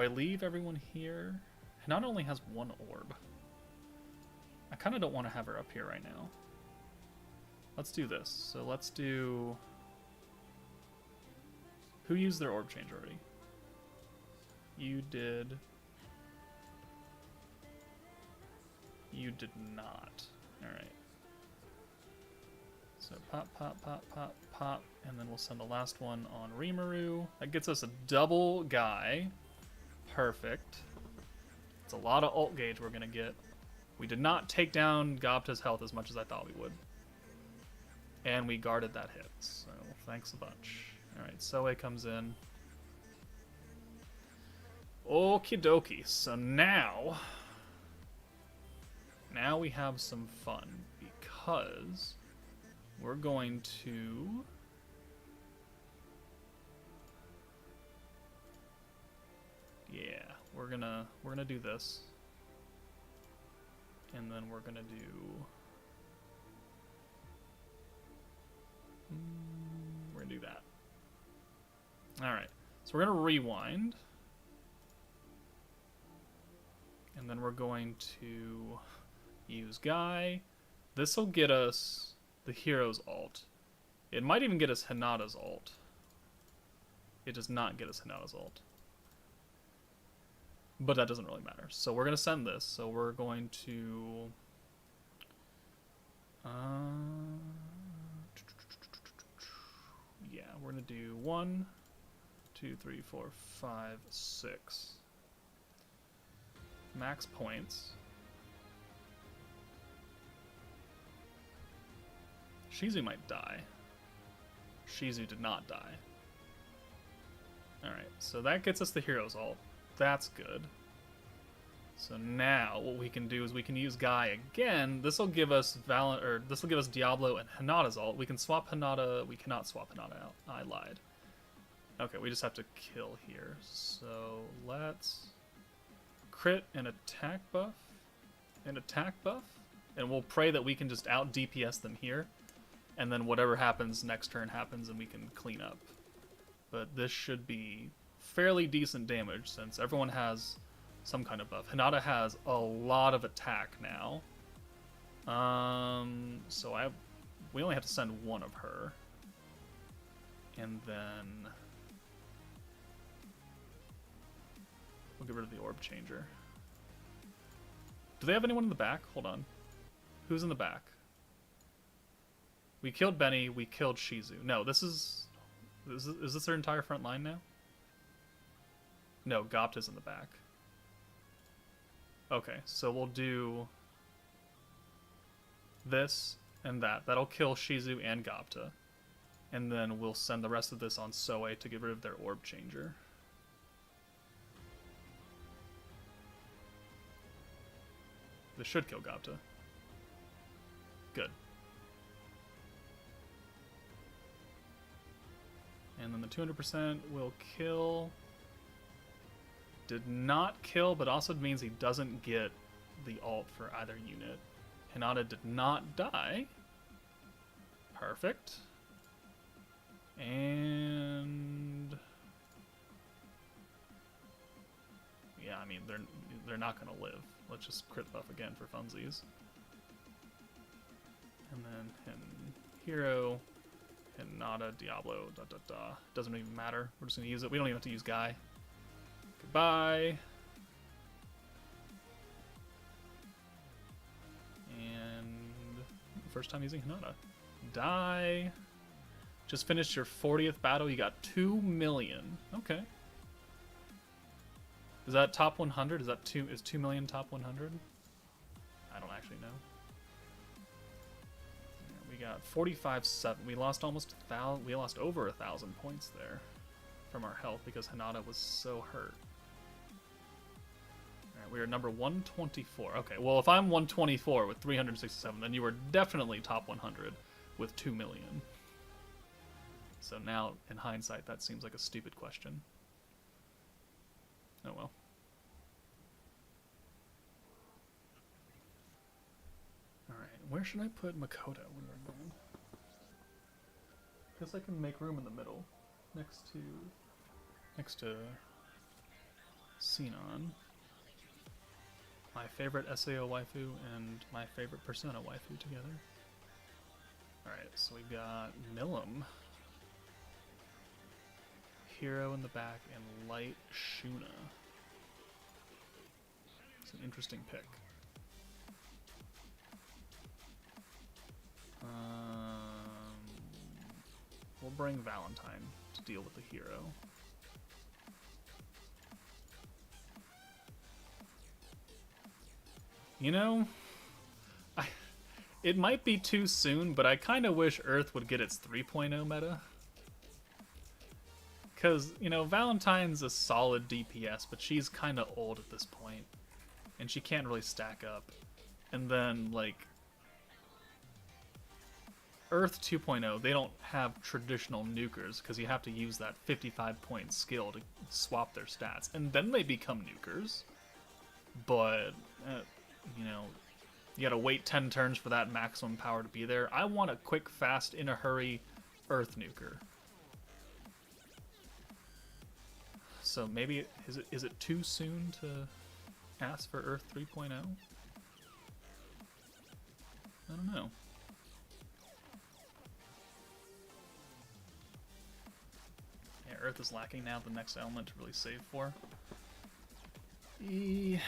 I leave everyone here? Hinata only has 1 orb. I kind of don't want to have her up here right now. Let's do this. So let's do... Who used their orb change already? You did. You did not. Alright. So pop, pop, pop, pop, pop, and then we'll send the last one on Rimuru. That gets us a double guy. Perfect. It's a lot of ult gauge we're gonna get. We did not take down Gobta's health as much as I thought we would. And we guarded that hit, so thanks a bunch. Alright, Soe comes in. Okie dokie, so now we have some fun, because we're going to... Yeah, we're gonna do this. And then we're gonna do... We're gonna do that. Alright, so we're gonna rewind. And then we're going to use Guy. This will get us the hero's ult. It might even get us Hinata's ult. It does not get us Hinata's ult. But that doesn't really matter. So we're going to send this. So we're going to... yeah, we're going to do 1, 2, 3, 4, 5, 6. Max points. Shizu might die. Shizu did not die. Alright, so that gets us the hero's ult. That's good. So now what we can do is we can use Guy again. This will give us this will give us Diablo and Hinata's ult. We can swap Hinata. We cannot swap Hinata out. I lied. Okay, we just have to kill here. So let's crit and attack buff and attack buff, and we'll pray that we can just out DPS them here, and then whatever happens next turn happens and we can clean up. But this should be fairly decent damage since everyone has some kind of buff. Hinata has a lot of attack now. So we only have to send 1 of her. And then we'll get rid of the orb changer. Do they have anyone in the back? Hold on. Who's in the back? We killed Benny, we killed Shizu. No, is this their entire front line now? No, Gopta's in the back. Okay, so we'll do this and that. That'll kill Shizu and Gopta. And then we'll send the rest of this on Soe to get rid of their orb changer. This should kill Gopta. Good. And then the 200% will kill. Did not kill, but also means he doesn't get the ult for either unit. Hinata did not die. Perfect. And yeah, I mean they're not gonna live. Let's just crit buff again for funsies. And then Hero, Hinata, Diablo, Doesn't even matter. We're just gonna use it. We don't even have to use Guy. Goodbye. And first time using Hinata. Die. Just finished your 40th battle. You got 2 million. Okay. Is that top 100? Is that 2 million top 100? I don't actually know. Yeah, we got 45-7. We lost almost 1,000. We lost over 1,000 points there from our health because Hinata was so hurt. Alright, we are number 124. Okay, well if I'm 124 with 367, then you were definitely top 100 with 2 million. So now, in hindsight, that seems like a stupid question. Oh well. Alright, where should I put Makoto when we're done? Guess I can make room in the middle. Next to Sinon. My favorite SAO waifu and my favorite Persona waifu together. Alright, so we got Milim, Hero in the back, and Light Shuna. It's an interesting pick. We'll bring Valentine to deal with the hero. You know, it might be too soon, but I kind of wish Earth would get its 3.0 meta. Because, you know, Valentine's a solid DPS, but she's kind of old at this point, and she can't really stack up. And then, like, Earth 2.0, they don't have traditional nukers, because you have to use that 55-point skill to swap their stats. And then they become nukers. But, you know, you gotta wait 10 turns for that maximum power to be there. I want a quick, fast, in a hurry Earth nuker. So maybe, is it too soon to ask for Earth 3.0? I don't know. Yeah, Earth is lacking now the next element to really save for. Yeah.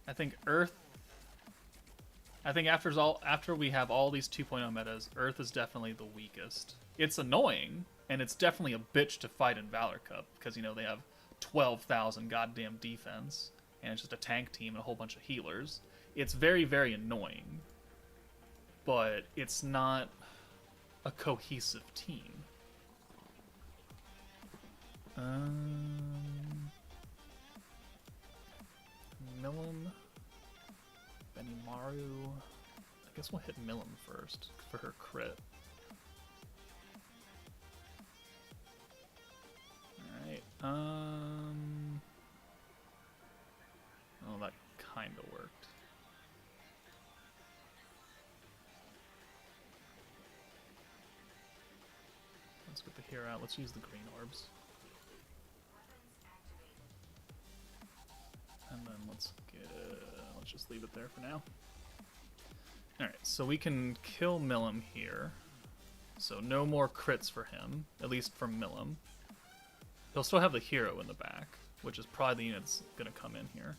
I think Earth... I think after we have all these 2.0 metas, Earth is definitely the weakest. It's annoying, and it's definitely a bitch to fight in Valor Cup, because, you know, they have 12,000 goddamn defense, and it's just a tank team and a whole bunch of healers. It's very, very annoying, but it's not a cohesive team. Milim, Benimaru. I guess we'll hit Milim first for her crit. Alright, oh, that kinda worked. Let's get the hero out. Let's use the green orbs. And then let's just leave it there for now. Alright, so we can kill Milim here. So no more crits for him, at least from Milim. He'll still have the hero in the back, which is probably the unit that's going to come in here.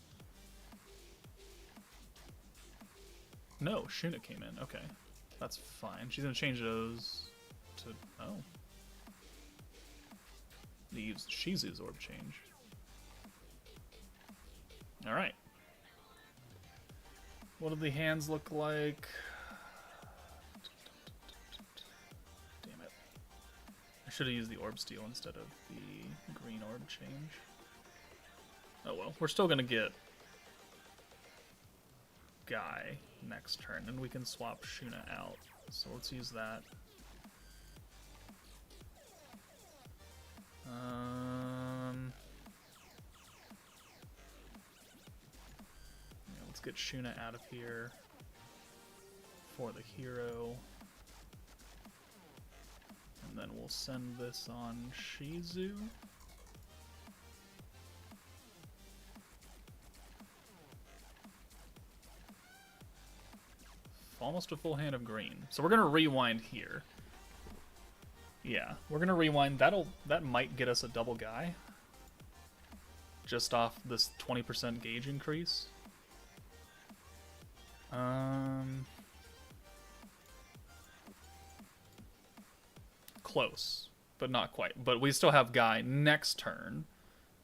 No, Shuna came in. Okay, that's fine. She's going to change those to... Oh. Use Shizu's orb change. Alright. What do the hands look like? Damn it. I should have used the orb steal instead of the green orb change. Oh well, we're still gonna get Guy next turn, and we can swap Shuna out. So let's use that. Yeah, let's get Shuna out of here for the hero. And then we'll send this on Shizu. Almost a full hand of green. So we're gonna rewind here. Yeah, we're gonna rewind. That might get us a double guy. Just off this 20% gauge increase. Close, but not quite. But we still have guy next turn,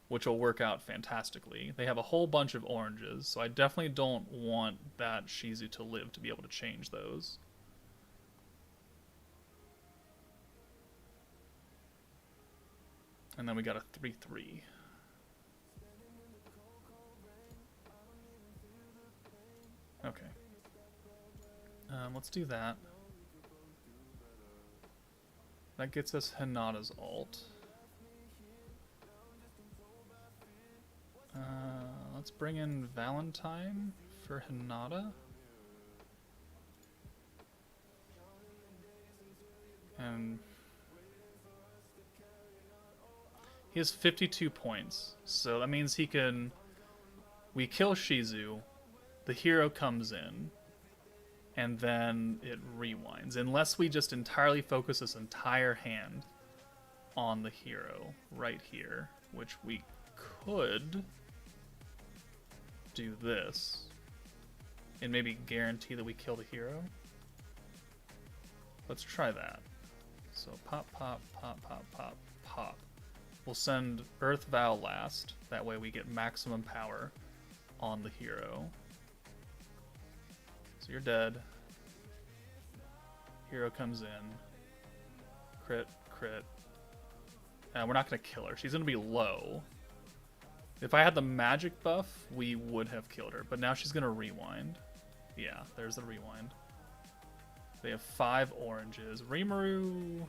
which will work out fantastically. They have a whole bunch of oranges, so I definitely don't want that Shizu to live to be able to change those. And then we got a 3/3. Okay. Let's do that. That gets us Hinata's ult. Let's bring in Valentine for Hinata. And he has 52 points, so that means he can... We kill Shizu, the hero comes in, and then it rewinds. Unless we just entirely focus this entire hand on the hero right here, which we could do this and maybe guarantee that we kill the hero. Let's try that. So pop, pop, pop, pop, pop, pop. We'll send Earth Vow last. That way we get maximum power on the hero. So you're dead. Hero comes in. Crit, crit. We're not going to kill her. She's going to be low. If I had the magic buff, we would have killed her. But now she's going to rewind. Yeah, there's the rewind. They have 5 oranges. Rimuru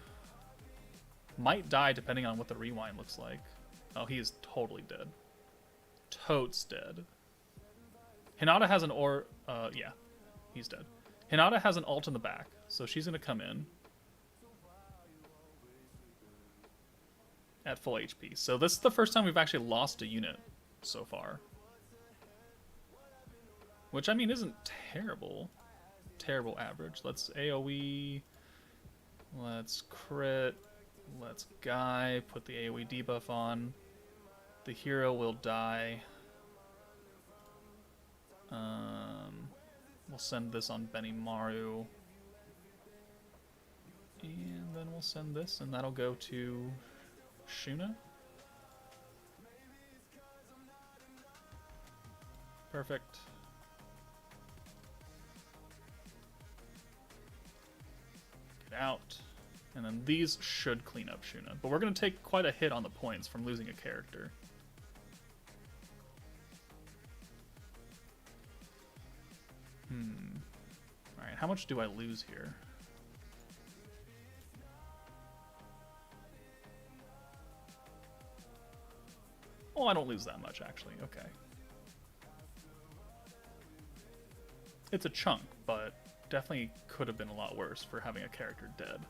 might die depending on what the rewind looks like. Oh, he is totally dead. Totes dead. Hinata has an yeah, he's dead. Hinata has an ult in the back, so she's going to come in at full HP. So this is the first time we've actually lost a unit so far. Which, I mean, isn't terrible. Terrible average. Let's AoE. Let's crit. Let's Guy. Put the AoE debuff on. The hero will die. We'll send this on Benimaru. And then we'll send this, and that'll go to Shuna. Perfect. Get out. And then these should clean up Shuna. But we're going to take quite a hit on the points from losing a character. Alright, how much do I lose here? Oh, I don't lose that much, actually. Okay. It's a chunk, but definitely could have been a lot worse for having a character dead.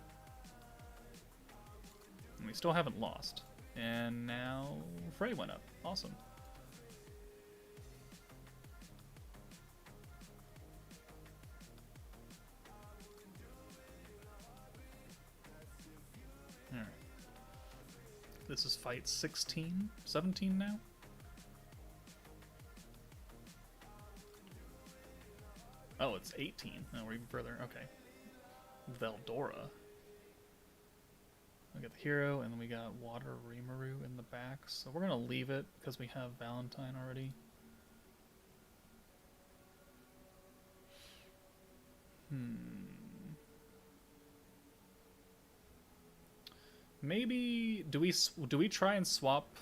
And we still haven't lost. And now Frey went up. Awesome. Alright. This is fight 16? 17 now? Oh, it's 18. No, we're even further. Okay. Veldora. We got the hero, and then we got Water Rimuru in the back. So we're going to leave it because we have Valentine already. Maybe do we try and swap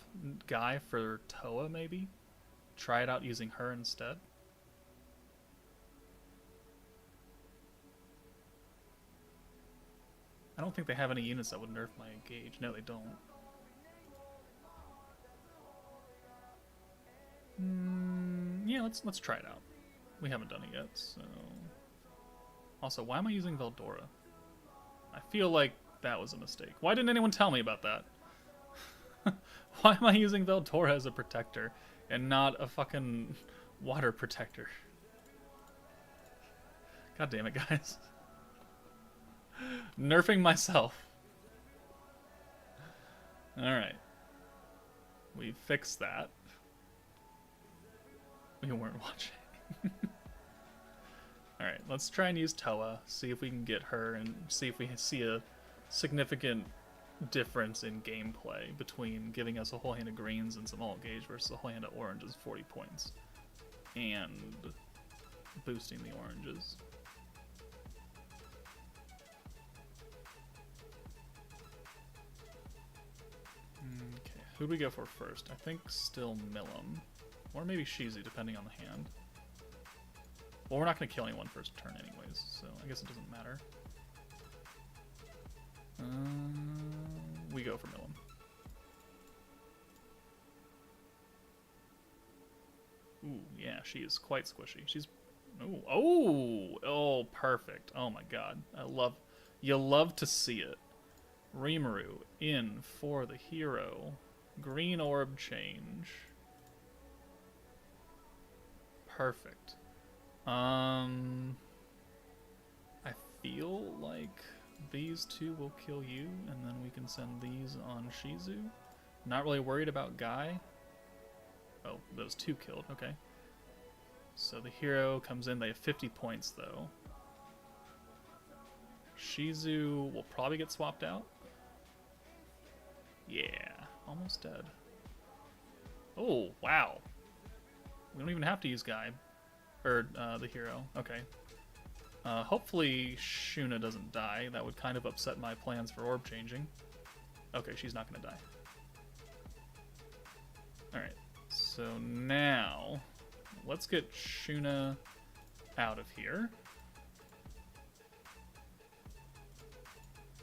Guy for Toa? Maybe try it out using her instead. I don't think they have any units that would nerf my gauge. No, they don't. Yeah, let's try it out. We haven't done it yet, so... Also, why am I using Veldora? I feel like that was a mistake. Why didn't anyone tell me about that? Why am I using Veldora as a protector and not a fucking water protector? God damn it, guys. Nerfing myself. Alright. We fixed that. We weren't watching. Alright, let's try and use Toa, see if we can get her, and see if we see a significant difference in gameplay between giving us a whole hand of greens and some alt gauge versus a whole hand of oranges, 40 points, and boosting the oranges. Okay, who do we go for first? I think still Milim, or maybe Shizu, depending on the hand. Well, we're not going to kill anyone first turn anyways, so I guess it doesn't matter. We go for Milim. Ooh, yeah, she is quite squishy. She's... Oh, perfect. Oh my god. You love to see it. Rimuru in for the hero. Green orb change. Perfect. I feel like these two will kill you, and then we can send these on Shizu. Not really worried about Guy. Oh, those two killed, okay. So the hero comes in, they have 50 points though. Shizu will probably get swapped out. Yeah, almost dead. Oh, wow. We don't even have to use Guy. Or the hero, okay. Hopefully Shuna doesn't die. That would kind of upset my plans for orb changing. Okay, she's not gonna die. Alright, so now let's get Shuna out of here.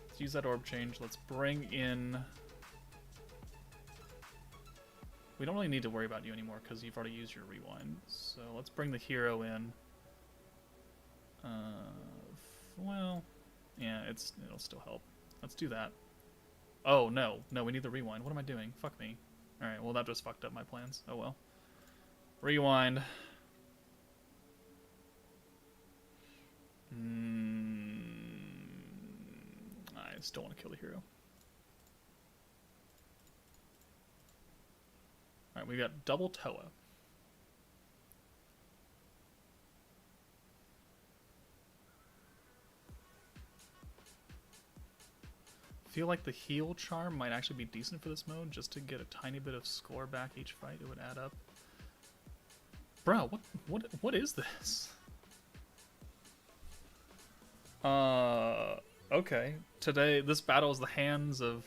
Let's use that orb change. Let's bring in... We don't really need to worry about you anymore because you've already used your rewind. So let's bring the hero in. Well, yeah, it'll still help. Let's do that. Oh, no, we need the rewind. What am I doing? Fuck me. Alright, well, that just fucked up my plans. Oh, well. Rewind. I still want to kill the hero. Alright, we got double Toa. I feel like the heal charm might actually be decent for this mode, just to get a tiny bit of score back each fight. It would add up. Bro, what is this? Okay. Today, this battle is the hands of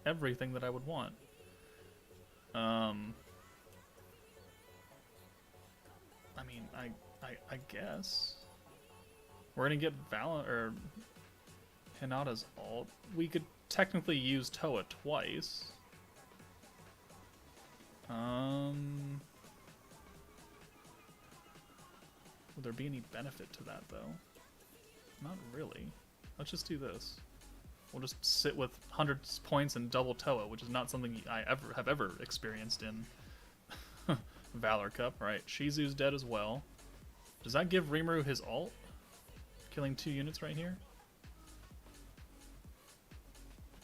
everything that I would want. I mean, I guess. We're gonna get VALOR, or Hinata's ult. We could technically use Toa twice. Would there be any benefit to that, though? Not really. Let's just do this. We'll just sit with 100 points and double Toa, which is not something I have ever experienced in VALOR Cup. Right, Shizu's dead as well. Does that give Rimuru his ult? Killing 2 units right here?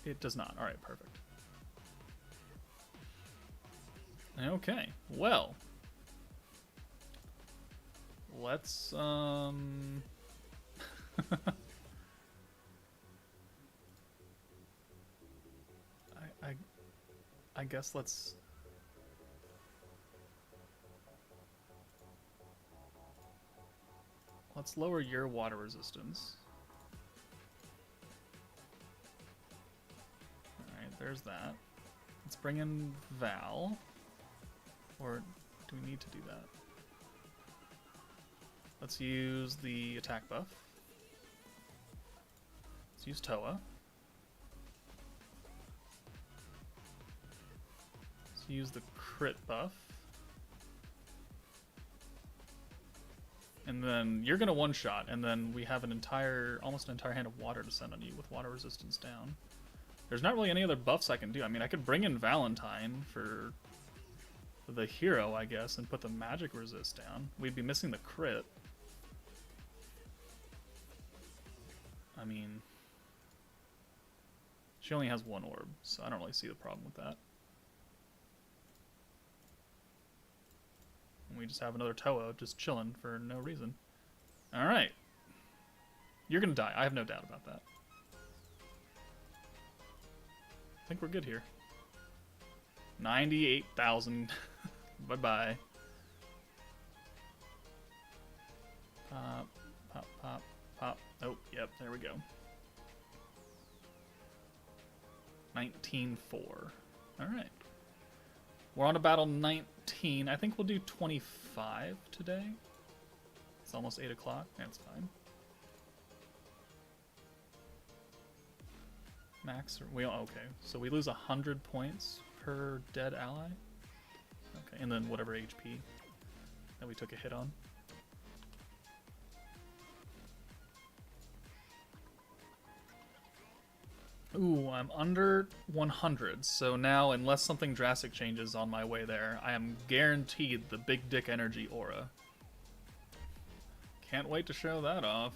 It does not. Alright, perfect. Okay, well. Let's, I guess let's... Let's lower your water resistance. Alright, there's that. Let's bring in Val. Or do we need to do that? Let's use the attack buff. Let's use Toa. Let's use the crit buff. And then you're gonna one-shot, and then we have almost an entire hand of water to send on you with water resistance down. There's not really any other buffs I can do. I mean, I could bring in Valentine for the hero, I guess, and put the magic resist down. We'd be missing the crit. I mean, she only has one orb, so I don't really see the problem with that. And we just have another Toa just chilling for no reason. Alright. You're gonna die. I have no doubt about that. I think we're good here. 98,000. Bye-bye. Pop, pop, pop, pop. Oh, yep, there we go. 19-4. Alright. We're on to battle 19. I think we'll do 25 today. It's almost 8 o'clock. That's fine. Max, okay. So we lose 100 points per dead ally. Okay, and then whatever HP that we took a hit on. Ooh, I'm under 100, so now, unless something drastic changes on my way there, I am guaranteed the big dick energy aura. Can't wait to show that off.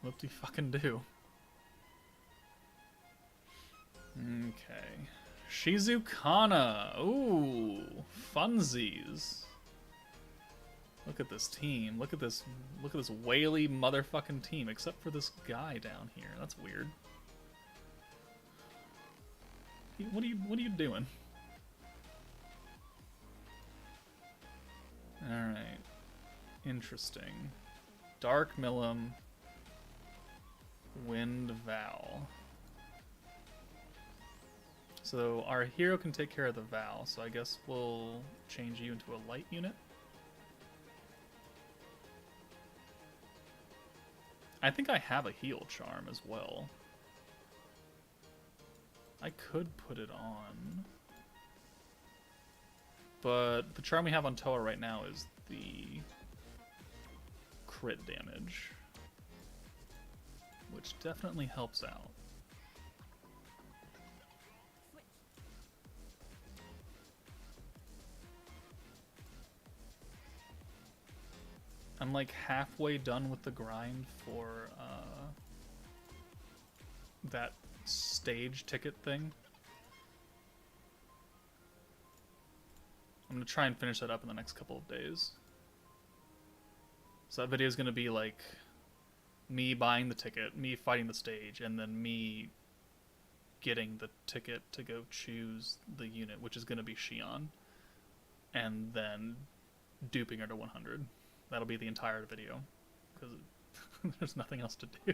Whoop-de-fucking-do. Okay. Shizukana! Ooh, funsies. Look at this team. Look at this whaley motherfucking team, except for this guy down here. That's weird. What are you doing? Alright. Interesting. Dark Milim. Wind Val. So our hero can take care of the Val, so I guess we'll change you into a light unit. I think I have a heal charm as well. I could put it on. But the charm we have on Toa right now is the crit damage, which definitely helps out. I'm like halfway done with the grind for that stage ticket thing. I'm gonna try and finish that up in the next couple of days. So that video is gonna be like me buying the ticket, me fighting the stage, and then me getting the ticket to go choose the unit, which is gonna be Xion, and then duping her to 100. That'll be the entire video, because there's nothing else to do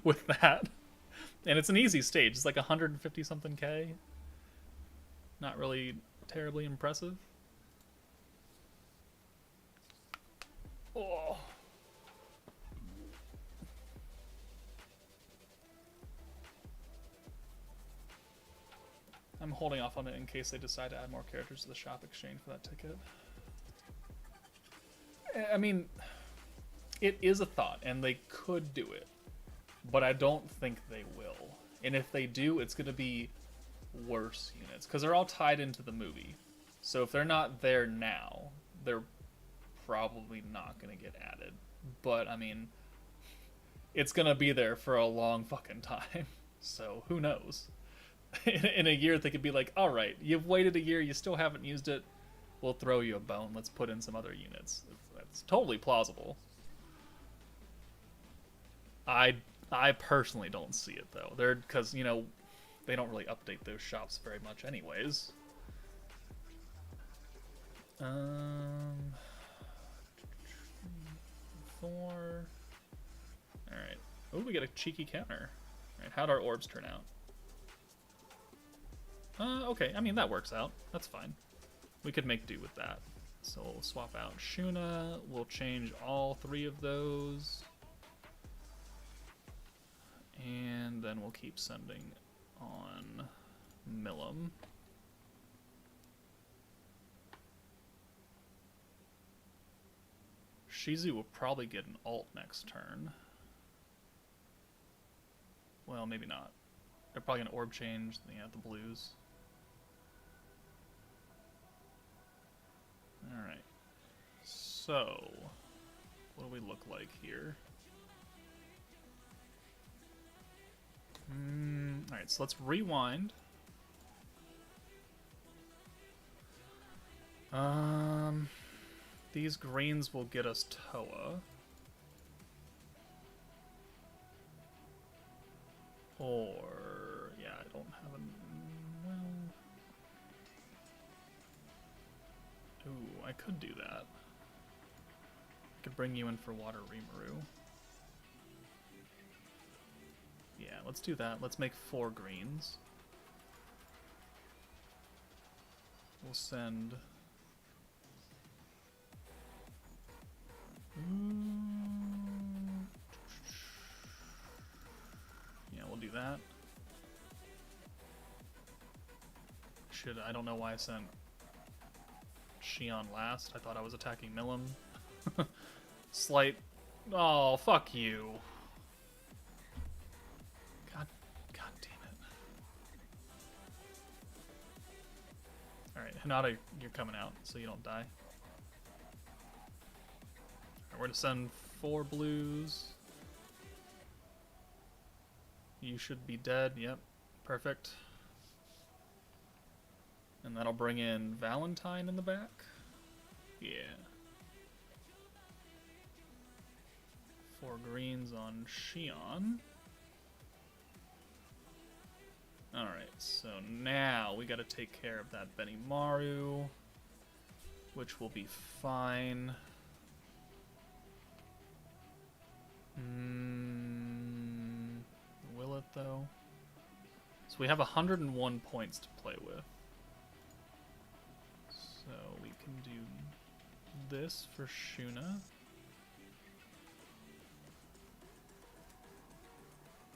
with that. And it's an easy stage. It's like 150 something K. Not really terribly impressive. Oh. I'm holding off on it in case they decide to add more characters to the shop exchange for that ticket. I mean, it is a thought, and they could do it, but I don't think they will. And if they do, it's going to be worse units, because they're all tied into the movie. So if they're not there now, they're probably not going to get added. But, I mean, it's going to be there for a long fucking time. So who knows? In a year, they could be like, alright, you've waited a year, you still haven't used it, we'll throw you a bone, let's put in some other units. That's totally plausible. I personally don't see it, though. Because, you know, they don't really update those shops very much anyways. Four. Alright. Oh, we got a cheeky counter. Alright, how'd our orbs turn out? Okay, I mean, that works out. That's fine. We could make do with that. So we'll swap out Shuna. We'll change all 3 of those. And then we'll keep sending on Milim. Shizu will probably get an ult next turn. Well, maybe not. They're probably going to orb change, yeah, the blues. Alright. So, what do we look like here? Alright, so let's rewind. These greens will get us Toa. Or, yeah, I don't have a... well... Ooh, I could do that. I could bring you in for Water Rimuru. Yeah, let's do that. Let's make 4 greens. We'll send... yeah, we'll do that. I don't know why I sent Xion last. I thought I was attacking Milim. Slight... oh, fuck you. God damn it. Alright, Hinata, you're coming out, so you don't die. We're going to send 4 blues. You should be dead. Yep. Perfect. And that'll bring in Valentine in the back. Yeah. 4 greens on Xion. Alright, so now we gotta take care of that Benimaru, which will be fine. Will it though? So we have 101 points to play with. So we can do this for Shuna.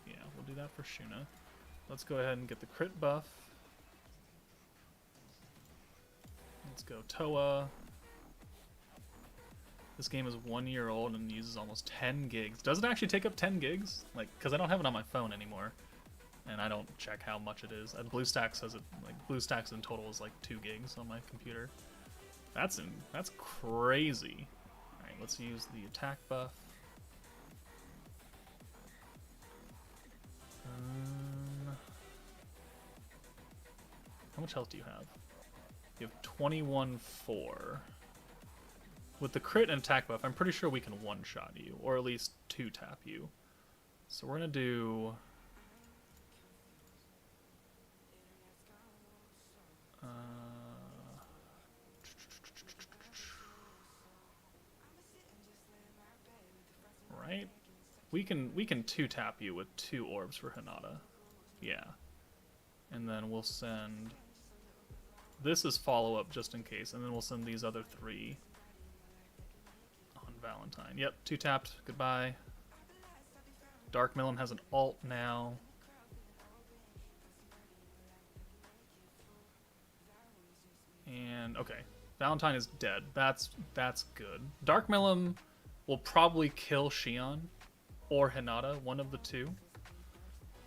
Yeah, we'll do that for Shuna. Let's go ahead and get the crit buff. Let's go Toa. This game is 1 year old and uses almost 10 gigs. Does it actually take up 10 gigs? Like, because I don't have it on my phone anymore. And I don't check how much it is. And BlueStacks says it, like, BlueStacks in total is like 2 gigs on my computer. That's crazy. Alright, let's use the attack buff. How much health do you have? You have 21-4. With the crit and attack buff, I'm pretty sure we can one-shot you, or at least 2-tap you. So we're gonna do... right? We can 2-tap you with 2 orbs for Hinata. Yeah. And then we'll send... this is follow-up just in case, and then we'll send these other 3 on Valentine. Yep, 2-tapped. Goodbye. Dark Milim has an ult now. And, okay. Valentine is dead. That's good. Dark Milim will probably kill Xion or Hinata, one of the 2.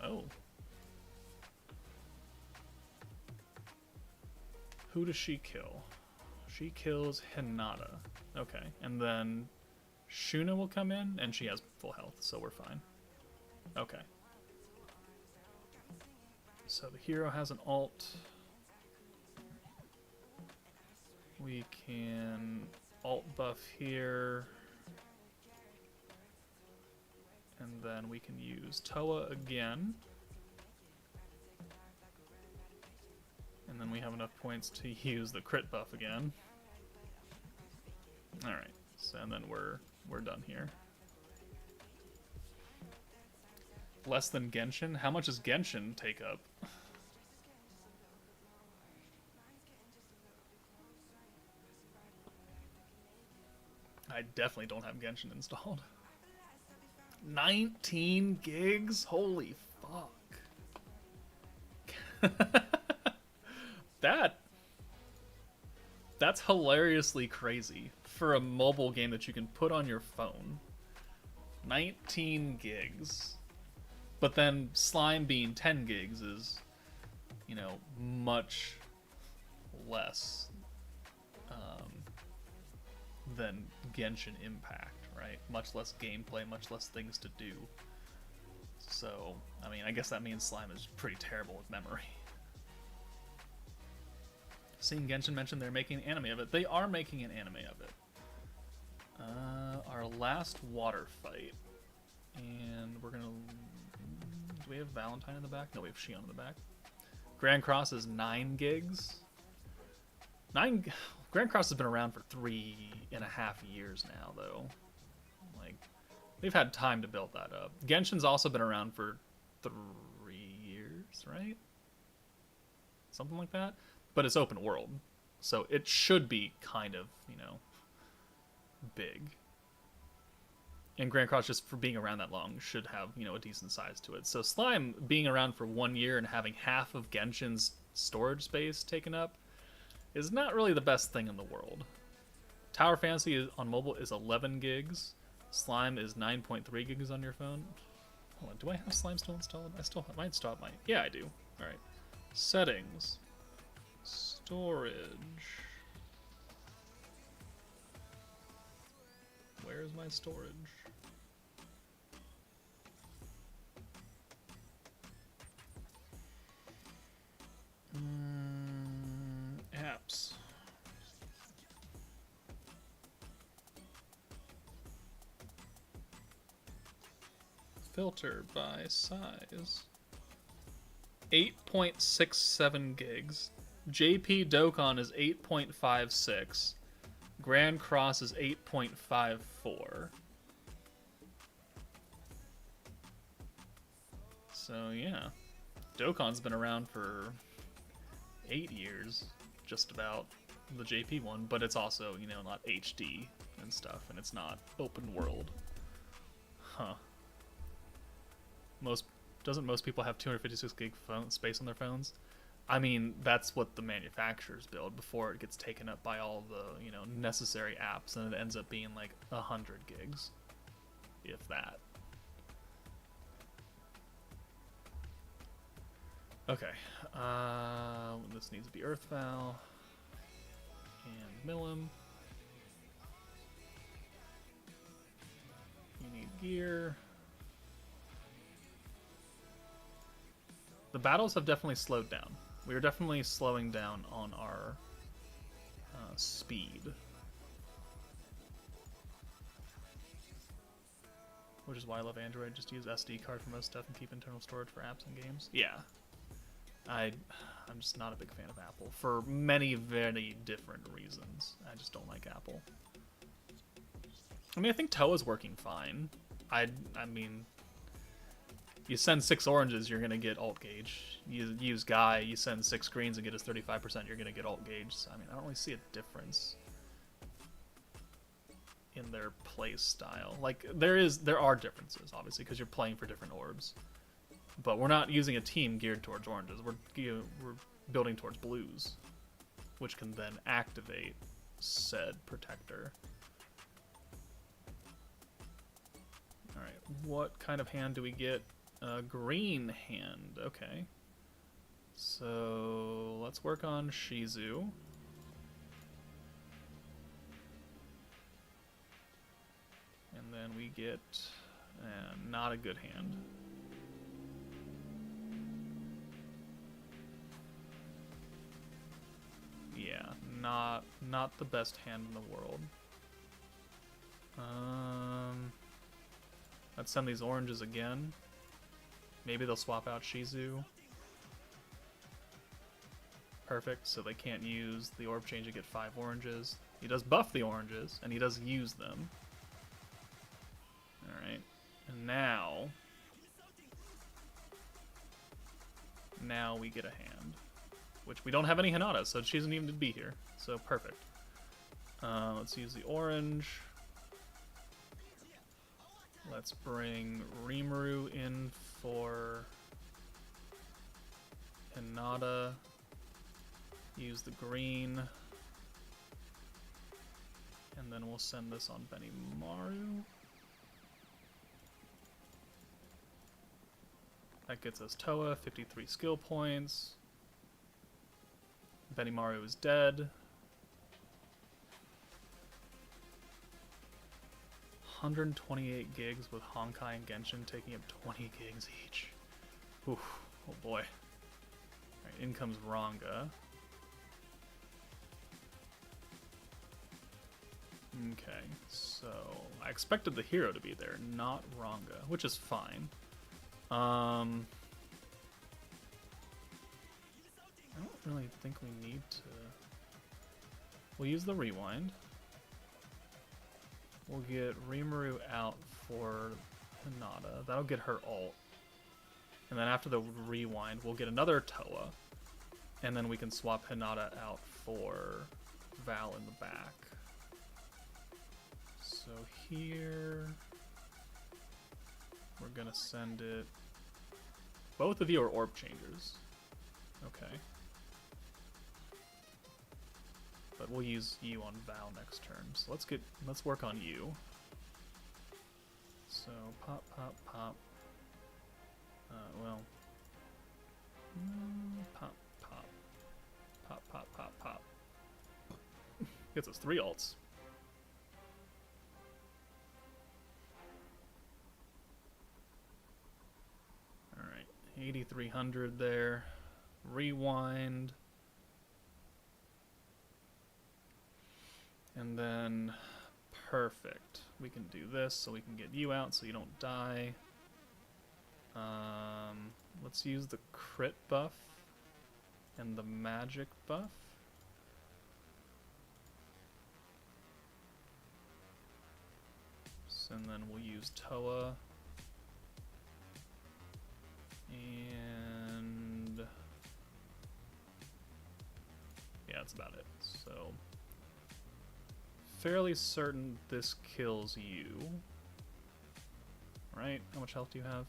Oh. Who does she kill? She kills Hinata. Okay, and then Shuna will come in, and she has full health, so we're fine. Okay. So the hero has an ult. We can ult buff here. And then we can use Toa again. And then we have enough points to use the crit buff again. Alright, so and then we're done here. Less than Genshin? How much does Genshin take up? I definitely don't have Genshin installed. 19 gigs? Holy fuck. That That's hilariously crazy for a mobile game that you can put on your phone. 19 gigs. But then Slime being 10 gigs is, you know, much less than Genshin Impact, right? Much less gameplay, much less things to do. So, I mean, I guess that means Slime is pretty terrible with memory. Seeing Genshin mentioned they're making an anime of it. They are making an anime of it. Our last water fight. And we're gonna... Do we have Valentine in the back? No, we have Shion in the back. Grand Cross is 9 gigs. Grand Cross has been around for 3.5 years now, though. Like, they've had time to build that up. Genshin's also been around for 3 years, right? Something like that. But it's open world, so it should be kind of, you know, big. And Grand Cross, just for being around that long, should have, you know, a decent size to it. So Slime being around for 1 year and having half of Genshin's storage space taken up is not really the best thing in the world. Tower Fantasy on mobile is 11 gigs. Slime is 9.3 gigs on your phone. Hold on, do I have Slime still installed? I might stop my... Yeah, I do. All right. Settings. Storage. Where's my storage? Apps. Filter by size. 8.67 gigs. JP Dokkan is 8.56. Grand Cross is 8.54. So yeah, Dokkan's been around for 8 years, just about, the JP one, but it's also, you know, not HD and stuff, and it's not open world. Huh. Doesn't most people have 256 gig phone space on their phones? I mean, that's what the manufacturers build before it gets taken up by all the, you know, necessary apps, and it ends up being like 100 gigs, if that. Okay, this needs to be Earthval and Milim. You need gear. The battles have definitely slowed down. We are definitely slowing down on our speed. Which is why I love Android. Just use SD card for most stuff and keep internal storage for apps and games. Yeah. I'm just not a big fan of Apple for many, very different reasons. I just don't like Apple. I mean, I think Toa's working fine. I mean... You send 6 oranges, you're going to get alt gauge. You use Guy, you send 6 greens and get his 35%, you're going to get alt gauge. So, I mean, I don't really see a difference in their play style. Like, there are differences, obviously, because you're playing for different orbs. But we're not using a team geared towards oranges. We're building towards blues, which can then activate said protector. Alright, what kind of hand do we get? A green hand, okay. So let's work on Shizu. And then we get not a good hand. Yeah, not the best hand in the world. Let's send these oranges again. Maybe they'll swap out Shizu. Perfect, so they can't use the orb change to get 5 oranges. He does buff the oranges, and he does use them. Alright, and now we get a hand. Which we don't have any Hinata, so she doesn't even need to be here. So perfect. Let's use the orange. Let's bring Rimuru in for Hinata. Use the green. And then we'll send this on Benimaru. That gets us Toa, 53 skill points. Benimaru is dead. 128 gigs with Honkai and Genshin taking up 20 gigs each. Oof, oh boy. Alright, in comes Ranga. Okay, so I expected the hero to be there, not Ranga, which is fine. I don't really think we need to... We'll use the rewind. We'll get Rimuru out for Hinata. That'll get her ult. And then after the rewind, we'll get another Toa. And then we can swap Hinata out for Val in the back. So here... We're gonna send it... Both of you are orb changers. Okay. But we'll use you on Val next turn. So let's work on you. So pop, pop, pop. Well. Pop, pop. Pop, pop, pop, pop. Gets us 3 ults. Alright, 8,300 there. Rewind. And then, perfect. We can do this so we can get you out so you don't die. Let's use the crit buff and the magic buff. So, and then we'll use Toa. And... yeah, that's about it. So... fairly certain this kills you. Right? How much health do you have?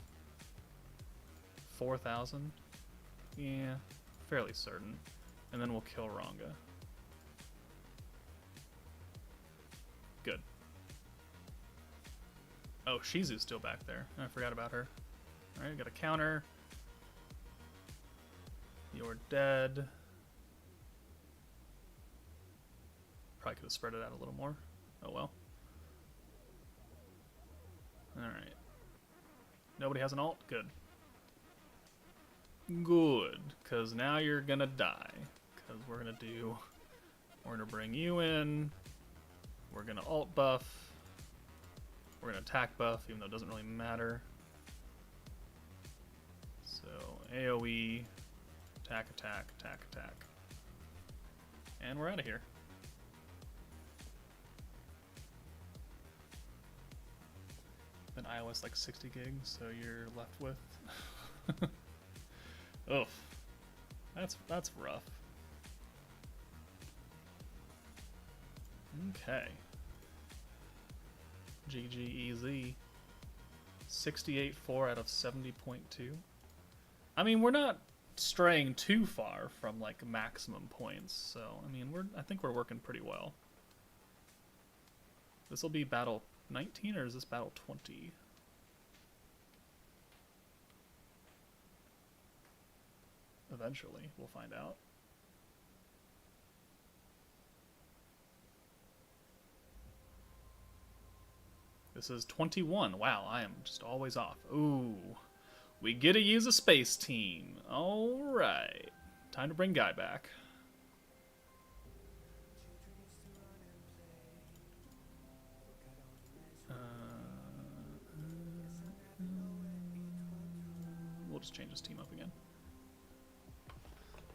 4,000? Yeah, fairly certain. And then we'll kill Ranga. Good. Oh, Shizu's still back there. I forgot about her. Alright, got a counter. You're dead. Probably could have spread it out a little more. Oh well. Alright. Nobody has an ult? Good. Good. Because now you're gonna die. Because we're gonna bring you in. We're gonna ult buff. We're gonna attack buff, even though it doesn't really matter. So, AoE. Attack, attack, attack, attack. And we're out of here. Then iOS like 60 gigs, so you're left with. Oof, that's rough. Okay. GG easy. 68.4 out of 70.2. I mean, we're not straying too far from like maximum points, so I mean, I think we're working pretty well. This will be battle 19 or is this battle 20? Eventually, we'll find out. This is 21. Wow, I am just always off. Ooh. We get to use a space team. Alright. Time to bring Guy back. We'll just change his team up again.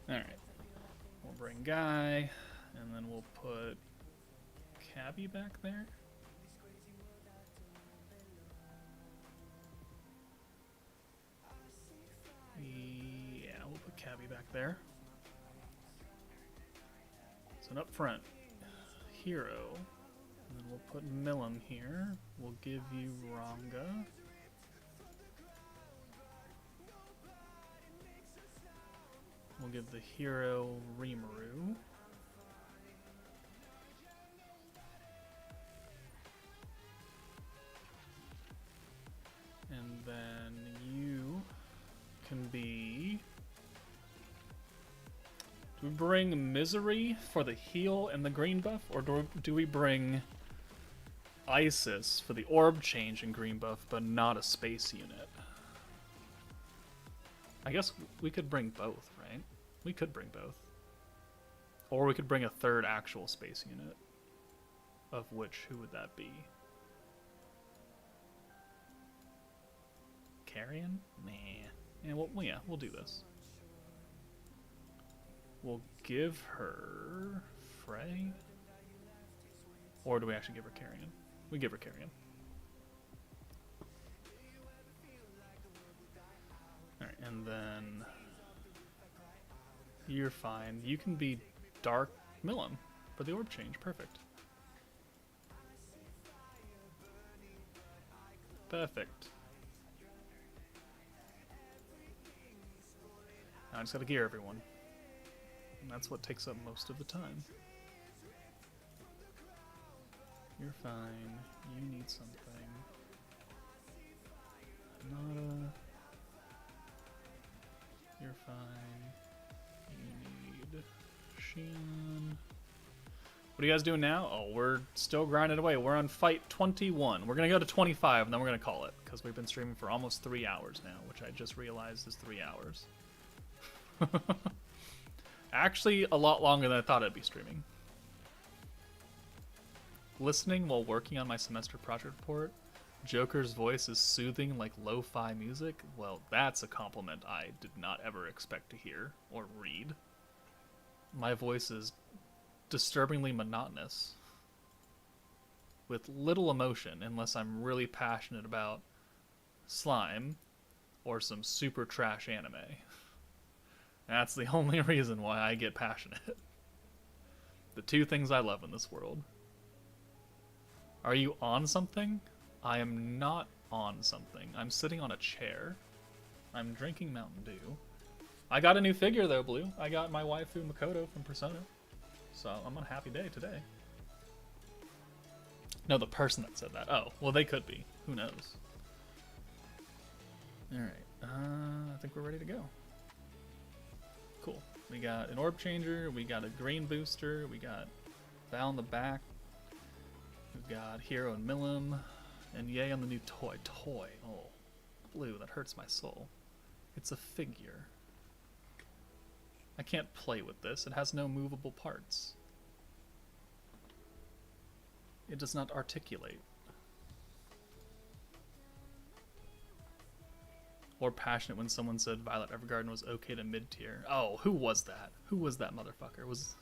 Alright. We'll bring Guy, and then we'll put Cabby back there. Yeah, we'll put Cabby back there. So an up front hero. And then we'll put Milim here. We'll give you Ranga. We'll give the hero Rimuru. can be... Do we bring Misery for the heal and the green buff? Or do we bring Isis for the orb change and green buff, but not a space unit? I guess we could bring both, right? We could bring both. Or we could bring a third actual space unit. Of which, who would that be? Carrion? Nah. Yeah, we'll do this. We'll give her Frey? Or do we actually give her Carrion? We give her Carrion. Alright, and then... You're fine. You can be Dark Milim for the orb change. Perfect. Perfect. Now I just gotta gear everyone. And that's what takes up most of the time. You're fine. You need something. Nada. You're fine. You need Shion. What are you guys doing now? Oh, we're still grinding away. We're on fight 21. We're gonna go to 25 and then we're gonna call it, because we've been streaming for almost 3 hours now, which I just realized is 3 hours. Actually, a lot longer than I thought I'd be streaming. Listening while working on my semester project report, Joker's voice is soothing like lo-fi music. Well, that's a compliment I did not ever expect to hear or read. My voice is disturbingly monotonous, with little emotion unless I'm really passionate about slime or some super trash anime. That's the only reason why I get passionate. The two things I love in this world. Are you on something? I am not on something. I'm sitting on a chair. I'm drinking Mountain Dew. I got a new figure though, Blue. I got my waifu Makoto from Persona. So I'm on a happy day today. No, the person that said that. Oh, well they could be. Who knows? Alright, I think we're ready to go. Cool. We got an orb changer, we got a green booster, we got Val in the back, we've got Hero and Milim, and yay on the new toy. Oh, Blue, that hurts my soul. It's a figure. I can't play with this. It has no movable parts. It does not articulate. Or passionate when someone said Violet Evergarden was okay to mid-tier. Oh, who was that? Who was that motherfucker? Was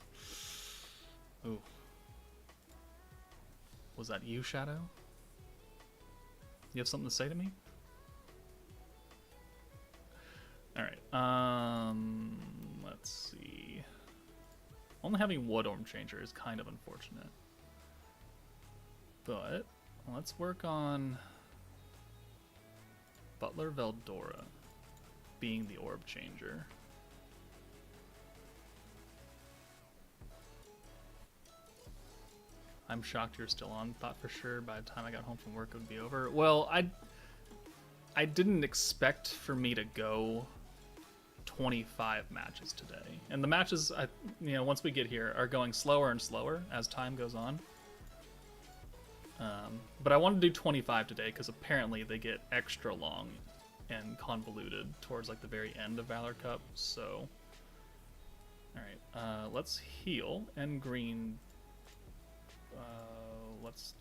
that you, Shadow? You have something to say to me? Alright, let's see. Only having Wood Orm Changer is kind of unfortunate. But let's work on Butler Veldora being the orb changer. I'm shocked you're still on. Thought for sure by the time I got home from work it would be over. Well, I didn't expect for me to go 25 matches today. And the matches, once we get here, are going slower and slower as time goes on. But I wanted to do 25 today because apparently they get extra long and convoluted towards like the very end of Valor Cup. So, alright, let's heal and green. Let's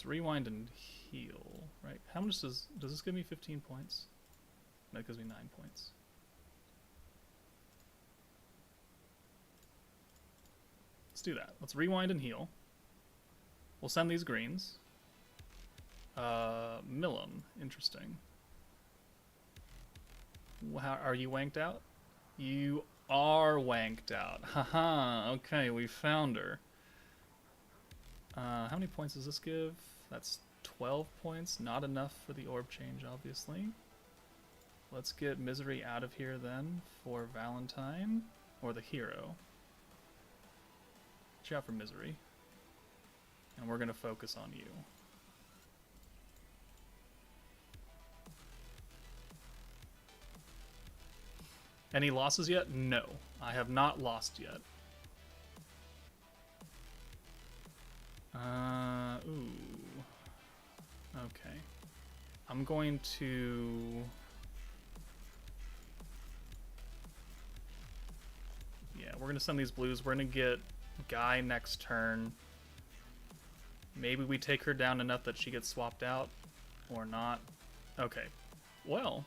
rewind and heal, right? How much does this give me? 15 points? No, it gives me 9 points. Let's do that. Let's rewind and heal. We'll send these greens. Milim, interesting. How, are you wanked out? You are wanked out. Haha, okay, we found her. How many points does this give? That's 12 points. Not enough for the orb change, obviously. Let's get Misery out of here then for Valentine, or the hero. Watch out for Misery. And we're going to focus on you. Any losses yet? No. I have not lost yet. Ooh. Okay. I'm going to... Yeah, we're going to send these blues. We're going to get Guy next turn. Maybe we take her down enough that she gets swapped out. Or not. Okay. Well...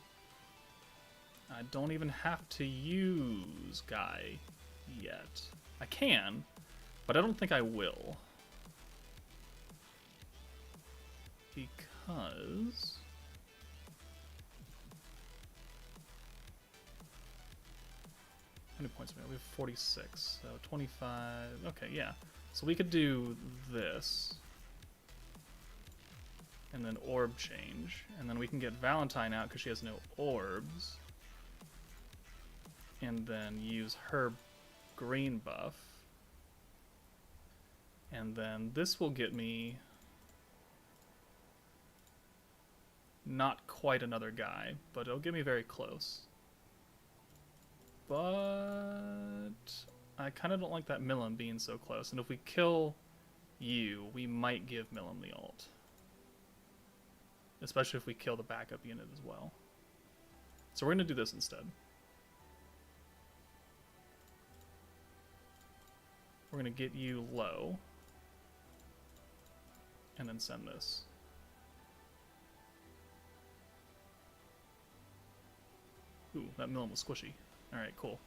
I don't even have to use Guy yet. I can, but I don't think I will. Because... How many points do we have? We have 46, so 25... Okay, yeah. So we could do this. And then orb change. And then we can get Valentine out because she has no orbs. And then use her green buff. And then this will get me not quite another Guy, but it'll get me very close. But I kind of don't like that Milim being so close. And if we kill you, we might give Milim the ult. Especially if we kill the backup unit as well. So we're going to do this instead. We're going to get you low. And then send this. Ooh, that Milim was squishy. Alright, cool.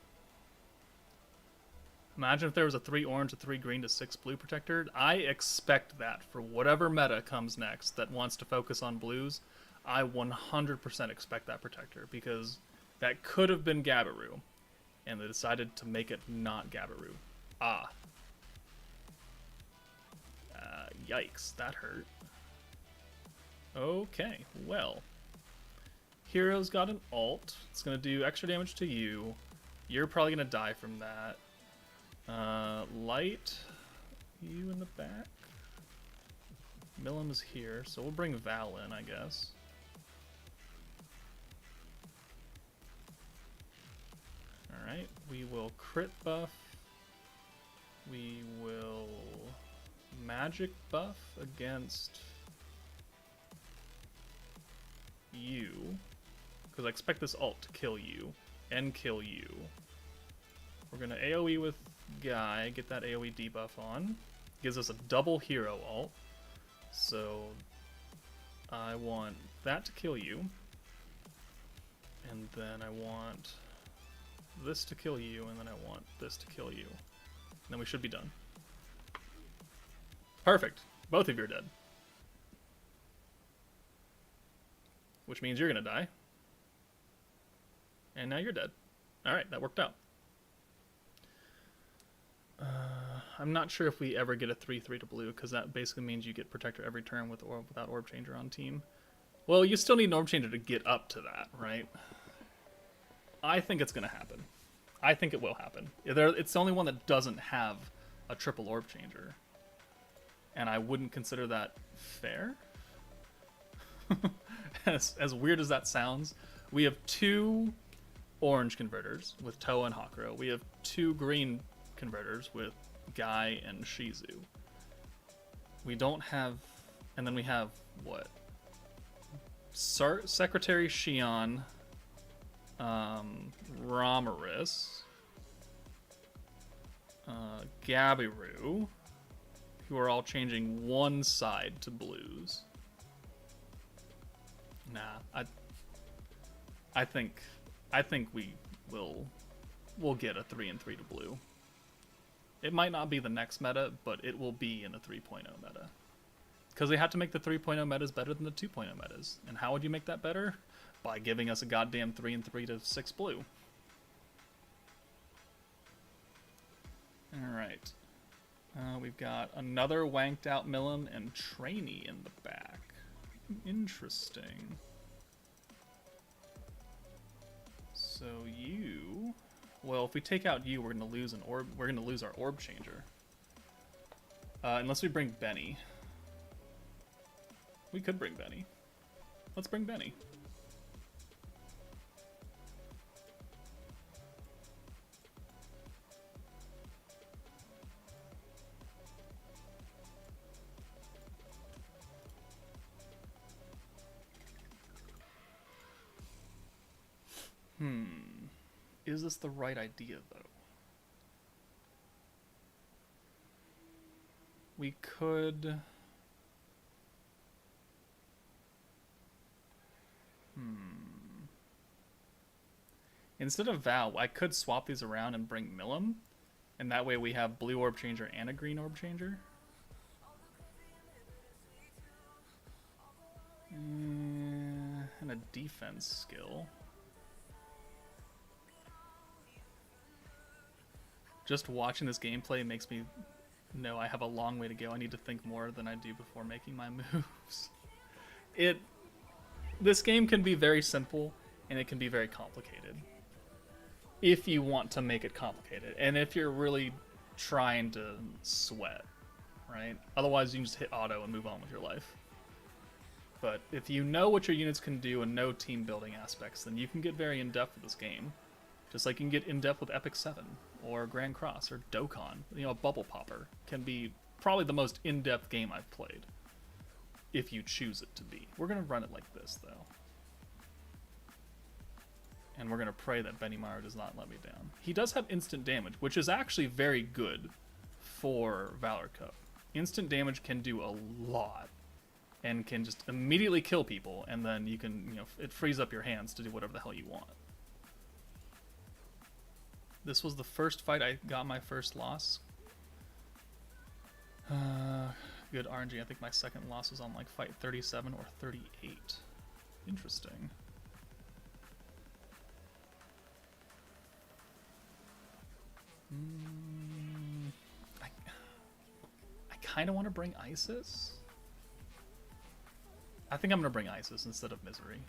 Imagine if there was a 3 orange, a 3 green to 6 blue protector. I expect that for whatever meta comes next that wants to focus on blues. I 100% expect that protector because that could have been Gabiru. And they decided to make it not Gabiru. Ah. Yikes, that hurt. Okay, well. Hero's got an ult. It's going to do extra damage to you. You're probably going to die from that. Light, you in the back. Milim is here, so we'll bring Val in, I guess. Alright, we will crit buff. We will magic buff against you. Because I expect this ult to kill you and kill you. We're going to AoE with Guy, get that AoE debuff on. Gives us a double hero ult. So I want that to kill you. And then I want this to kill you, and then I want this to kill you. And then we should be done. Perfect. Both of you are dead. Which means you're going to die. And now you're dead. Alright, that worked out. I'm not sure if we ever get a 3-3 to blue, because that basically means you get Protector every turn with or without Orb Changer on team. Well, you still need an Orb Changer to get up to that, right? I think it's going to happen. I think it will happen. It's the only one that doesn't have a triple Orb Changer. And I wouldn't consider that fair. As weird as that sounds, we have 2 orange converters with Toa and Hakuro. We have 2 green converters with Guy and Shizu. We don't have... And then we have, what? Secretary Shion, Ramaris, Gabiru, who are all changing one side to blues. Nah, I think we'll get a 3-3 to blue. It might not be the next meta, but it will be in the 3.0 meta. Because they have to make the 3.0 metas better than the 2.0 metas. And how would you make that better? By giving us a goddamn 3-3 to 6 blue. Alright. We've got another wanked out Milim and Trainee in the back. Interesting. So you... Well, if we take out you, we're gonna lose an orb. We're gonna lose our Orb Changer. Unless we bring Benny. We could bring Benny. Let's bring Benny. Is this the right idea, though? We could... Instead of Val, I could swap these around and bring Milim, and that way we have blue orb changer and a green orb changer. And a defense skill. Just watching this gameplay makes me know I have a long way to go. I need to think more than I do before making my moves. This game can be very simple, and it can be very complicated. If you want to make it complicated, and if you're really trying to sweat, right? Otherwise, you can just hit auto and move on with your life. But if you know what your units can do and know team building aspects, then you can get very in-depth with this game. Just like you can get in-depth with Epic 7, or Grand Cross, or Dokkan. You know, a Bubble Popper can be probably the most in-depth game I've played. If you choose it to be. We're going to run it like this, though. And we're going to pray that Benimaru does not let me down. He does have instant damage, which is actually very good for Valor Cup. Instant damage can do a lot. And can just immediately kill people, and then you can, you know, it frees up your hands to do whatever the hell you want. This was the first fight I got my first loss. Good RNG. I think my second loss was on like fight 37 or 38. Interesting. I kind of want to bring Isis. I think I'm going to bring Isis instead of Misery.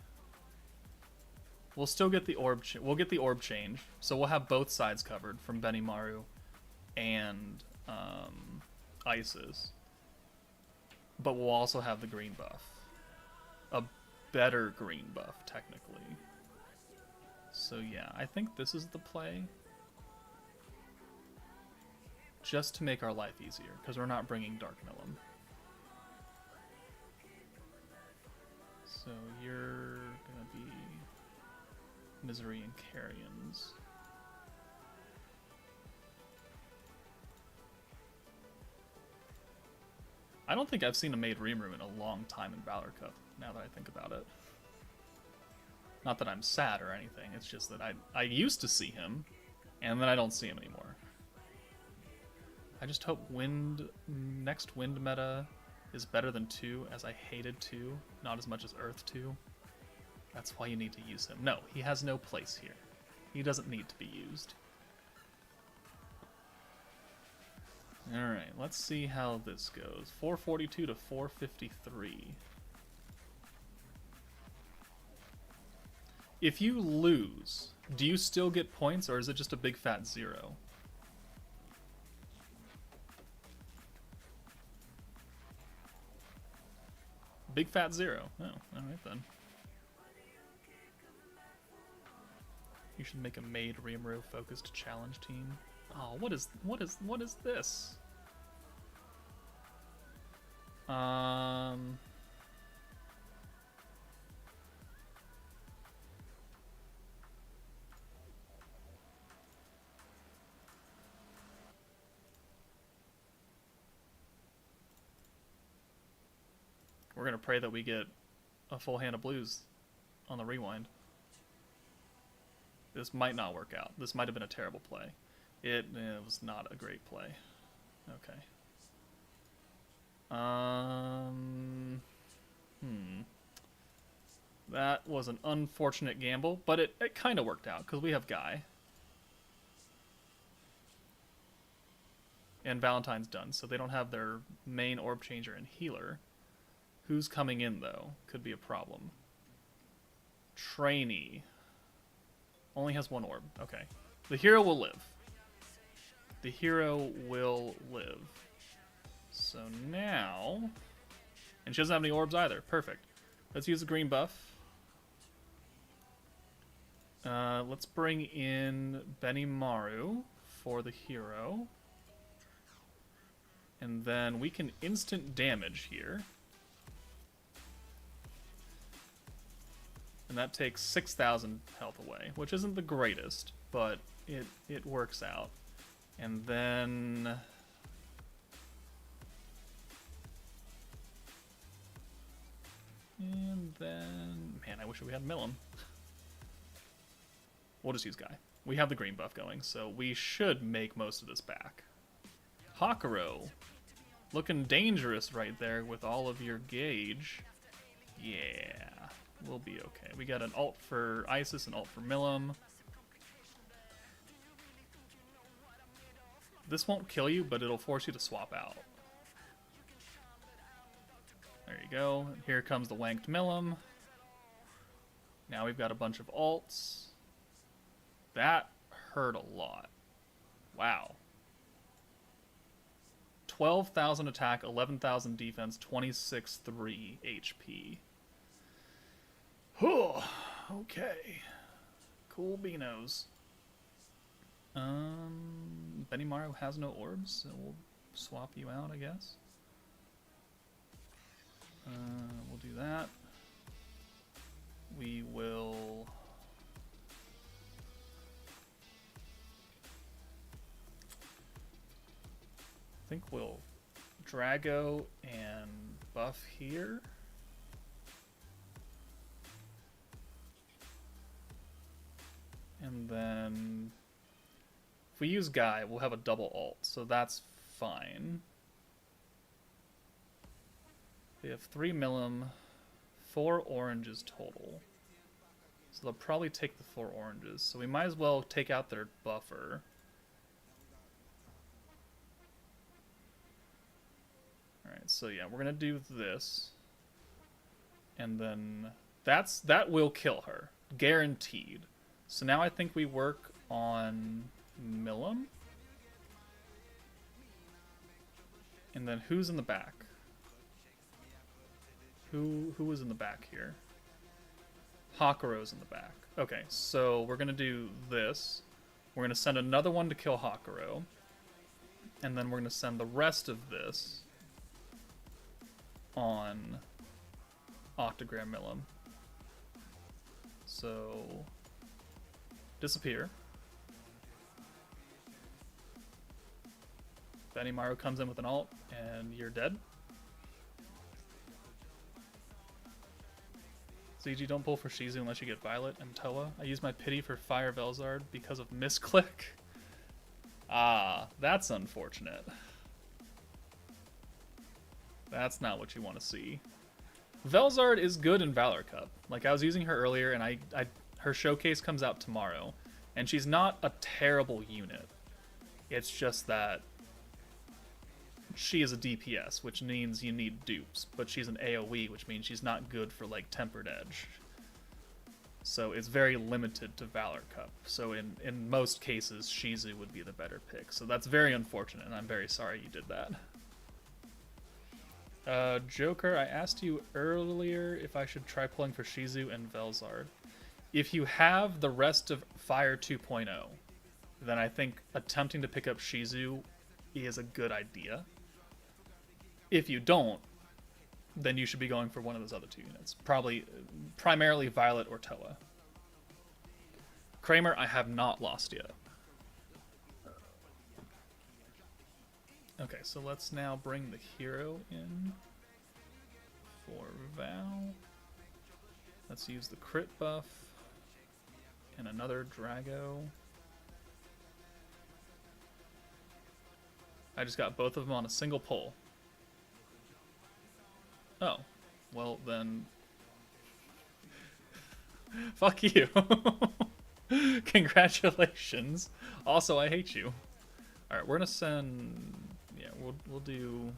We'll still get the orb. We'll get the orb change, so we'll have both sides covered from Benimaru and Isis. But we'll also have the green buff, a better green buff technically. So yeah, I think this is the play, just to make our life easier, because we're not bringing Dark Milim. So you're gonna be Misery and Carrions. I don't think I've seen a made Rimuru in a long time in Valor Cup, now that I think about it. Not that I'm sad or anything, it's just that I used to see him, and then I don't see him anymore. I just hope next Wind meta is better than 2, as I hated 2, not as much as Earth 2. That's why you need to use him. No, he has no place here. He doesn't need to be used. Alright, let's see how this goes. 442 to 453. If you lose, do you still get points, or is it just a big fat 0? Big fat 0. Oh, alright then. You should make a made Rimuru focused challenge team. Oh, what is this? We're gonna pray that we get a full hand of blues on the rewind. This might not work out. This might have been a terrible play. It was not a great play. Okay. That was an unfortunate gamble, but it kind of worked out, because we have Guy. And Valentine's done, so they don't have their main orb changer and healer. Who's coming in, though? Could be a problem. Trainee. Only has 1 orb. Okay. The hero will live. The hero will live. So now... And she doesn't have any orbs either. Perfect. Let's use the green buff. Let's bring in Benimaru for the hero. And then we can instant damage here. And that takes 6,000 health away, which isn't the greatest, but it works out. And then man, I wish we had Millum. We'll just use Guy. We have the green buff going, so we should make most of this back. Hakuro, looking dangerous right there with all of your gauge. Yeah, we'll be okay. We got an ult for Isis, an ult for Millum. This won't kill you, but it'll force you to swap out. There you go. And here comes the wanked Millum. Now we've got a bunch of ults. That hurt a lot. Wow. 12,000 attack, 11,000 defense, 26,300 HP. Okay. Cool beanos. Benimaru has no orbs, so we'll swap you out, I guess. We'll do that. We will... I think we'll Drago and buff here. And then if we use Guy, we'll have a double ult, so that's fine. We have 3 Millum, 4 oranges total. So they'll probably take the 4 oranges. So we might as well take out their buffer. Alright, so yeah, we're gonna do this. And then that will kill her. Guaranteed. So now I think we work on Millum. And then who's in the back? Who was in the back here? Hakuro's in the back. Okay, so we're gonna do this. We're gonna send another one to kill Hakuro. And then we're gonna send the rest of this on Octogram Millum. So disappear. Benimaru comes in with an ult, and you're dead. ZG, don't pull for Shizu unless you get Violet and Toa. I use my pity for Fire Velzard because of misclick. Ah, that's unfortunate. That's not what you want to see. Velzard is good in Valor Cup. Like, I was using her earlier, and her showcase comes out tomorrow. And she's not a terrible unit. It's just that she is a DPS, which means you need dupes. But she's an AoE, which means she's not good for, like, Tempered Edge. So it's very limited to Valor Cup. So in most cases, Shizu would be the better pick. So that's very unfortunate, and I'm very sorry you did that. Joker, I asked you earlier if I should try pulling for Shizu and Velzard. If you have the rest of Fire 2.0, then I think attempting to pick up Shizu is a good idea. If you don't, then you should be going for one of those other two units. Primarily Violet or Toa. Kramer, I have not lost yet. Okay, so let's now bring the hero in for Val. Let's use the crit buff and another Drago. I just got both of them on a single pull. Oh, well then, fuck you. Congratulations. Also, I hate you. All right, we're gonna send. Yeah, we'll do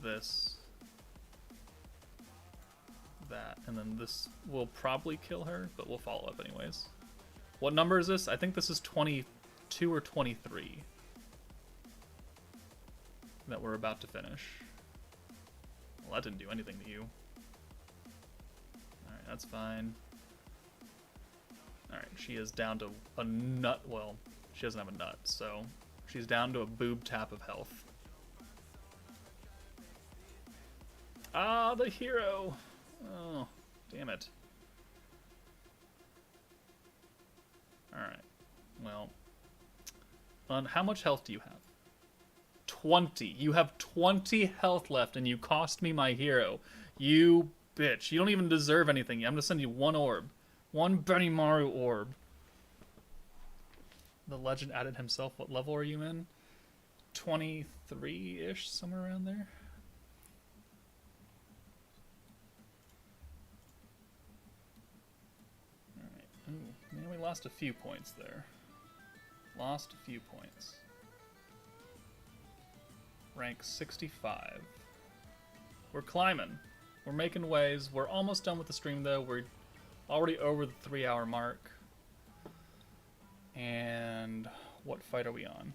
this, that, and then this will probably kill her, but we'll follow up anyways. What number is this? I think this is 22 or 23 that we're about to finish. Well, that didn't do anything to you. Alright, that's fine. Alright, she is down to a nut. Well, she doesn't have a nut, so she's down to a boob tap of health. Ah, the hero! Oh, damn it. Alright. Well. How much health do you have? 20. You have 20 health left, and you cost me my hero. You bitch. You don't even deserve anything. I'm gonna send you one orb. One Benimaru orb. The legend added himself. What level are you in? 23-ish, somewhere around there. Alright. Ooh, man, we lost a few points there. Lost a few points. Rank 65. We're climbing. We're making waves. We're almost done with the stream, though. We're already over the 3-hour mark. And what fight are we on?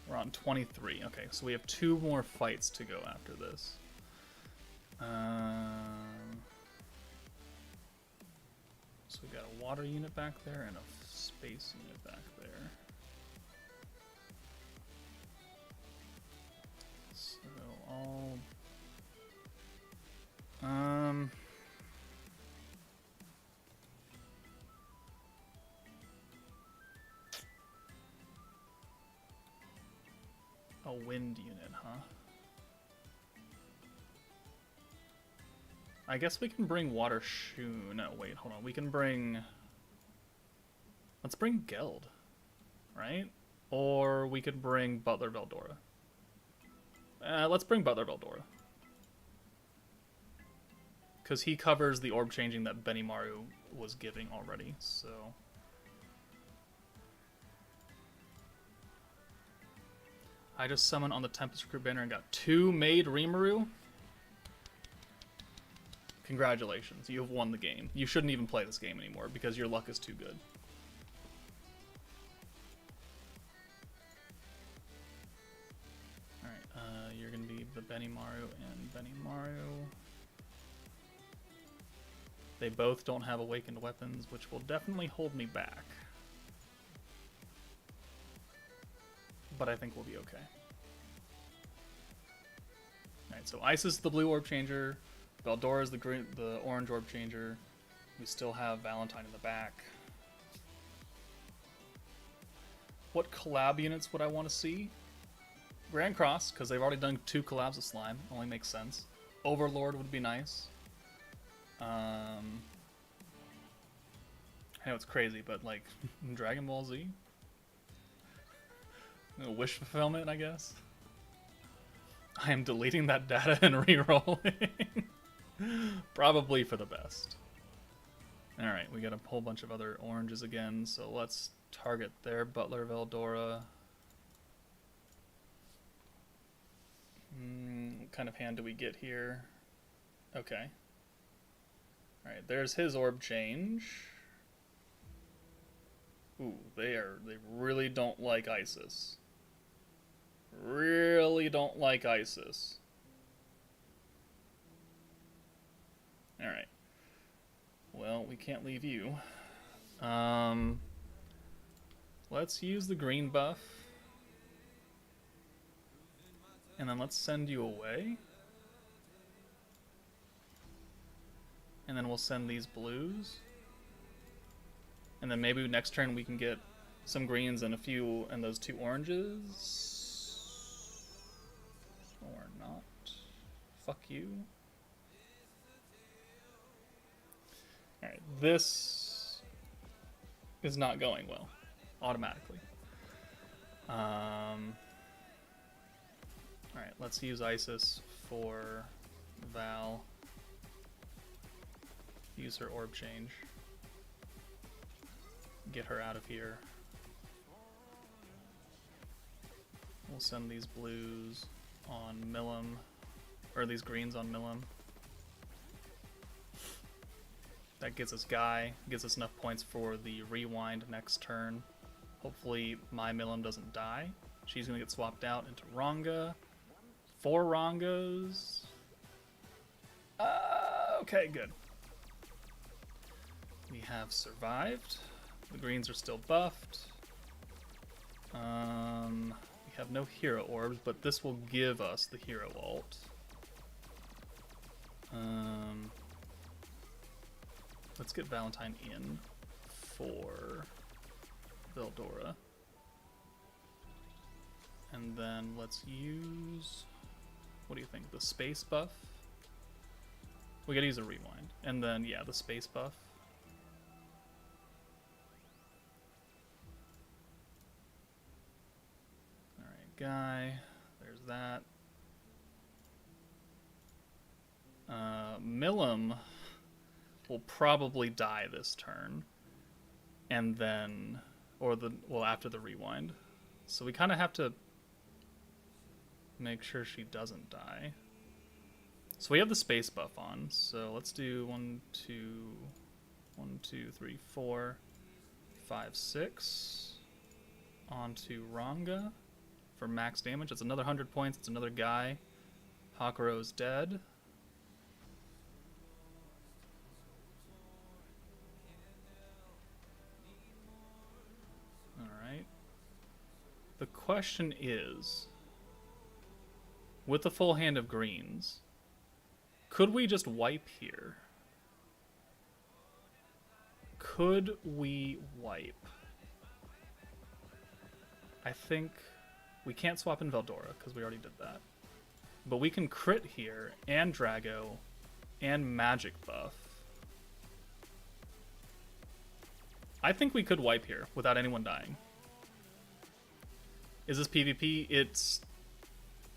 We're on 23. Okay, so we have 2 more fights to go after this. So we got a water unit back there and a space unit back there. So all... a wind unit, huh? I guess we can bring Water Shoe. No, wait, hold on. We can bring... Let's bring Geld, right? Or we could bring Butler Veldora. Let's bring Butler Veldora. Because he covers the orb changing that Benimaru was giving already, so... I just summoned on the Tempest Recruit banner and got 2 made Rimuru. Congratulations, you have won the game. You shouldn't even play this game anymore because your luck is too good. Alright, you're gonna be the Benimaru and Benimaru. They both don't have awakened weapons, which will definitely hold me back. But I think we'll be okay. Alright, so Isis is the blue orb changer. Veldora is the orange orb changer. We still have Valentine in the back. What collab units would I want to see? Grand Cross, because they've already done 2 collabs of Slime. Only makes sense. Overlord would be nice. I know it's crazy, but like Dragon Ball Z? Wish fulfillment, I guess. I am deleting that data and re-rolling. Probably for the best. Alright, we got a whole bunch of other oranges again, so let's target their Butler Veldora. What kind of hand do we get here? Okay. Alright, there's his orb change. Ooh, they really don't like Isis. Really don't like Isis. Alright. Well, we can't leave you. Let's use the green buff. And then let's send you away. And then we'll send these blues. And then maybe next turn we can get some greens and those 2 oranges. Or not. Fuck you. Alright, this is not going well. Automatically. Alright, let's use Isis for Val. Use her orb change. Get her out of here. We'll send these blues on Millum, or these greens on Millum. That gets us Guy, gives us enough points for the rewind next turn. Hopefully my Millum doesn't die. She's gonna get swapped out into Ranga. 4 Rangas. Okay, good. We have survived. The greens are still buffed. We have no hero orbs, but this will give us the hero ult. Let's get Valentine in for Veldora. And then let's use, what do you think, the space buff? We gotta use a rewind. And then, yeah, the space buff. Alright, Guy. There's that. Milim will probably die this turn. And then, after the rewind. So we kind of have to make sure she doesn't die. So we have the space buff on, so let's do 1, 2, 3, 4, 5, 6. On to Ranga for max damage. It's another 100 points. It's another Guy. Hakuro's dead. Alright. The question is, with the full hand of greens, could we just wipe here? Could we wipe? I think we can't swap in Veldora because we already did that. But we can crit here and Drago and magic buff. I think we could wipe here without anyone dying. Is this PvP? It's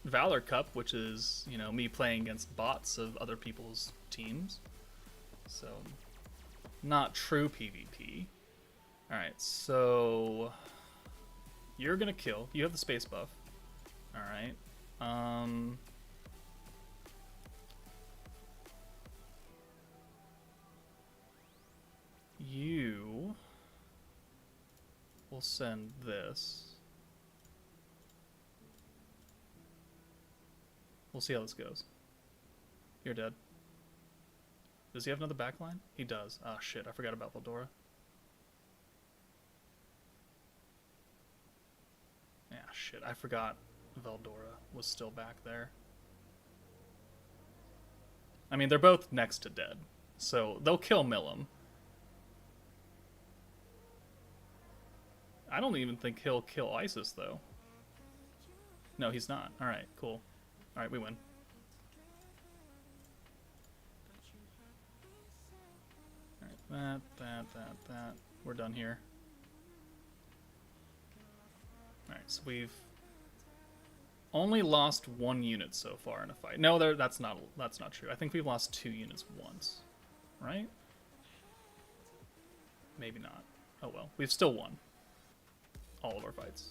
Valor Cup, which is, you know, me playing against bots of other people's teams. So, not true PvP. Alright, so you're gonna kill. You have the space buff. Alright. You will send this. We'll see how this goes. You're dead. Does he have another backline? He does. Ah, shit. I forgot about Veldora. Yeah, shit. I forgot Veldora was still back there. I mean, they're both next to dead. So, they'll kill Milim. I don't even think he'll kill Isis, though. No, he's not. Alright, cool. Alright, we win. Alright, that. We're done here. Alright, so we've only lost 1 unit so far in a fight. No, that's not true. I think we've lost 2 units once. Right? Maybe not. Oh well. We've still won all of our fights.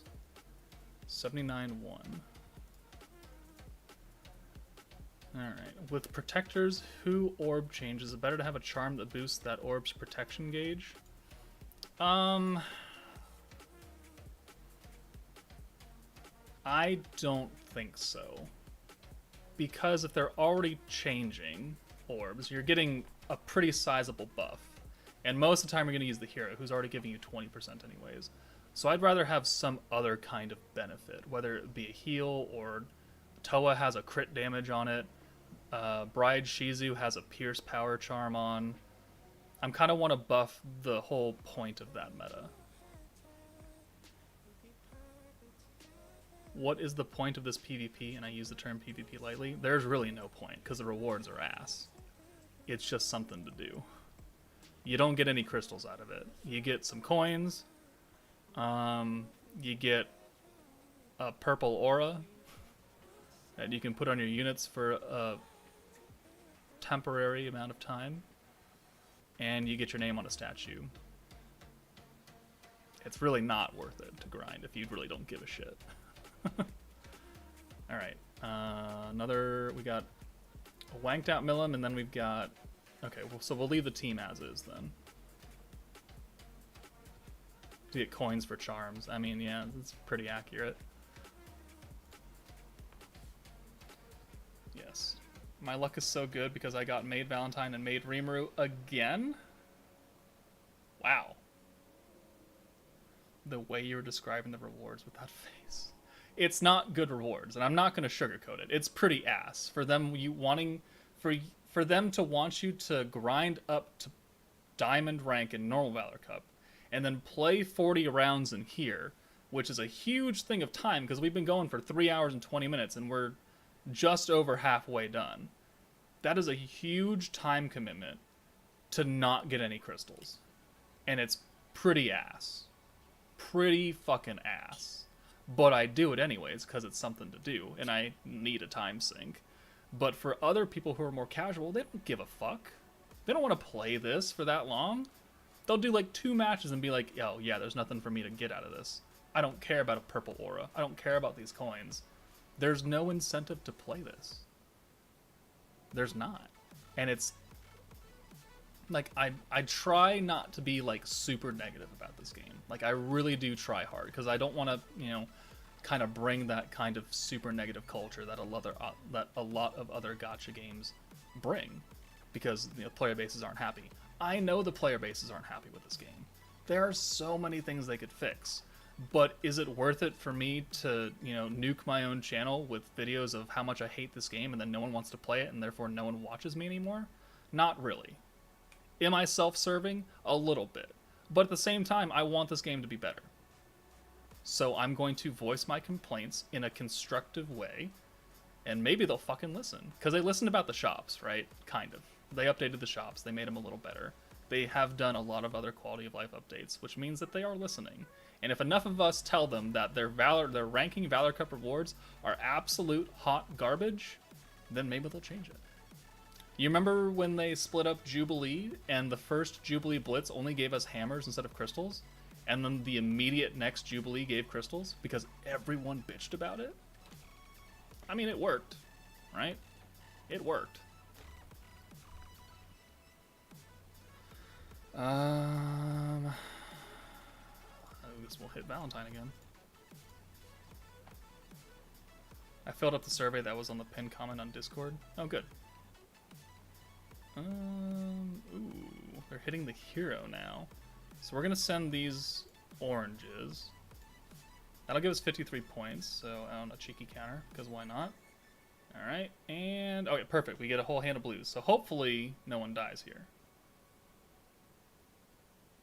79-1. Alright, with protectors, who orb changes? Is it better to have a charm that boosts that orb's protection gauge? I don't think so. Because if they're already changing orbs, you're getting a pretty sizable buff. And most of the time you're going to use the hero, who's already giving you 20% anyways. So I'd rather have some other kind of benefit, whether it be a heal or Toa has a crit damage on it. Bride Shizu has a Pierce Power Charm on. I'm kind of want to buff the whole point of that meta. What is the point of this PvP? And I use the term PvP lightly. There's really no point, because the rewards are ass. It's just something to do. You don't get any crystals out of it. You get some coins. You get a purple aura that you can put on your units for a temporary amount of time, and you get your name on a statue. It's really not worth it to grind if you really don't give a shit. Alright, we got a wanked out Milim, and then we've got, okay, so we'll leave the team as is then. To get coins for charms. I mean, yeah, it's pretty accurate. Yes. My luck is so good because I got Maid Valentine and Maid Rimuru again? Wow. The way you were describing the rewards with that face. It's not good rewards, and I'm not going to sugarcoat it. It's pretty ass. For them, you wanting... for them to want you to grind up to diamond rank in normal Valor Cup and then play 40 rounds in here, which is a huge thing of time because we've been going for 3 hours and 20 minutes and we're just over halfway done. That is a huge time commitment to not get any crystals. And it's pretty ass. Pretty fucking ass. But I do it anyways because it's something to do and I need a time sink. But for other people who are more casual, they don't give a fuck. They don't want to play this for that long. They'll do like 2 matches and be like, oh yeah, there's nothing for me to get out of this. I don't care about a purple aura. I don't care about these coins. There's no incentive to play this. There's not. And it's like I try not to be like super negative about this game. Like I really do try hard because I don't want to, you know, kind of bring that kind of super negative culture that a lot of other gacha games bring, because you know, player bases aren't happy. I know the player bases aren't happy with this game. There are so many things they could fix, but is it worth it for me to, you know, nuke my own channel with videos of how much I hate this game and then no one wants to play it and therefore no one watches me anymore? Not really. Am I self-serving? A little bit. But at the same time, I want this game to be better. So I'm going to voice my complaints in a constructive way, and maybe they'll fucking listen. Because they listened about the shops, right? Kind of. They updated the shops. They made them a little better. They have done a lot of other quality of life updates, which means that they are listening. And if enough of us tell them that their ranking Valor Cup rewards are absolute hot garbage, then maybe they'll change it. You remember when they split up Jubilee, and the first Jubilee Blitz only gave us hammers instead of crystals? And then the immediate next Jubilee gave crystals because everyone bitched about it? I mean, it worked, right? It worked. I guess we'll hit Valentine again. I filled up the survey that was on the pinned comment on Discord. Oh, good. Ooh, they're hitting the hero now. So we're gonna send these oranges. That'll give us 53 points, so on a cheeky counter, because why not? Alright, and okay, perfect. We get a whole hand of blues. So hopefully no one dies here.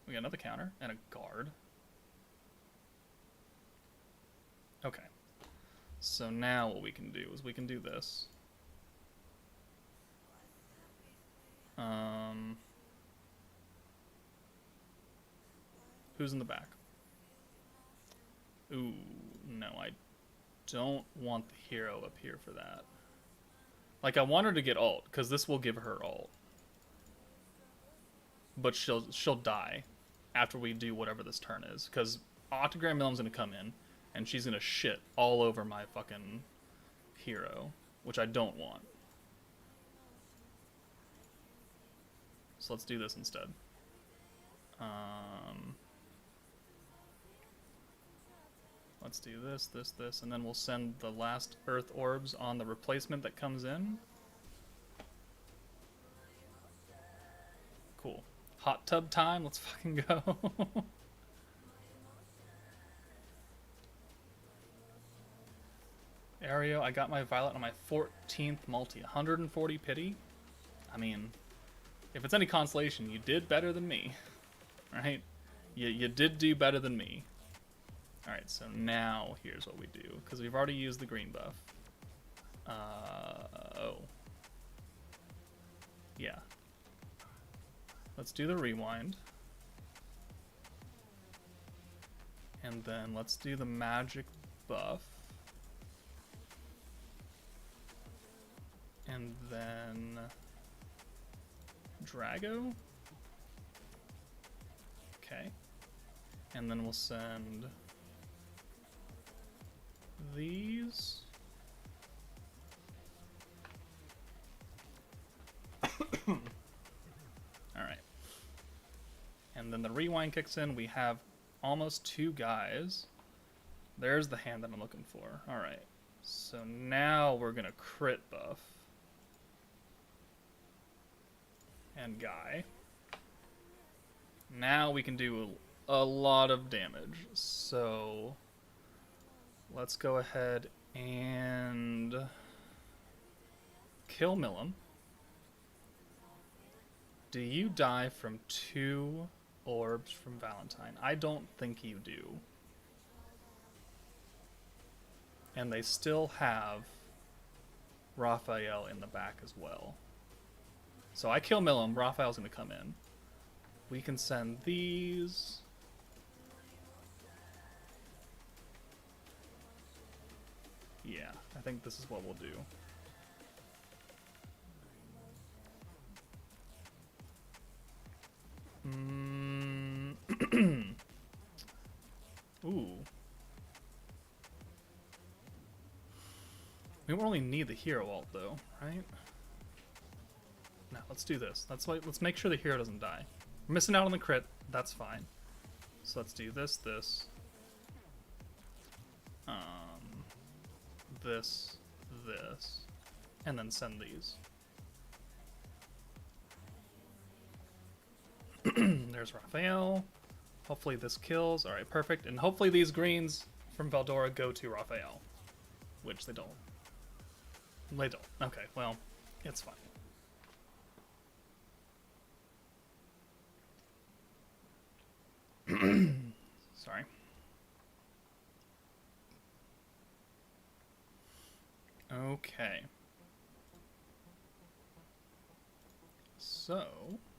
We got another counter and a guard. Okay. So now what we can do is we can do this. Who's in the back? Ooh, no, I don't want the hero up here for that. Like, I want her to get ult, because this will give her ult. But she'll die after we do whatever this turn is, because Octagram Millen's gonna come in, and she's gonna shit all over my fucking hero, which I don't want. So let's do this instead. Let's do this, and then we'll send the last Earth Orbs on the replacement that comes in. Cool. Hot tub time, let's fucking go. Aereo, I got my Violet on my 14th multi. 140 pity? I mean, if it's any consolation, you did better than me. Right? You did do better than me. Alright, so now here's what we do. Because we've already used the green buff. Oh. Yeah. Let's do the rewind. And then let's do the magic buff. And then Drago. Okay. And then we'll send these. Alright. And then the rewind kicks in. We have almost 2 guys. There's the hand that I'm looking for. Alright. So now we're gonna crit buff. And Guy. Now we can do a lot of damage. So let's go ahead and kill Millum. Do you die from 2 orbs from Valentine? I don't think you do. And they still have Raphael in the back as well. So I kill Millum, Raphael's going to come in. We can send these. Yeah, I think this is what we'll do. Ooh. We won't only need the hero ult though, right? No, let's do this. Let's make sure the hero doesn't die. We're missing out on the crit, that's fine. So let's do this, this, and then send these. There's Raphael. Hopefully this kills. Alright, perfect. And hopefully these greens from Veldora go to Raphael. Which they don't. They don't. Okay, well, it's fine. Sorry. Okay. So,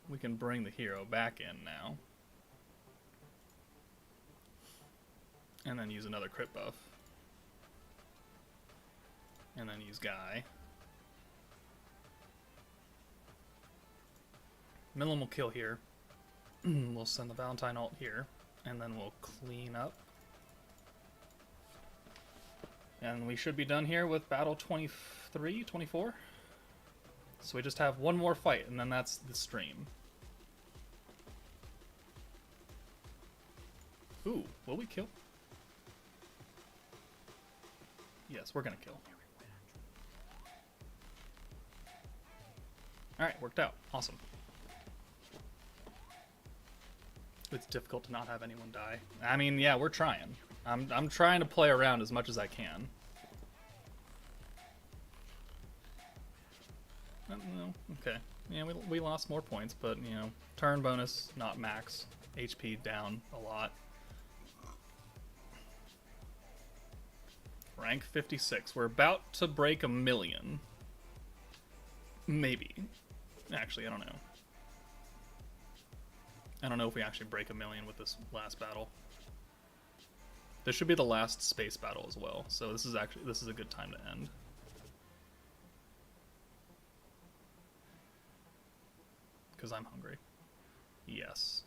we can bring the hero back in now. And then use another crit buff. And then use Guy. Millum will kill here. We'll send the Valentine ult here. And then we'll clean up. And we should be done here with battle 23, 24. So we just have one more fight, and then that's the stream. Ooh, will we kill? Yes, we're gonna kill. Alright, worked out. Awesome. It's difficult to not have anyone die. I mean, yeah, we're trying. I'm trying to play around as much as I can. No, okay. Yeah, we lost more points, but, you know, turn bonus, not max. HP down a lot. Rank 56. We're about to break 1,000,000. Maybe. Actually, I don't know. I don't know if we actually break 1,000,000 with this last battle. This should be the last space battle as well, so this is a good time to end. Because I'm hungry. Yes.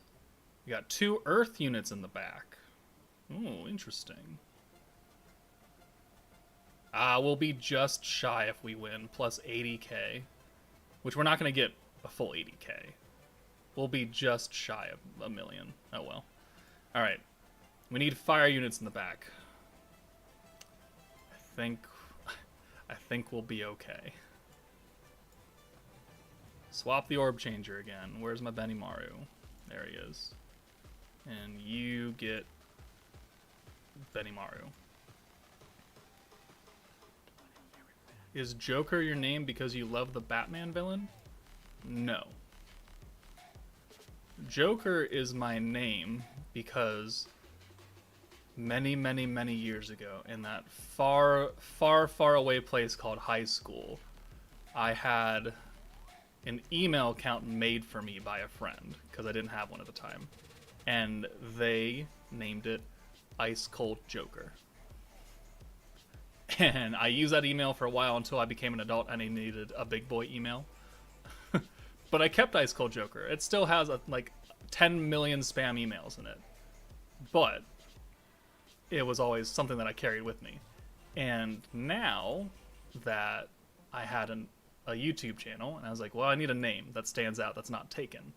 We got 2 Earth units in the back. Ooh, interesting. We'll be just shy if we win, plus 80k. Which we're not going to get a full 80k. We'll be just shy of 1,000,000. Oh well. Alright. We need fire units in the back. I think we'll be okay. Swap the orb changer again. Where's my Benimaru? There he is. And you get Benimaru. Is Joker your name because you love the Batman villain? No. Joker is my name because many, many, many years ago, in that far, far, far away place called high school, I had an email account made for me by a friend, because I didn't have one at the time. And they named it Ice Cold Joker. And I used that email for a while until I became an adult and I needed a big boy email. But I kept Ice Cold Joker. It still has like 10 million spam emails in it. But it was always something that I carried with me. And now that I had a YouTube channel, and I was like, well, I need a name that stands out, that's not taken.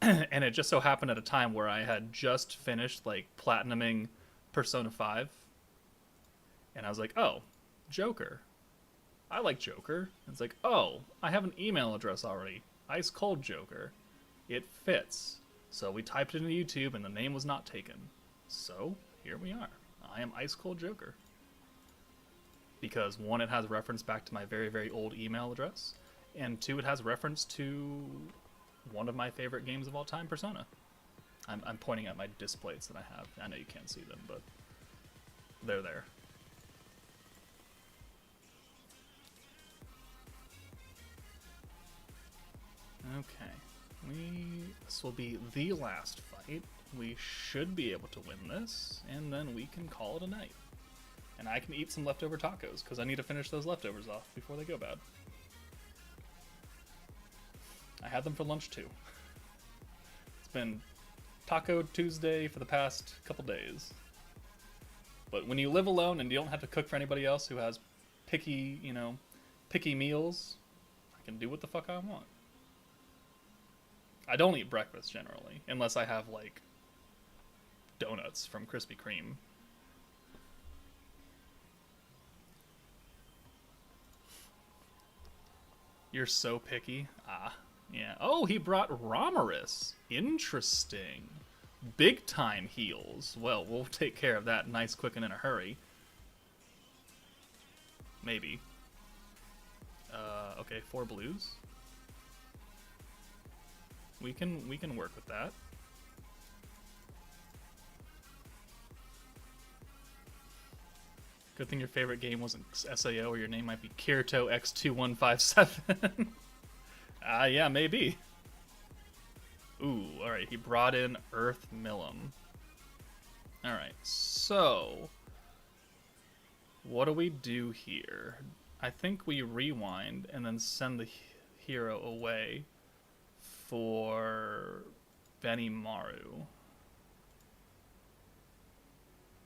And it just so happened at a time where I had just finished like platinuming Persona 5. And I was like, oh, Joker. I like Joker. And it's like, oh, I have an email address already. Ice Cold Joker. It fits. So we typed it into YouTube and the name was not taken. So here we are. I am Ice Cold Joker. Because 1, it has reference back to my very, very old email address. And 2, it has reference to one of my favorite games of all time, Persona. I'm pointing at my displays that I have. I know you can't see them, but they're there. Okay. This will be the last fight. We should be able to win this, and then we can call it a night. And I can eat some leftover tacos, because I need to finish those leftovers off before they go bad. I had them for lunch too. It's been Taco Tuesday for the past couple days. But when you live alone and you don't have to cook for anybody else who has picky, picky meals, I can do what the fuck I want. I don't eat breakfast generally, unless I have, like, donuts from Krispy Kreme. You're so picky. Ah, yeah. Oh, he brought Romorus. Interesting. Big time heals. Well, we'll take care of that nice, quick, and in a hurry. Maybe. Okay, 4 blues. We can work with that. Good thing your favorite game wasn't SAO, or your name might be Kirito X2157. Yeah, maybe. Ooh, alright, he brought in Earth Millum. Alright, so what do we do here? I think we rewind and then send the hero away for Benimaru.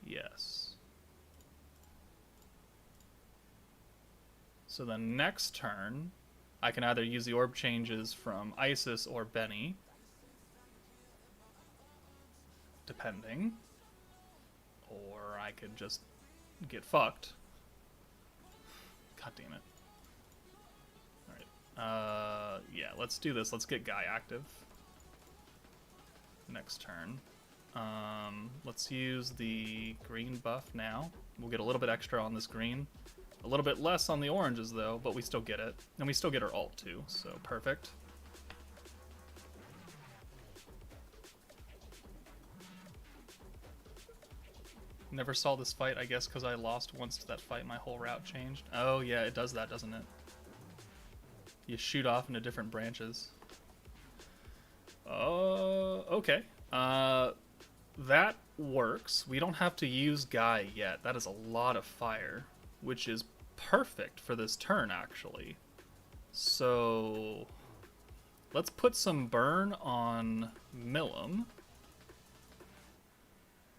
Yes. So then next turn, I can either use the orb changes from Isis or Benny, depending, or I could just get fucked. God damn it. Alright. Yeah, let's do this. Let's get Guy active. Next turn. Let's use the green buff now. We'll get a little bit extra on this green. A little bit less on the oranges, though, but we still get it. And we still get our ult, too, so perfect. Never saw this fight, I guess, because I lost once to that fight. My whole route changed. Oh, yeah, it does that, doesn't it? You shoot off into different branches. Okay. That works. We don't have to use Guy yet. That is a lot of fire, which is perfect for this turn, actually. So let's put some burn on Millum.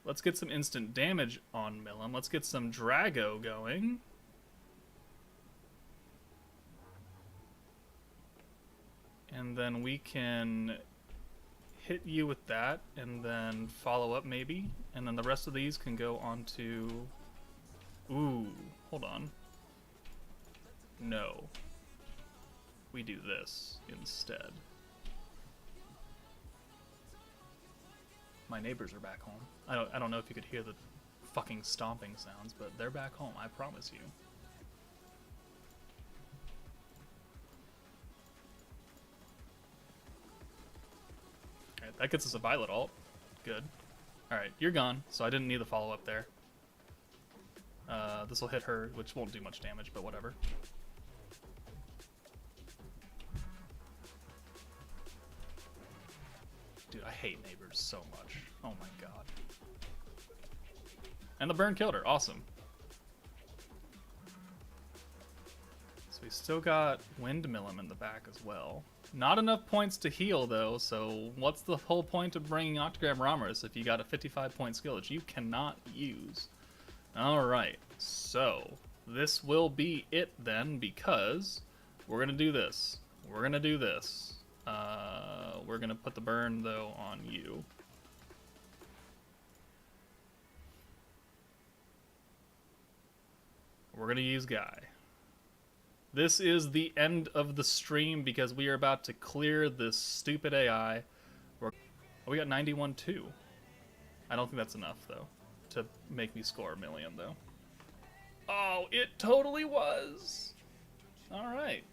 Let's get some instant damage on Millum. Let's get some Drago going. And then we can hit you with that, and then follow up maybe. And then the rest of these can go onto... Ooh, hold on. No. We do this instead. My neighbors are back home. I don't know if you could hear the fucking stomping sounds, but they're back home, I promise you. Alright, that gets us a Violet ult. Good. Alright, you're gone, so I didn't need the follow-up there. This will hit her, which won't do much damage, but whatever. Dude, I hate neighbors so much. Oh my god. And the burn killed her. Awesome. So we still got Windmillum in the back as well. Not enough points to heal, though, so what's the whole point of bringing Octogram Romorus if you got a 55-point skill that you cannot use? Alright, so this will be it then, because we're going to do this. We're going to do this. We're going to put the burn, though, on you. We're going to use Guy. This is the end of the stream because we are about to clear this stupid AI. Oh, we got 91 too. I don't think that's enough, though, to make me score a million, though. Oh, it totally was! Alright.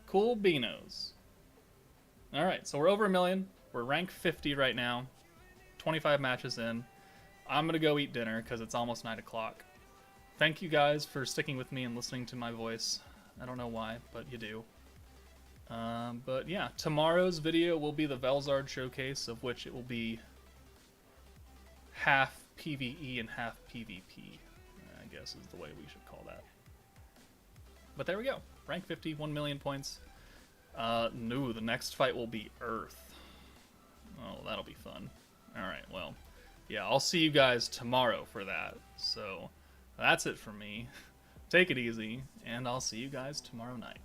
Cool beanos. Alright, so we're over 1 million. We're rank 50 right now. 25 matches in. I'm gonna go eat dinner because it's almost 9 o'clock. Thank you guys for sticking with me and listening to my voice. I don't know why, but you do. But yeah, tomorrow's video will be the Velzard showcase, of which it will be half PvE and half PvP, I guess is the way we should call that. But there we go. Rank 50, 1 million points. No, the next fight will be Earth. Oh, that'll be fun. Alright, well, yeah, I'll see you guys tomorrow for that. So, that's it for me. Take it easy, and I'll see you guys tomorrow night.